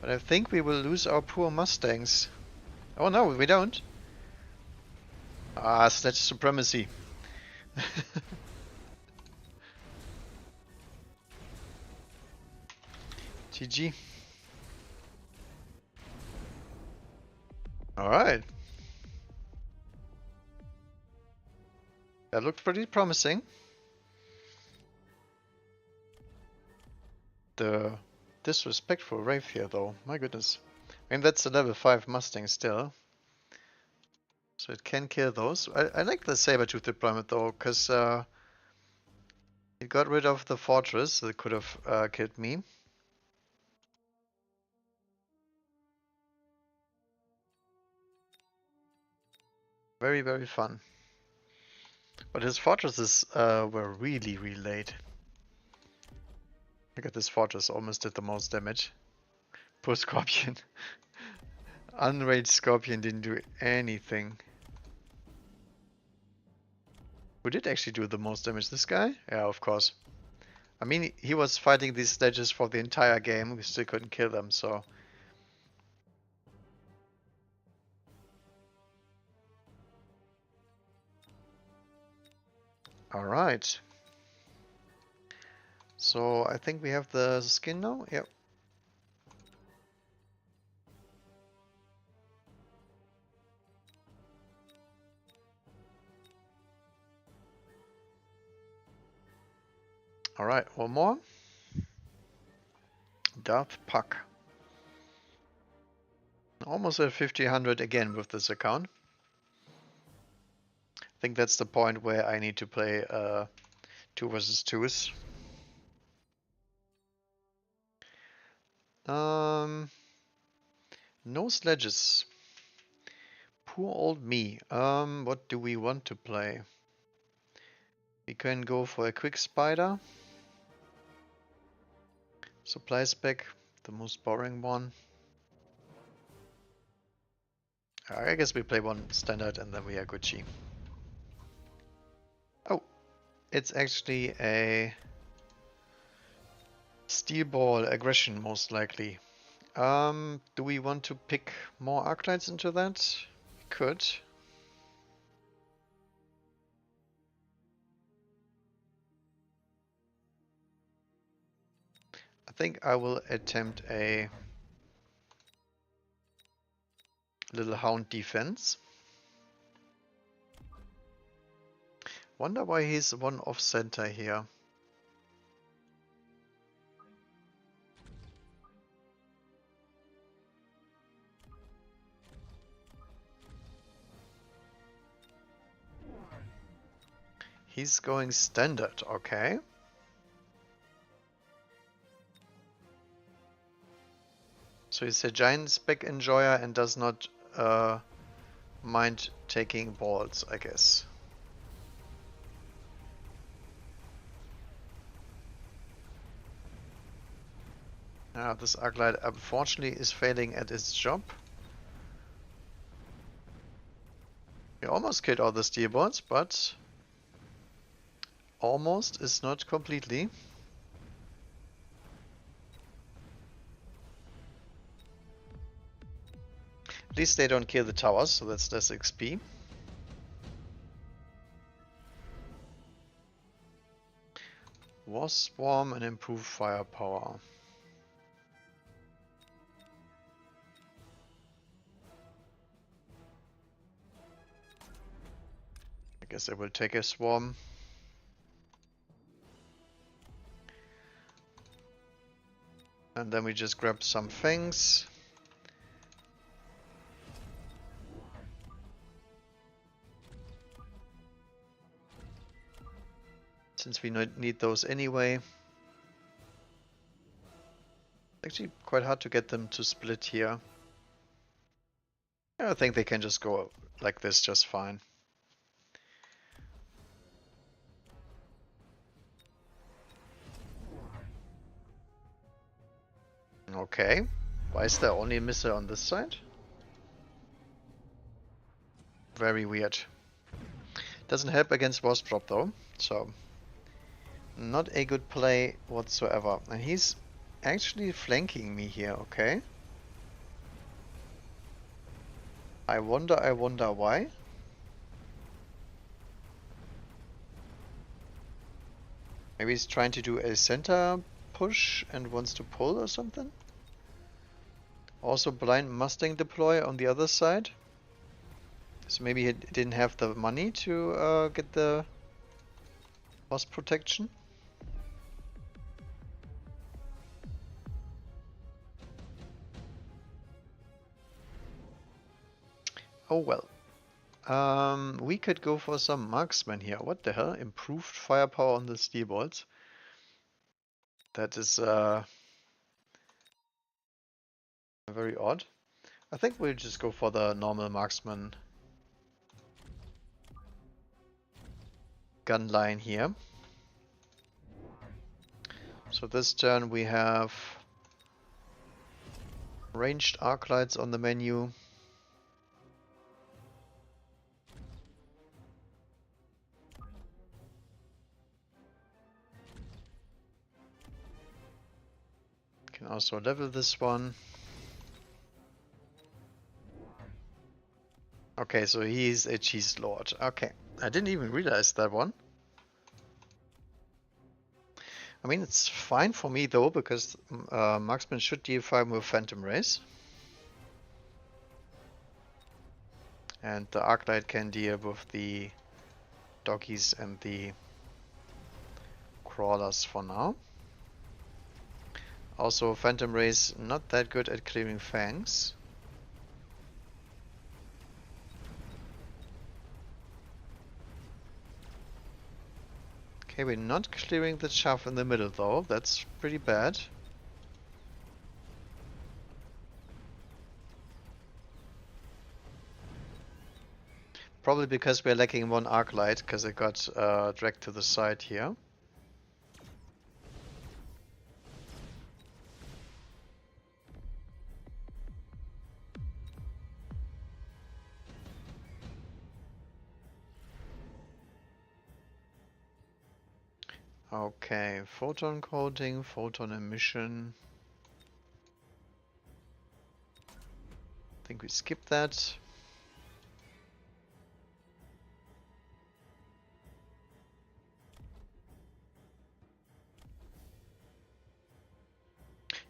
But I think we will lose our poor Mustangs. Oh no, we don't. Ah, Sledge supremacy. GG. Alright. That looked pretty promising. The disrespectful Wraith here, though. My goodness. I mean, that's a level 5 Mustang still. So it can kill those. I like the Saber-Tooth deployment, though, because it got rid of the fortress that could have killed me. Very, very fun. But his fortresses were really, really late. Look at this fortress, almost did the most damage. Poor Scorpion. Unraged Scorpion didn't do anything. Who did actually do the most damage? This guy? Yeah, of course. I mean, he was fighting these Sledges for the entire game. We still couldn't kill them, so... Alright. So, I think we have the skin now? Yep. Alright, one more. Darth Puck. Almost at 50-100 again with this account. I think that's the point where I need to play 2 versus 2s. No Sledges. Poor old me. What do we want to play? We can go for a quick spider. Supply spec, the most boring one. I guess we play one standard and then we are Gucci. Oh, it's actually a Steelball aggression most likely. Do we want to pick more Arclights into that? We could. I think I will attempt a little hound defense. Wonder why he's one off center here. He's going standard, okay. So he's a giant spec enjoyer and does not mind taking balls, I guess. This Arclight unfortunately is failing at its job. We almost killed all the Steelballs, but almost is not completely. At least they don't kill the towers, so that's less XP. Wasp Swarm and improve firepower. I guess I will take a swarm. And then we just grab some fangs. Since we need those anyway. Actually quite hard to get them to split here. I think they can just go like this just fine. Okay, why is there only a missile on this side? Very weird. Doesn't help against Wasp Drop though, so not a good play whatsoever. And he's actually flanking me here, okay. I wonder why. Maybe he's trying to do a center push and wants to pull or something? Also blind Mustang deploy on the other side. So maybe he didn't have the money to get the boss protection. Oh well. We could go for some marksman here. What the hell? Improved firepower on the Steelballs. That is very odd. I think we'll just go for the normal marksman gun line here. So this turn we have ranged arc lights on the menu. Can also level this one. Okay, so he's a cheese lord. Okay, I didn't even realize that one. I mean, it's fine for me though, because marksman should deal 5 with Phantom Rays. And the Arclight can deal with the doggies and the crawlers for now. Also, Phantom Rays not that good at clearing fangs. Okay, we're not clearing the chaff in the middle though, that's pretty bad. Probably because we're lacking one arc light, because it got dragged to the side here. Okay, photon coating, photon emission. I think we skip that.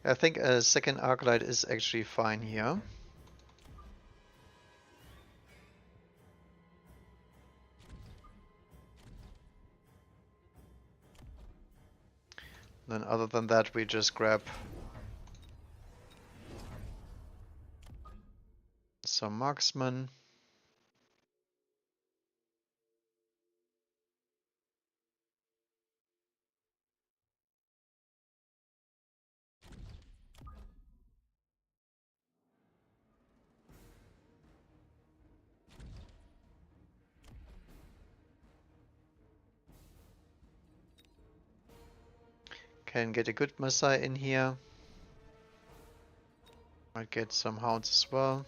I think a second arc light is actually fine here. Then other than that, we just grab some marksman. Can get a good Messiah in here. Might get some hounds as well.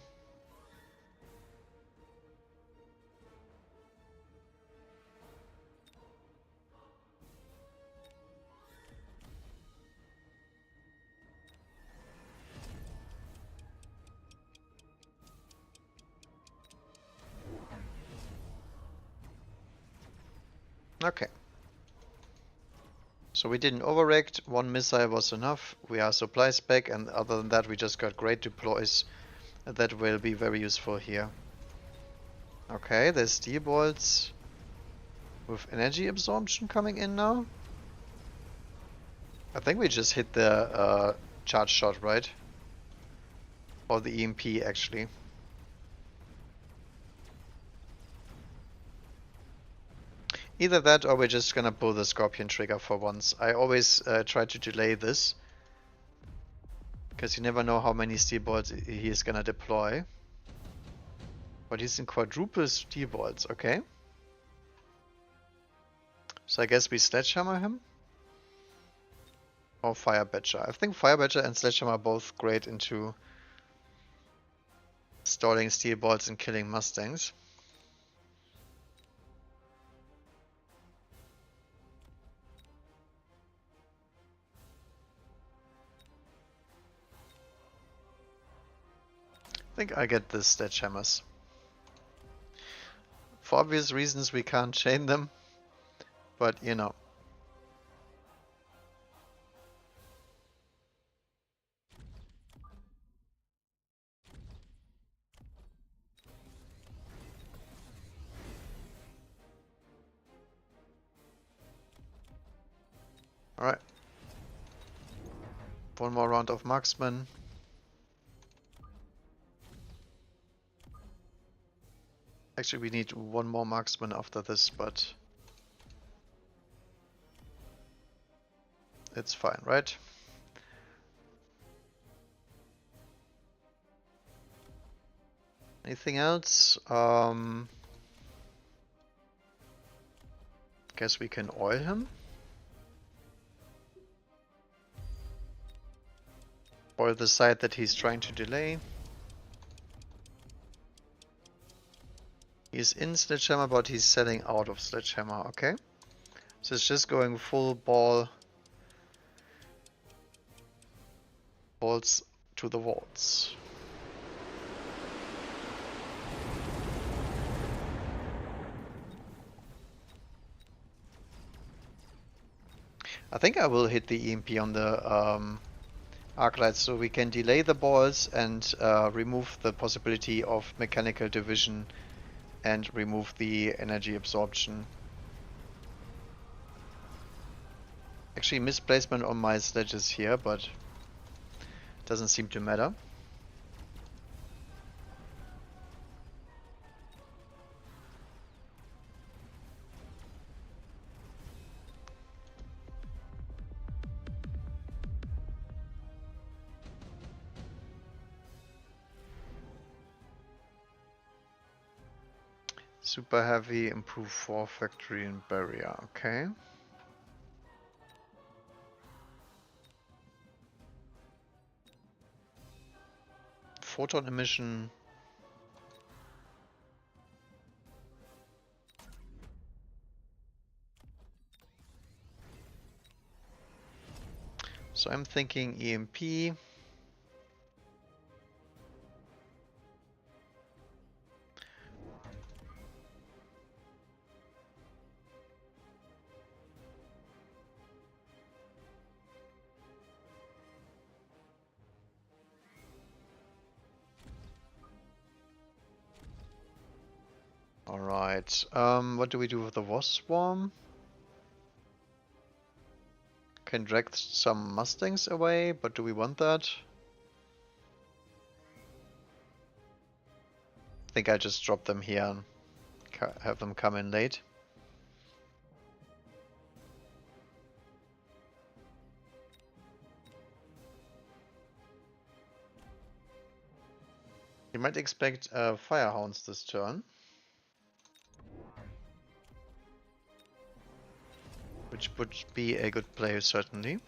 Okay. So we didn't overreact, one missile was enough, we are supplies back, and other than that we just got great deploys that will be very useful here. Okay, there's Steelballs with energy absorption coming in now. I think we just hit the charge shot, right? Or the EMP actually. Either that or we're just gonna pull the Scorpion trigger for once. I always try to delay this, because you never know how many Steelballs he is gonna deploy. But he's in quadruple Steelballs, okay. So I guess we Sledgehammer him? Or Fire Badger. I think Fire Badger and Sledgehammer are both great into stalling Steelballs and killing Mustangs. I think I get the Sledgehammers. For obvious reasons we can't chain them, but you know. Alright. One more round of marksman. Actually, we need one more marksman after this, but it's fine, right? Anything else? Guess we can oil him. Or the side that he's trying to delay. He's in Sledgehammer, but he's selling out of Sledgehammer, okay? So it's just going full balls to the walls. I think I will hit the EMP on the arc lights so we can delay the balls and remove the possibility of mechanical division and remove the energy absorption. Actually, misplacement on my sledges here, but doesn't seem to matter. Super heavy, improve 4 factory and barrier, okay. Photon emission. So I'm thinking EMP. Alright, what do we do with the Wasp Swarm? Can drag some Mustangs away, but do we want that? I think I just drop them here and have them come in late. You might expect Firehounds this turn. Which would be a good play, certainly.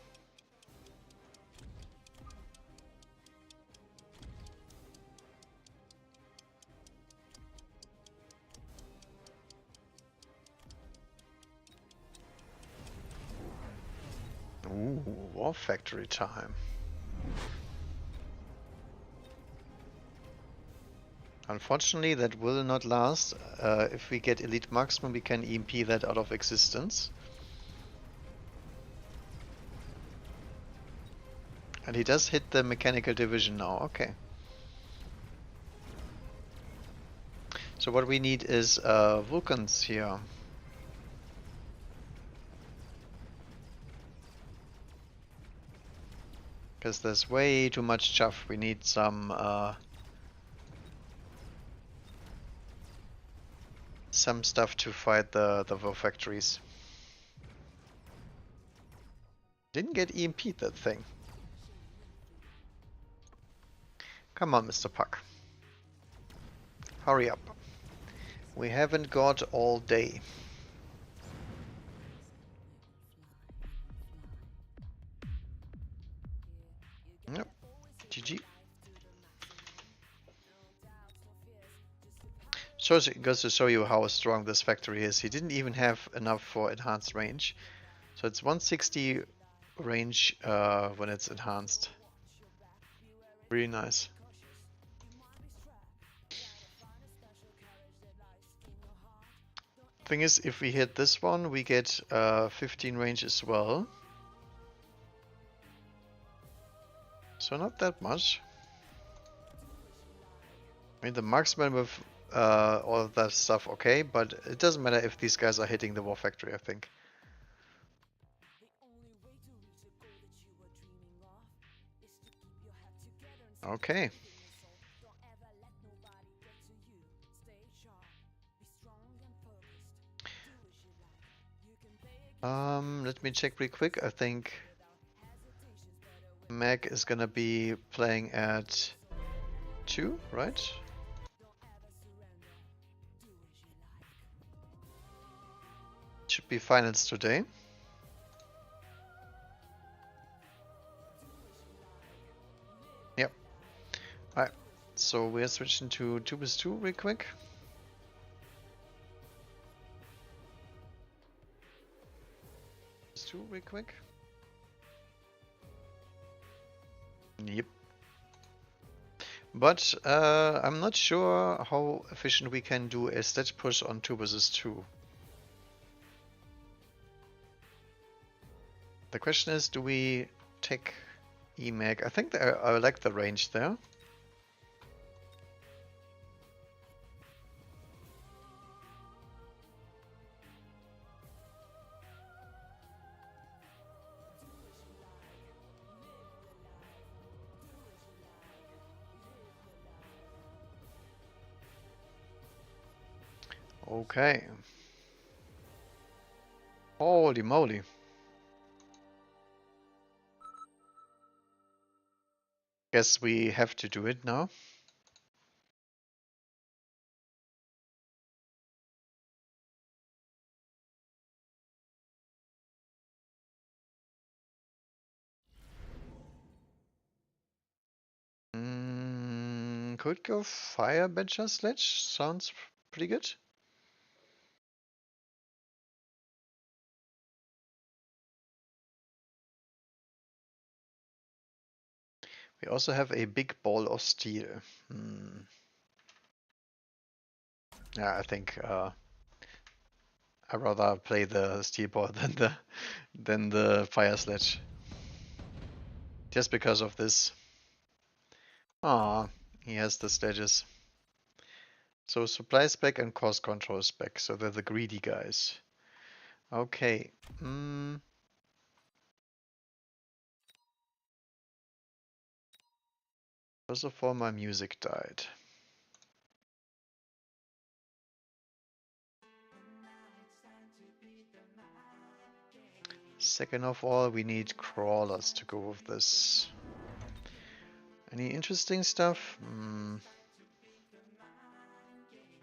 Ooh, War Factory time. Unfortunately, that will not last. If we get Elite Marksman, we can EMP that out of existence. And he does hit the mechanical division now, okay. So what we need is Vulcans here. Because there's way too much chuff. We need some stuff to fight the war factories. Didn't get EMP'd, that thing. Come on, Mr. Puck. Hurry up. We haven't got all day. Yep. GG. So it goes to show you how strong this factory is. He didn't even have enough for enhanced range. So it's 160 range when it's enhanced. Really nice. Thing is, if we hit this one, we get 15 range as well. So not that much. I mean, the marksman with all of that stuff, okay, but it doesn't matter if these guys are hitting the war factory, I think. Okay. Let me check real quick. I think Meg is gonna be playing at 2, right? Should be finals today. Yep. Alright. So we're switching to 2v2 real quick. Real quick. Yep. But I'm not sure how efficient we can do a sledge push on 2 versus 2. The question is, do we take EMAG? I think I like the range there. Okay. Holy moly. Guess we have to do it now. Could go Fire Badger Sledge. Sounds pretty good. We also have a big ball of steel. Yeah, I think I'd rather play the steel ball than the fire sledge. Just because of this. Ah, he has the sledges. So supply spec and cost control spec. So they're the greedy guys. Okay. First of all, my music died. Second of all, we need crawlers to go with this. Any interesting stuff?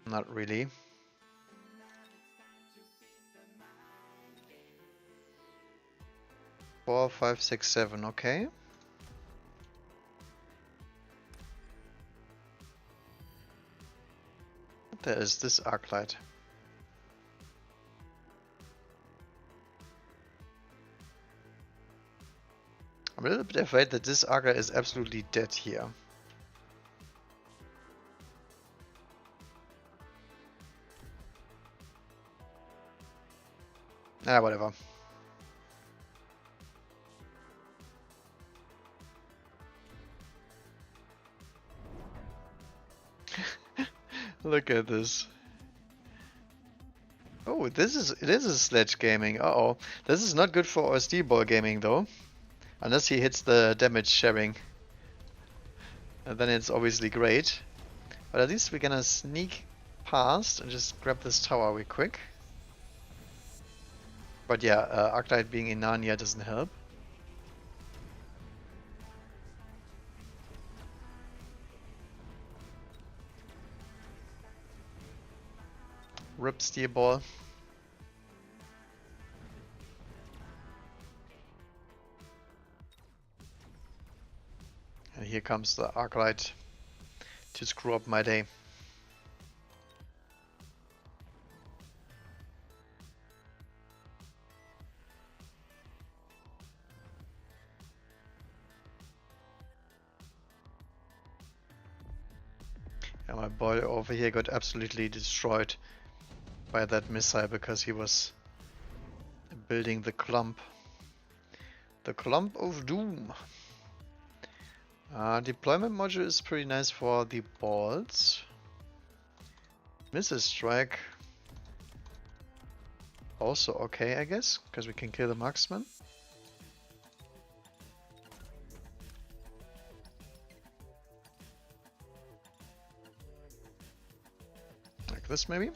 Not really. 4, 5, 6, 7, okay. There is this Arclight. I'm a little bit afraid that this Arca is absolutely dead here. Ah, whatever. Look at this. Oh, it is a Sledge gaming. Uh-oh. This is not good for our Steelball gaming though. Unless he hits the damage sharing. And then it's obviously great. But at least we're gonna sneak past and just grab this tower real quick. But yeah, Arclight being in Narnia doesn't help. Rip Steelball. And here comes the Arclight to screw up my day. And my boy over here got absolutely destroyed by that missile because he was building the clump. The clump of doom. Deployment module is pretty nice for the balls. Missile strike. Also okay, I guess, because we can kill the marksman. this maybe?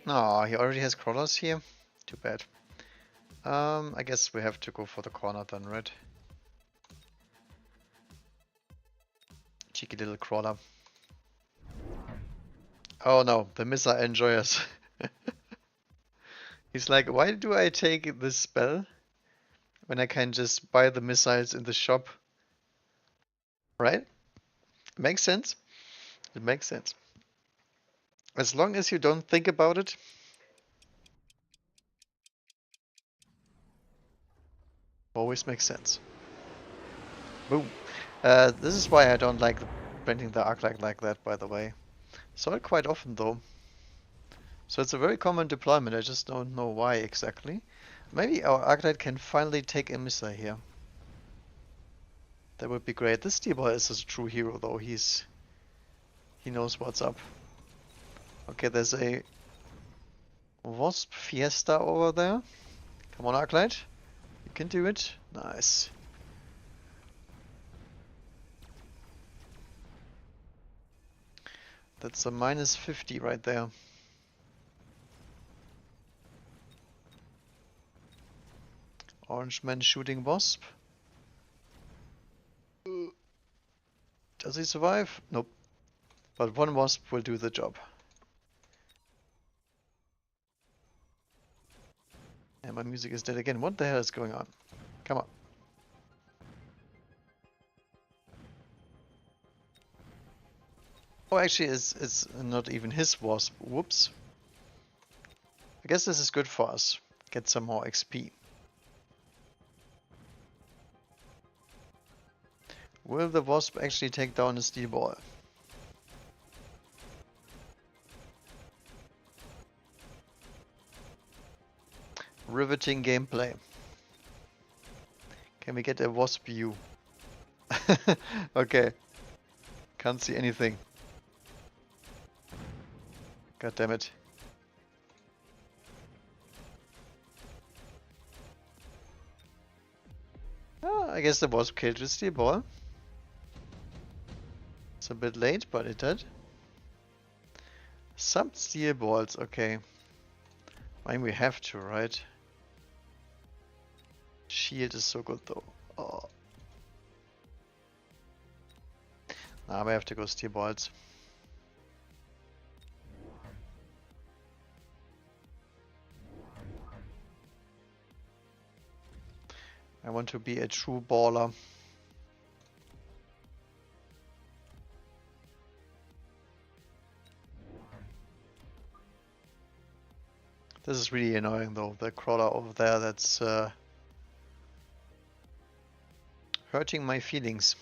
No, he already has crawlers here. Too bad. I guess we have to go for the corner then, right? Cheeky little crawler. Oh no, the missile enjoyers. He's like, why do I take this spell when I can just buy the missiles in the shop? Right? Makes sense. It makes sense. As long as you don't think about it. Always makes sense. Boom. This is why I don't like painting the Arclight like that, by the way. Saw it quite often though. So it's a very common deployment, I just don't know why exactly. Maybe our Arclight can finally take a missile here. That would be great. This Steelball is a true hero though, he knows what's up. Okay, there's a Wasp Fiesta over there. Come on, Arclight. You can do it. Nice. That's a minus 50 right there. Orange man shooting Wasp. Does he survive? Nope. But one Wasp will do the job. And my music is dead again. What the hell is going on? Come on. Oh, actually, it's not even his Wasp. Whoops. I guess this is good for us. Get some more XP. Will the Wasp actually take down the Steelball? Riveting gameplay. Can we get a Wasp view? Okay. Can't see anything. God damn it. Oh, I guess the Wasp killed the Steelball. It's a bit late, but it did. Some Steelballs, okay. I mean, we have to, right? Shield is so good though. Oh. Nah, we have to go Steelballs. I want to be a true baller. This is really annoying though, the crawler over there, that's hurting my feelings.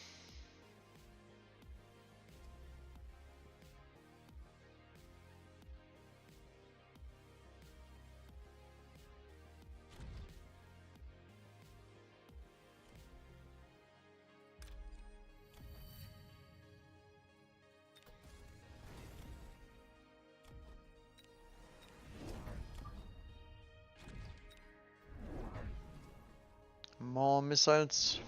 More missiles.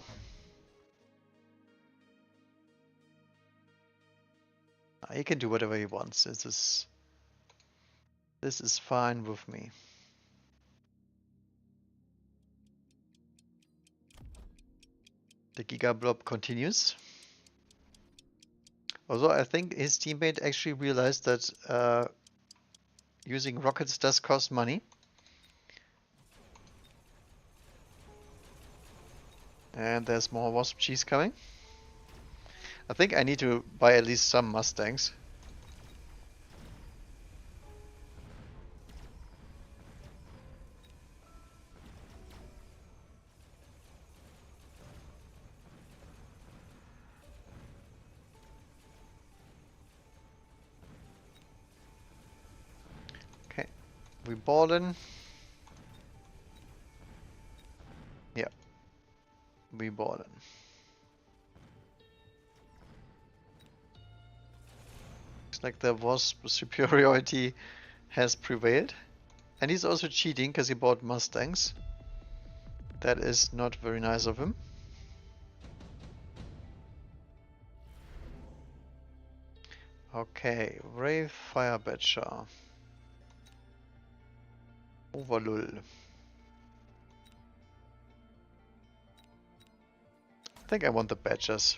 He can do whatever he wants. This is fine with me. The Giga Blob continues. Although I think his teammate actually realized that using rockets does cost money. And there's more Wasp cheese coming. I think I need to buy at least some Mustangs. Okay, we ballin'. we ballen. Looks like the wasp superiority has prevailed. And he's also cheating because he bought Mustangs. That is not very nice of him. Okay, Wraith, Fire Badger. Overlull. I think I want the Badgers.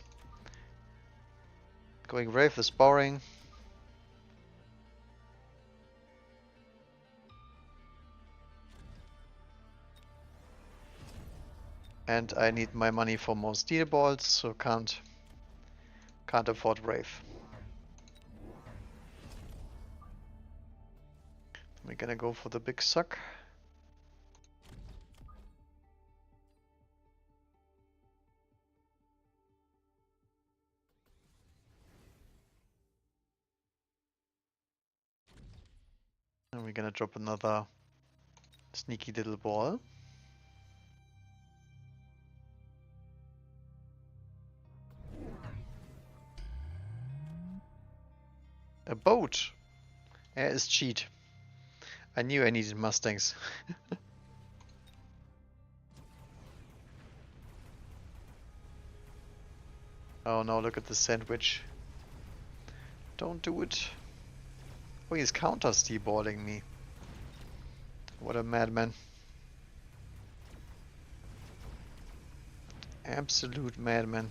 Going Wraith is boring. And I need my money for more Steelballs, so can't afford Wraith. We're gonna go for the big suck. And we're gonna drop another sneaky little ball. A boat! Air is cheat. I knew I needed Mustangs. Oh no, look at the sandwich. Don't do it. Oh, he's counter steelballing me. What a madman. Absolute madman.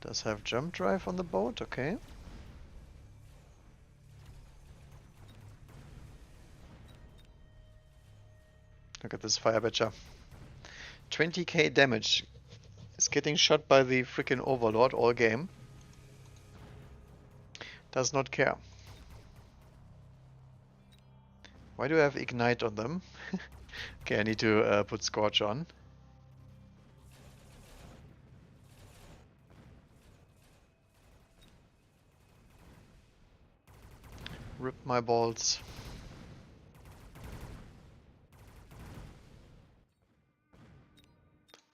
Does have jump drive on the boat, okay. Look at this fire badger. 20k damage. It's getting shot by the freaking overlord all game. Does not care. Why do I have ignite on them? Okay, I need to put scorch on. Rip my balls.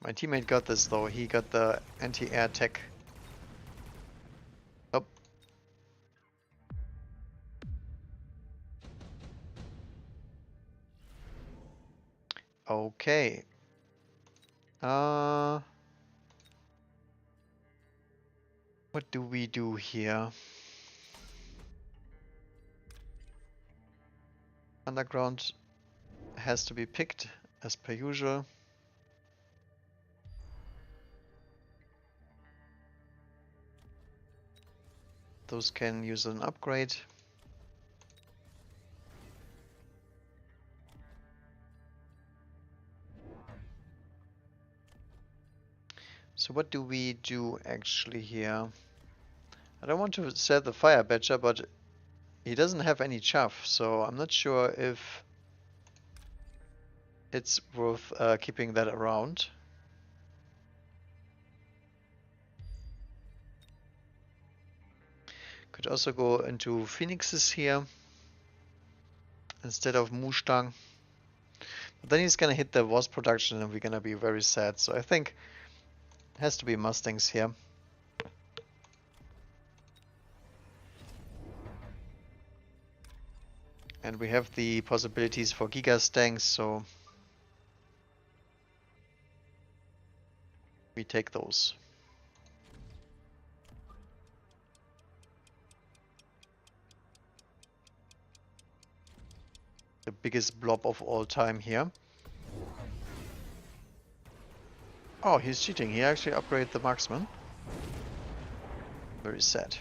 My teammate got this though, he got the anti-air tech. Oh. Okay. What do we do here? Underground has to be picked as per usual. Those can use an upgrade. So what do we do actually here? I don't want to set the fire badger, but he doesn't have any chaff, so I'm not sure if it's worth keeping that around. Could also go into phoenixes here instead of Mustang. But then he's gonna hit the wasp production and we're gonna be very sad. So I think it has to be Mustangs here. And we have the possibilities for Giga Stanks, so we take those. The biggest blob of all time here. Oh, he's cheating. He actually upgraded the marksman. Very sad.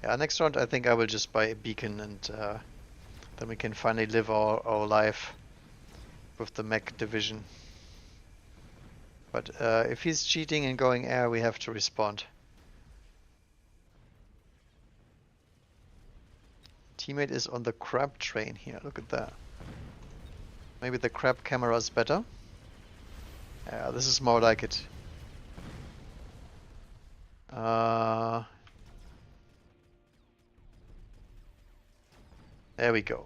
Yeah, next round I think I will just buy a beacon and then we can finally live our life with the mech division. But if he's cheating and going air, we have to respond. Teammate is on the crab train here, look at that. Maybe the crab camera is better. Yeah, this is more like it. There we go.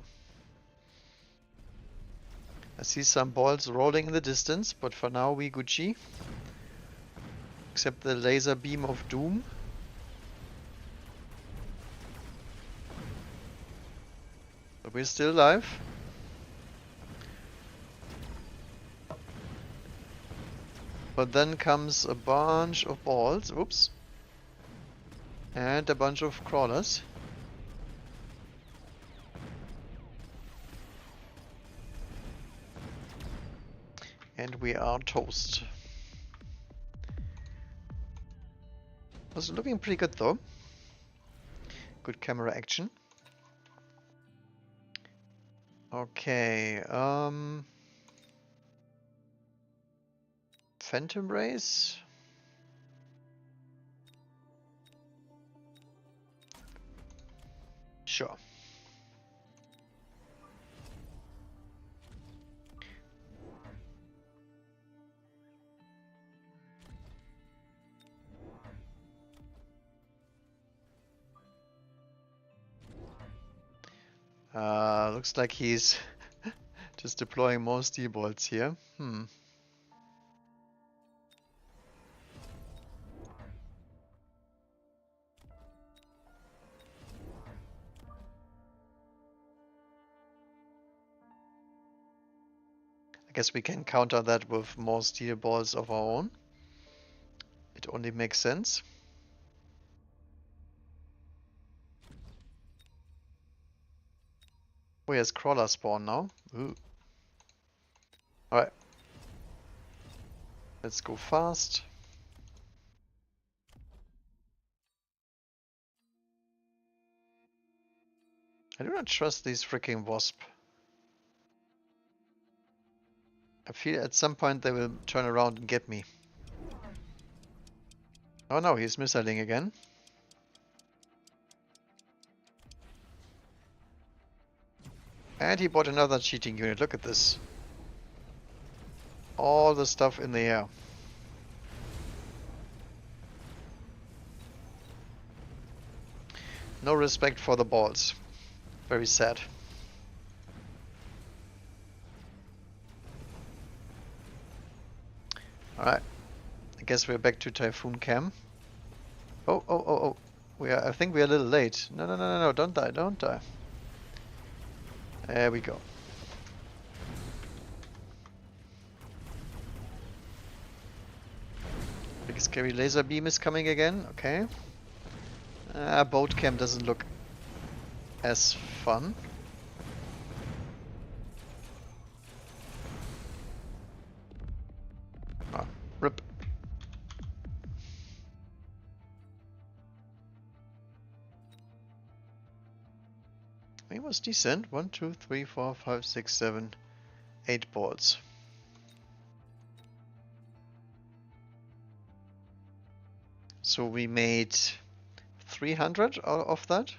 I see some balls rolling in the distance, but for now we Gucci. Except the laser beam of doom. But we're still alive. But then comes a bunch of balls. Oops. And a bunch of crawlers. And we are toast. Was looking pretty good though. Good camera action. Okay, Phantom Race. Sure. Looks like he's just deploying more Steelballs here. I guess we can counter that with more Steelballs of our own. It only makes sense. Oh, he has crawler spawn now. Ooh. Alright. Let's go fast. I do not trust these freaking wasp. I feel at some point they will turn around and get me. Oh no, he's missiling again. And he bought another cheating unit. Look at this. All the stuff in the air. No respect for the balls. Very sad. Alright. I guess we're back to Typhoon Cam. Oh. I think we are a little late. No, don't die, don't die. There we go. Big scary laser beam is coming again, okay. Boat cam doesn't look as fun. Ah, rip. It was decent. 1, 2, 3, 4, 5, 6, 7, 8 balls. So we made 300 out of that.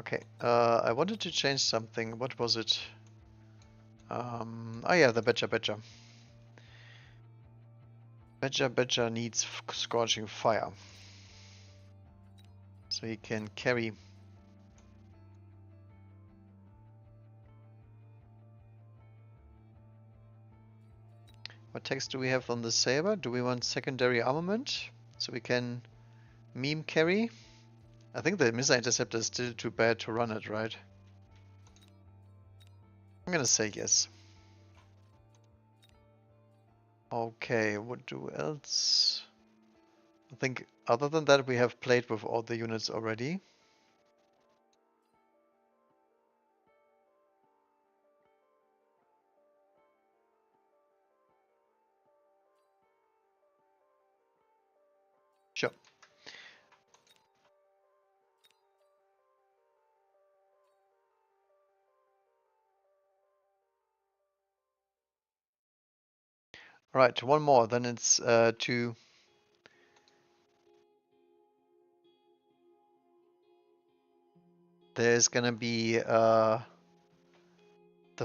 Okay, I wanted to change something. What was it? Oh yeah, the Badger. Badger needs Scorching Fire. So he can carry. What text do we have on the Saber? Do we want secondary armament? So we can meme carry? I think the missile interceptor is still too bad to run it, right? I'm gonna say yes. Okay, what do else? I think other than that we have played with all the units already. Sure. Right, one more, then it's two. There's gonna be the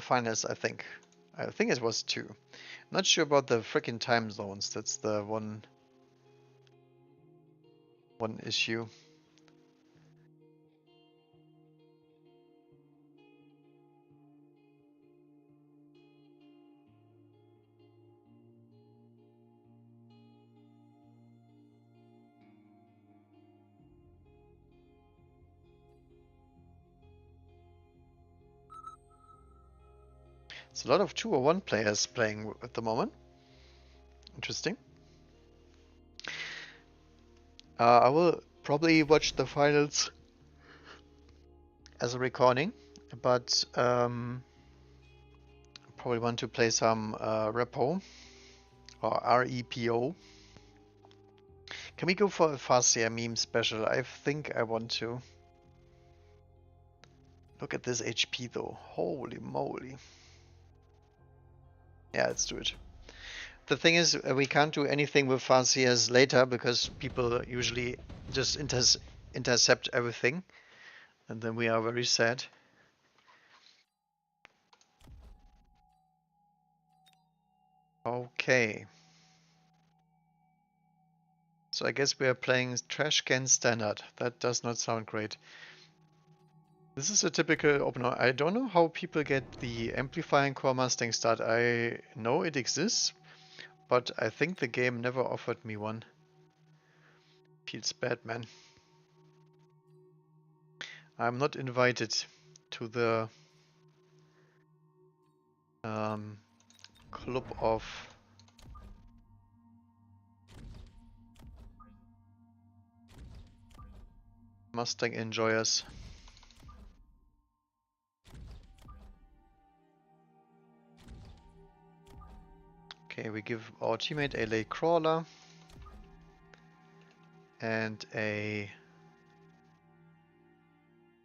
finals, I think. I think it was 2. Not sure about the freaking time zones. That's the one issue. It's a lot of 2 or 1 players playing at the moment. Interesting. I will probably watch the finals as a recording, but probably want to play some Repo or REPO. Can we go for a Farseer meme special? I think I want to. Look at this HP though. Holy moly. Yeah, let's do it. The thing is, we can't do anything with Farseers later because people usually just intercept everything. And then we are very sad. Okay. So I guess we are playing Trash Can Standard. That does not sound great. This is a typical opener. I don't know how people get the Amplifying Core Mustang start. I know it exists, but I think the game never offered me one. Feels bad, man. I'm not invited to the club of Mustang enjoyers. Okay, we give our teammate a late crawler and a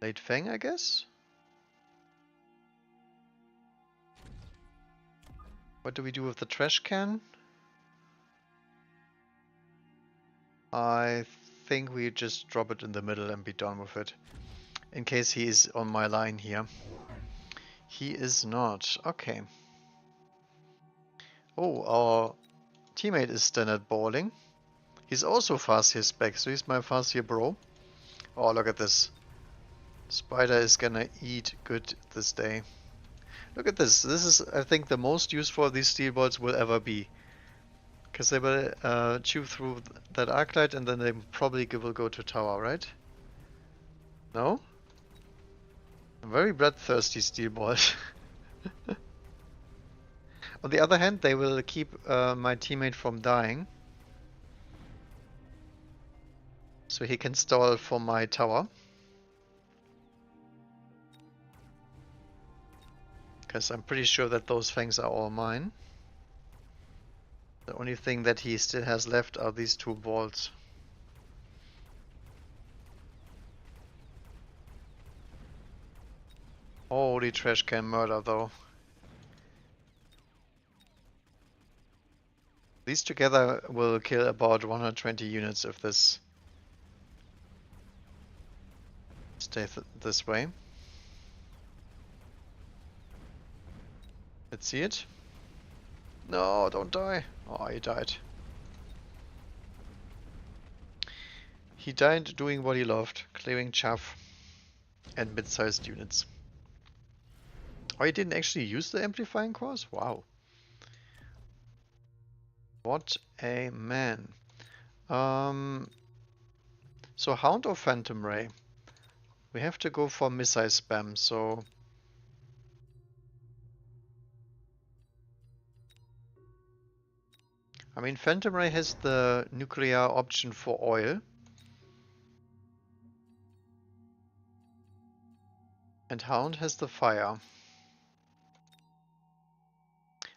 late fang, I guess. What do we do with the trash can? I think we just drop it in the middle and be done with it. In case he is on my line here. He is not. Okay. Oh, our teammate is standard balling. He's also Farseer spec, so he's my Farseer bro. Oh, look at this. Spider is gonna eat good this day. Look at this. This is, I think, the most useful these Steelballs will ever be. Because they will chew through that Arclight and then they probably will go to tower, right? No? Very bloodthirsty Steelballs. On the other hand, they will keep my teammate from dying. So he can stall for my tower. Because I'm pretty sure that those fangs are all mine. The only thing that he still has left are these 2 balls. Holy trash can murder though. These together will kill about 120 units if this stays this way. Let's see it. No, don't die. Oh, he died. He died doing what he loved, clearing chaff and mid-sized units. Oh, he didn't actually use the amplifying cores? Wow. What a man. So Hound or Phantom Ray? We have to go for missile spam, so... I mean, Phantom Ray has the nuclear option for oil. And Hound has the fire.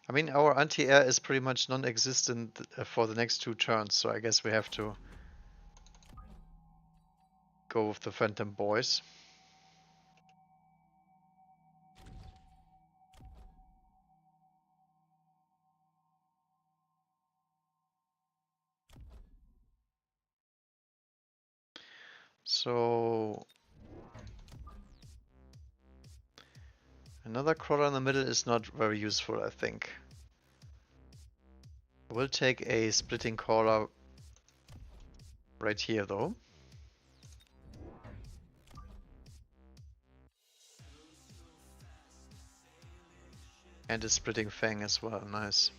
I mean, our anti-air is pretty much non-existent for the next 2 turns, so I guess we have to go with the Phantom boys. So another crawler in the middle is not very useful, I think. We'll take a splitting crawler right here though. And a splitting fang as well, nice.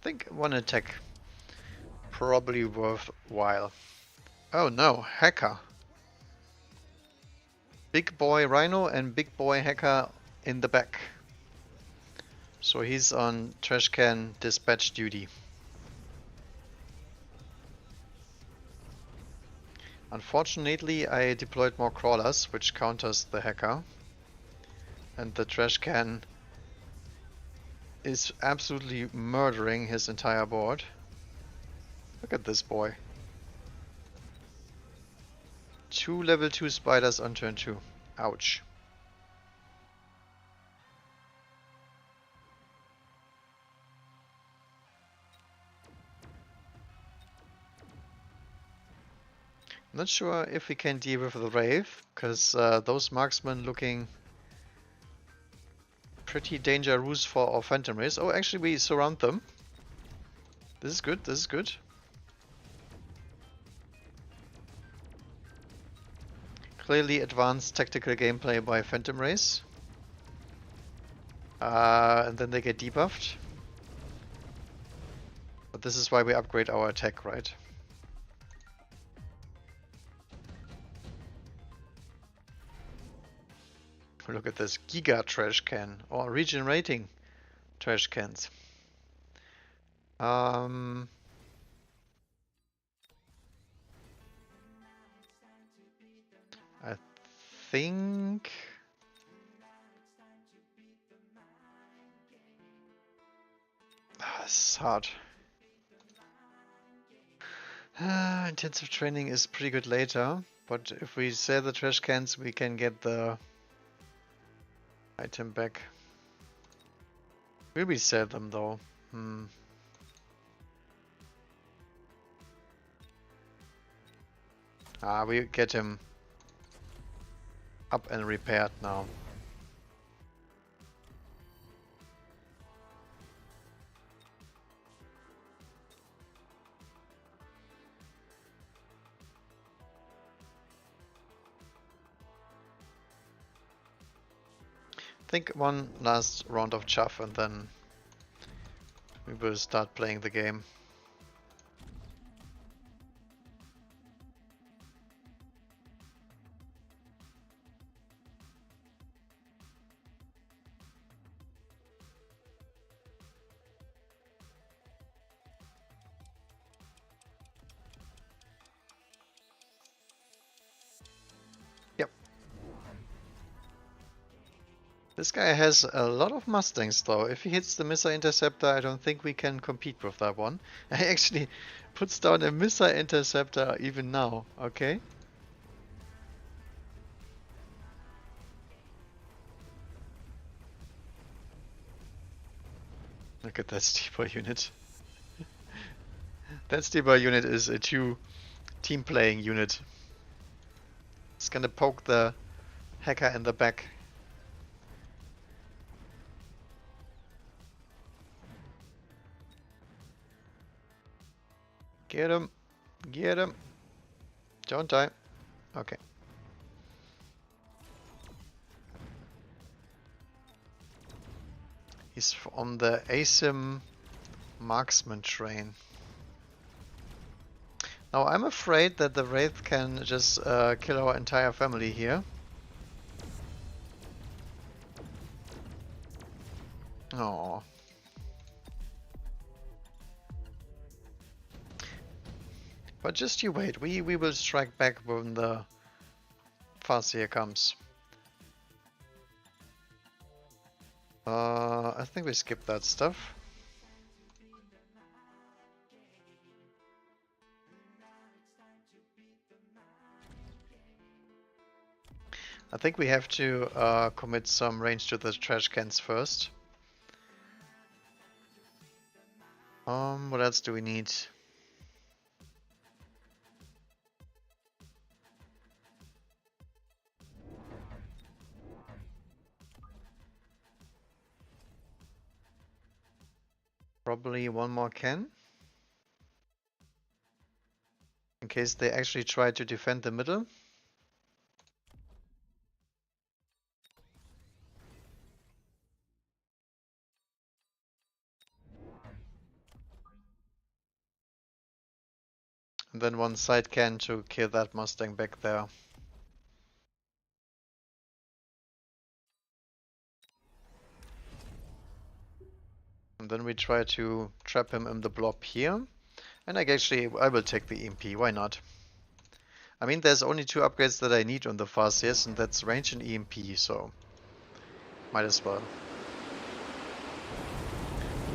think one attack probably worthwhile. Oh no, Hacker. Big boy Rhino and big boy Hacker in the back. So he's on trash can dispatch duty. Unfortunately, I deployed more crawlers, which counters the Hacker. And the trash can is absolutely murdering his entire board. Look at this boy. 2 level 2 spiders on turn 2. Ouch. Not sure if we can deal with the Wraith, because those marksmen looking pretty dangerous for our Phantom Race. Oh, actually we surround them. This is good, this is good. Clearly advanced tactical gameplay by Phantom Race. And then they get debuffed. But this is why we upgrade our attack, right? Look at this Giga trash can, or regenerating trash cans. I think this is hard. Intensive training is pretty good later, but if we sell the trash cans, we can get the item back. Will we sell them though? We get him up and repaired now. I think one last round of chuff and then we will start playing the game. Yep. This guy has a lot of Mustangs though. If he hits the Missile Interceptor, I don't think we can compete with that one. He actually puts down a Missile Interceptor even now, okay? Look at that Steelball unit. That Steelball unit is a team playing unit. It's gonna poke the Hacker in the back. Get him! Get him! Don't die. Okay. He's on the ASIM marksman train. Now I'm afraid that the Wraith can just kill our entire family here. Oh. But just you wait, we will strike back when the Farseer comes. I think we skip that stuff. I think we have to commit some range to the trash cans first. What else do we need? Probably one more can. In case they actually try to defend the middle. And then one side cannon to kill that Mustang back there. And then we try to trap him in the blob here. And I will take the EMP, why not? I mean, there's only 2 upgrades that I need on the Farseers, and that's range and EMP, so might as well.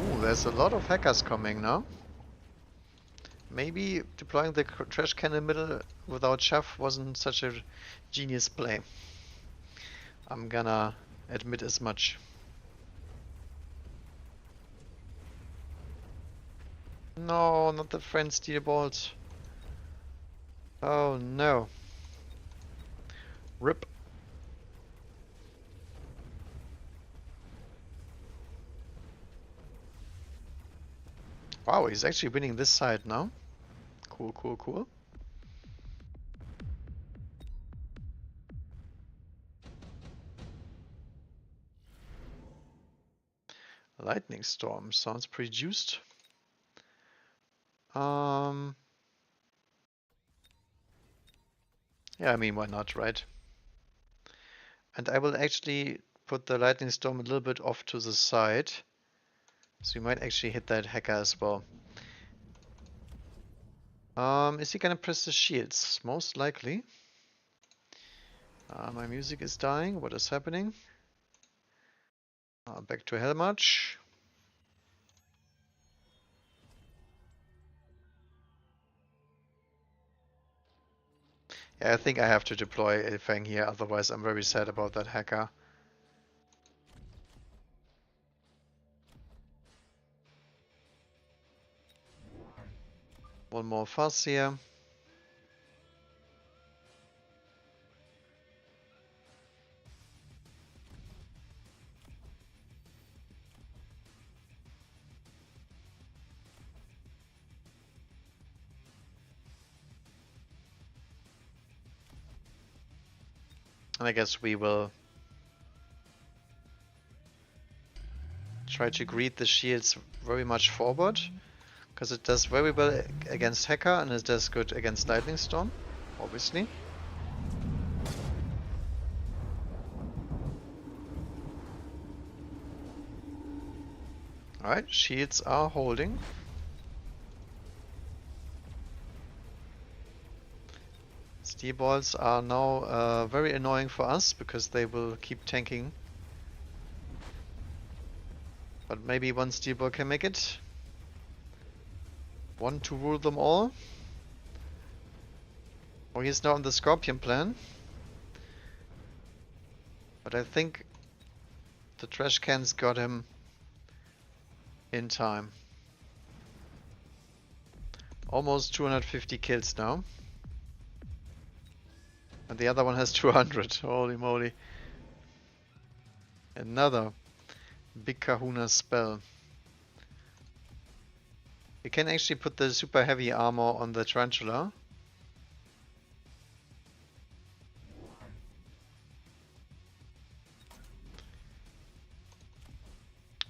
Ooh, there's a lot of hackers coming now. Maybe deploying the trash can in the middle without chaff wasn't such a genius play. I'm gonna admit as much. No, not the friend Steelballs. Oh no. RIP. Wow, he's actually winning this side now. Cool, cool, cool. Lightning storm sounds pretty juiced. Yeah, I mean, why not, right? And I will actually put the lightning storm a little bit off to the side. So we might actually hit that hacker as well. Is he gonna press the shields? Most likely. My music is dying. What is happening? Back to hell march. Yeah, I think I have to deploy a Fang here, otherwise I'm very sad about that hacker. One more fuss here. And I guess we will try to greet the shields very much forward, because it does very well against hacker and it does good against lightning storm, obviously. Alright, shields are holding. Steelballs are now very annoying for us because they will keep tanking. But maybe one Steelball can make it. One to rule them all. Oh, he's now on the Scorpion plan. But I think the trash cans got him in time. Almost 250 kills now. And the other one has 200. Holy moly. Another big kahuna spell. You can actually put the super heavy armor on the tarantula.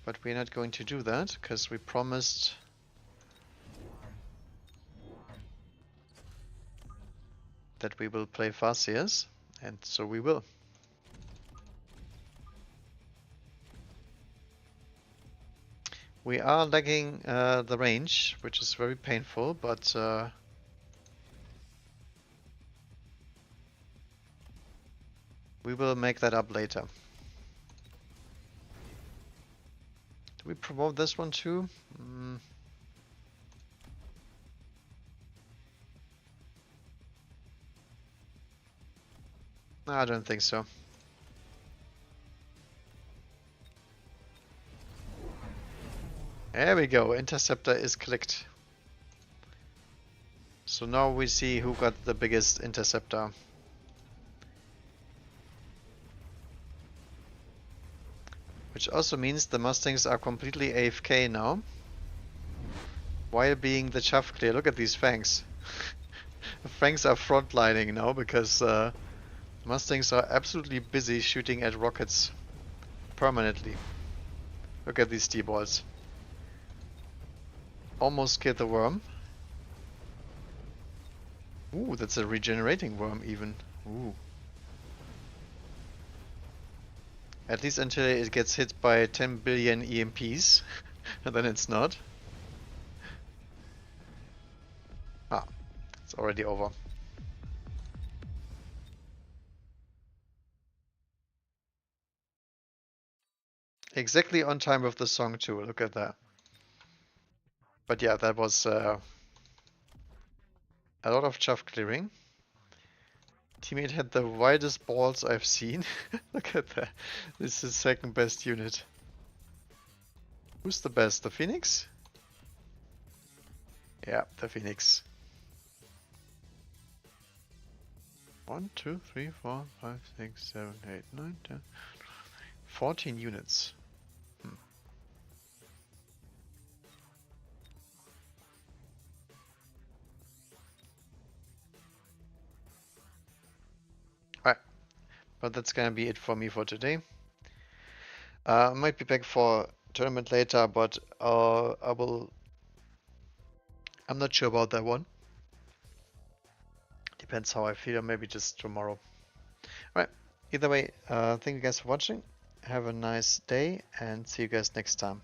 But we're not going to do that, because we promised that we will play Farseers, and so we will. We are lagging the range, which is very painful, but we will make that up later. Do we promote this one too? No, I don't think so. There we go, interceptor is clicked. So now we see who got the biggest interceptor. Which also means the Mustangs are completely AFK now. While being the chaff clear. Look at these Fangs. The Fangs are frontlining now because Mustangs are absolutely busy shooting at rockets permanently. Look at these Steelballs. Almost killed the worm. Ooh, that's a regenerating worm even. Ooh. At least until it gets hit by 10 billion EMPs. And then it's not. Ah, it's already over. Exactly on time with the song too, look at that. But yeah, that was a lot of chuff clearing. Teammate had the widest balls I've seen. Look at that. This is second best unit. Who's the best? The Phoenix? Yeah, the Phoenix. 1, 2, 3, 4, 5, 6, 7, 8, 9, 10. 14 units. Alright, but that's gonna be it for me for today. I might be back for tournament later, but I'm not sure about that one. Depends how I feel, or maybe just tomorrow. Alright, either way, thank you guys for watching. Have a nice day and see you guys next time.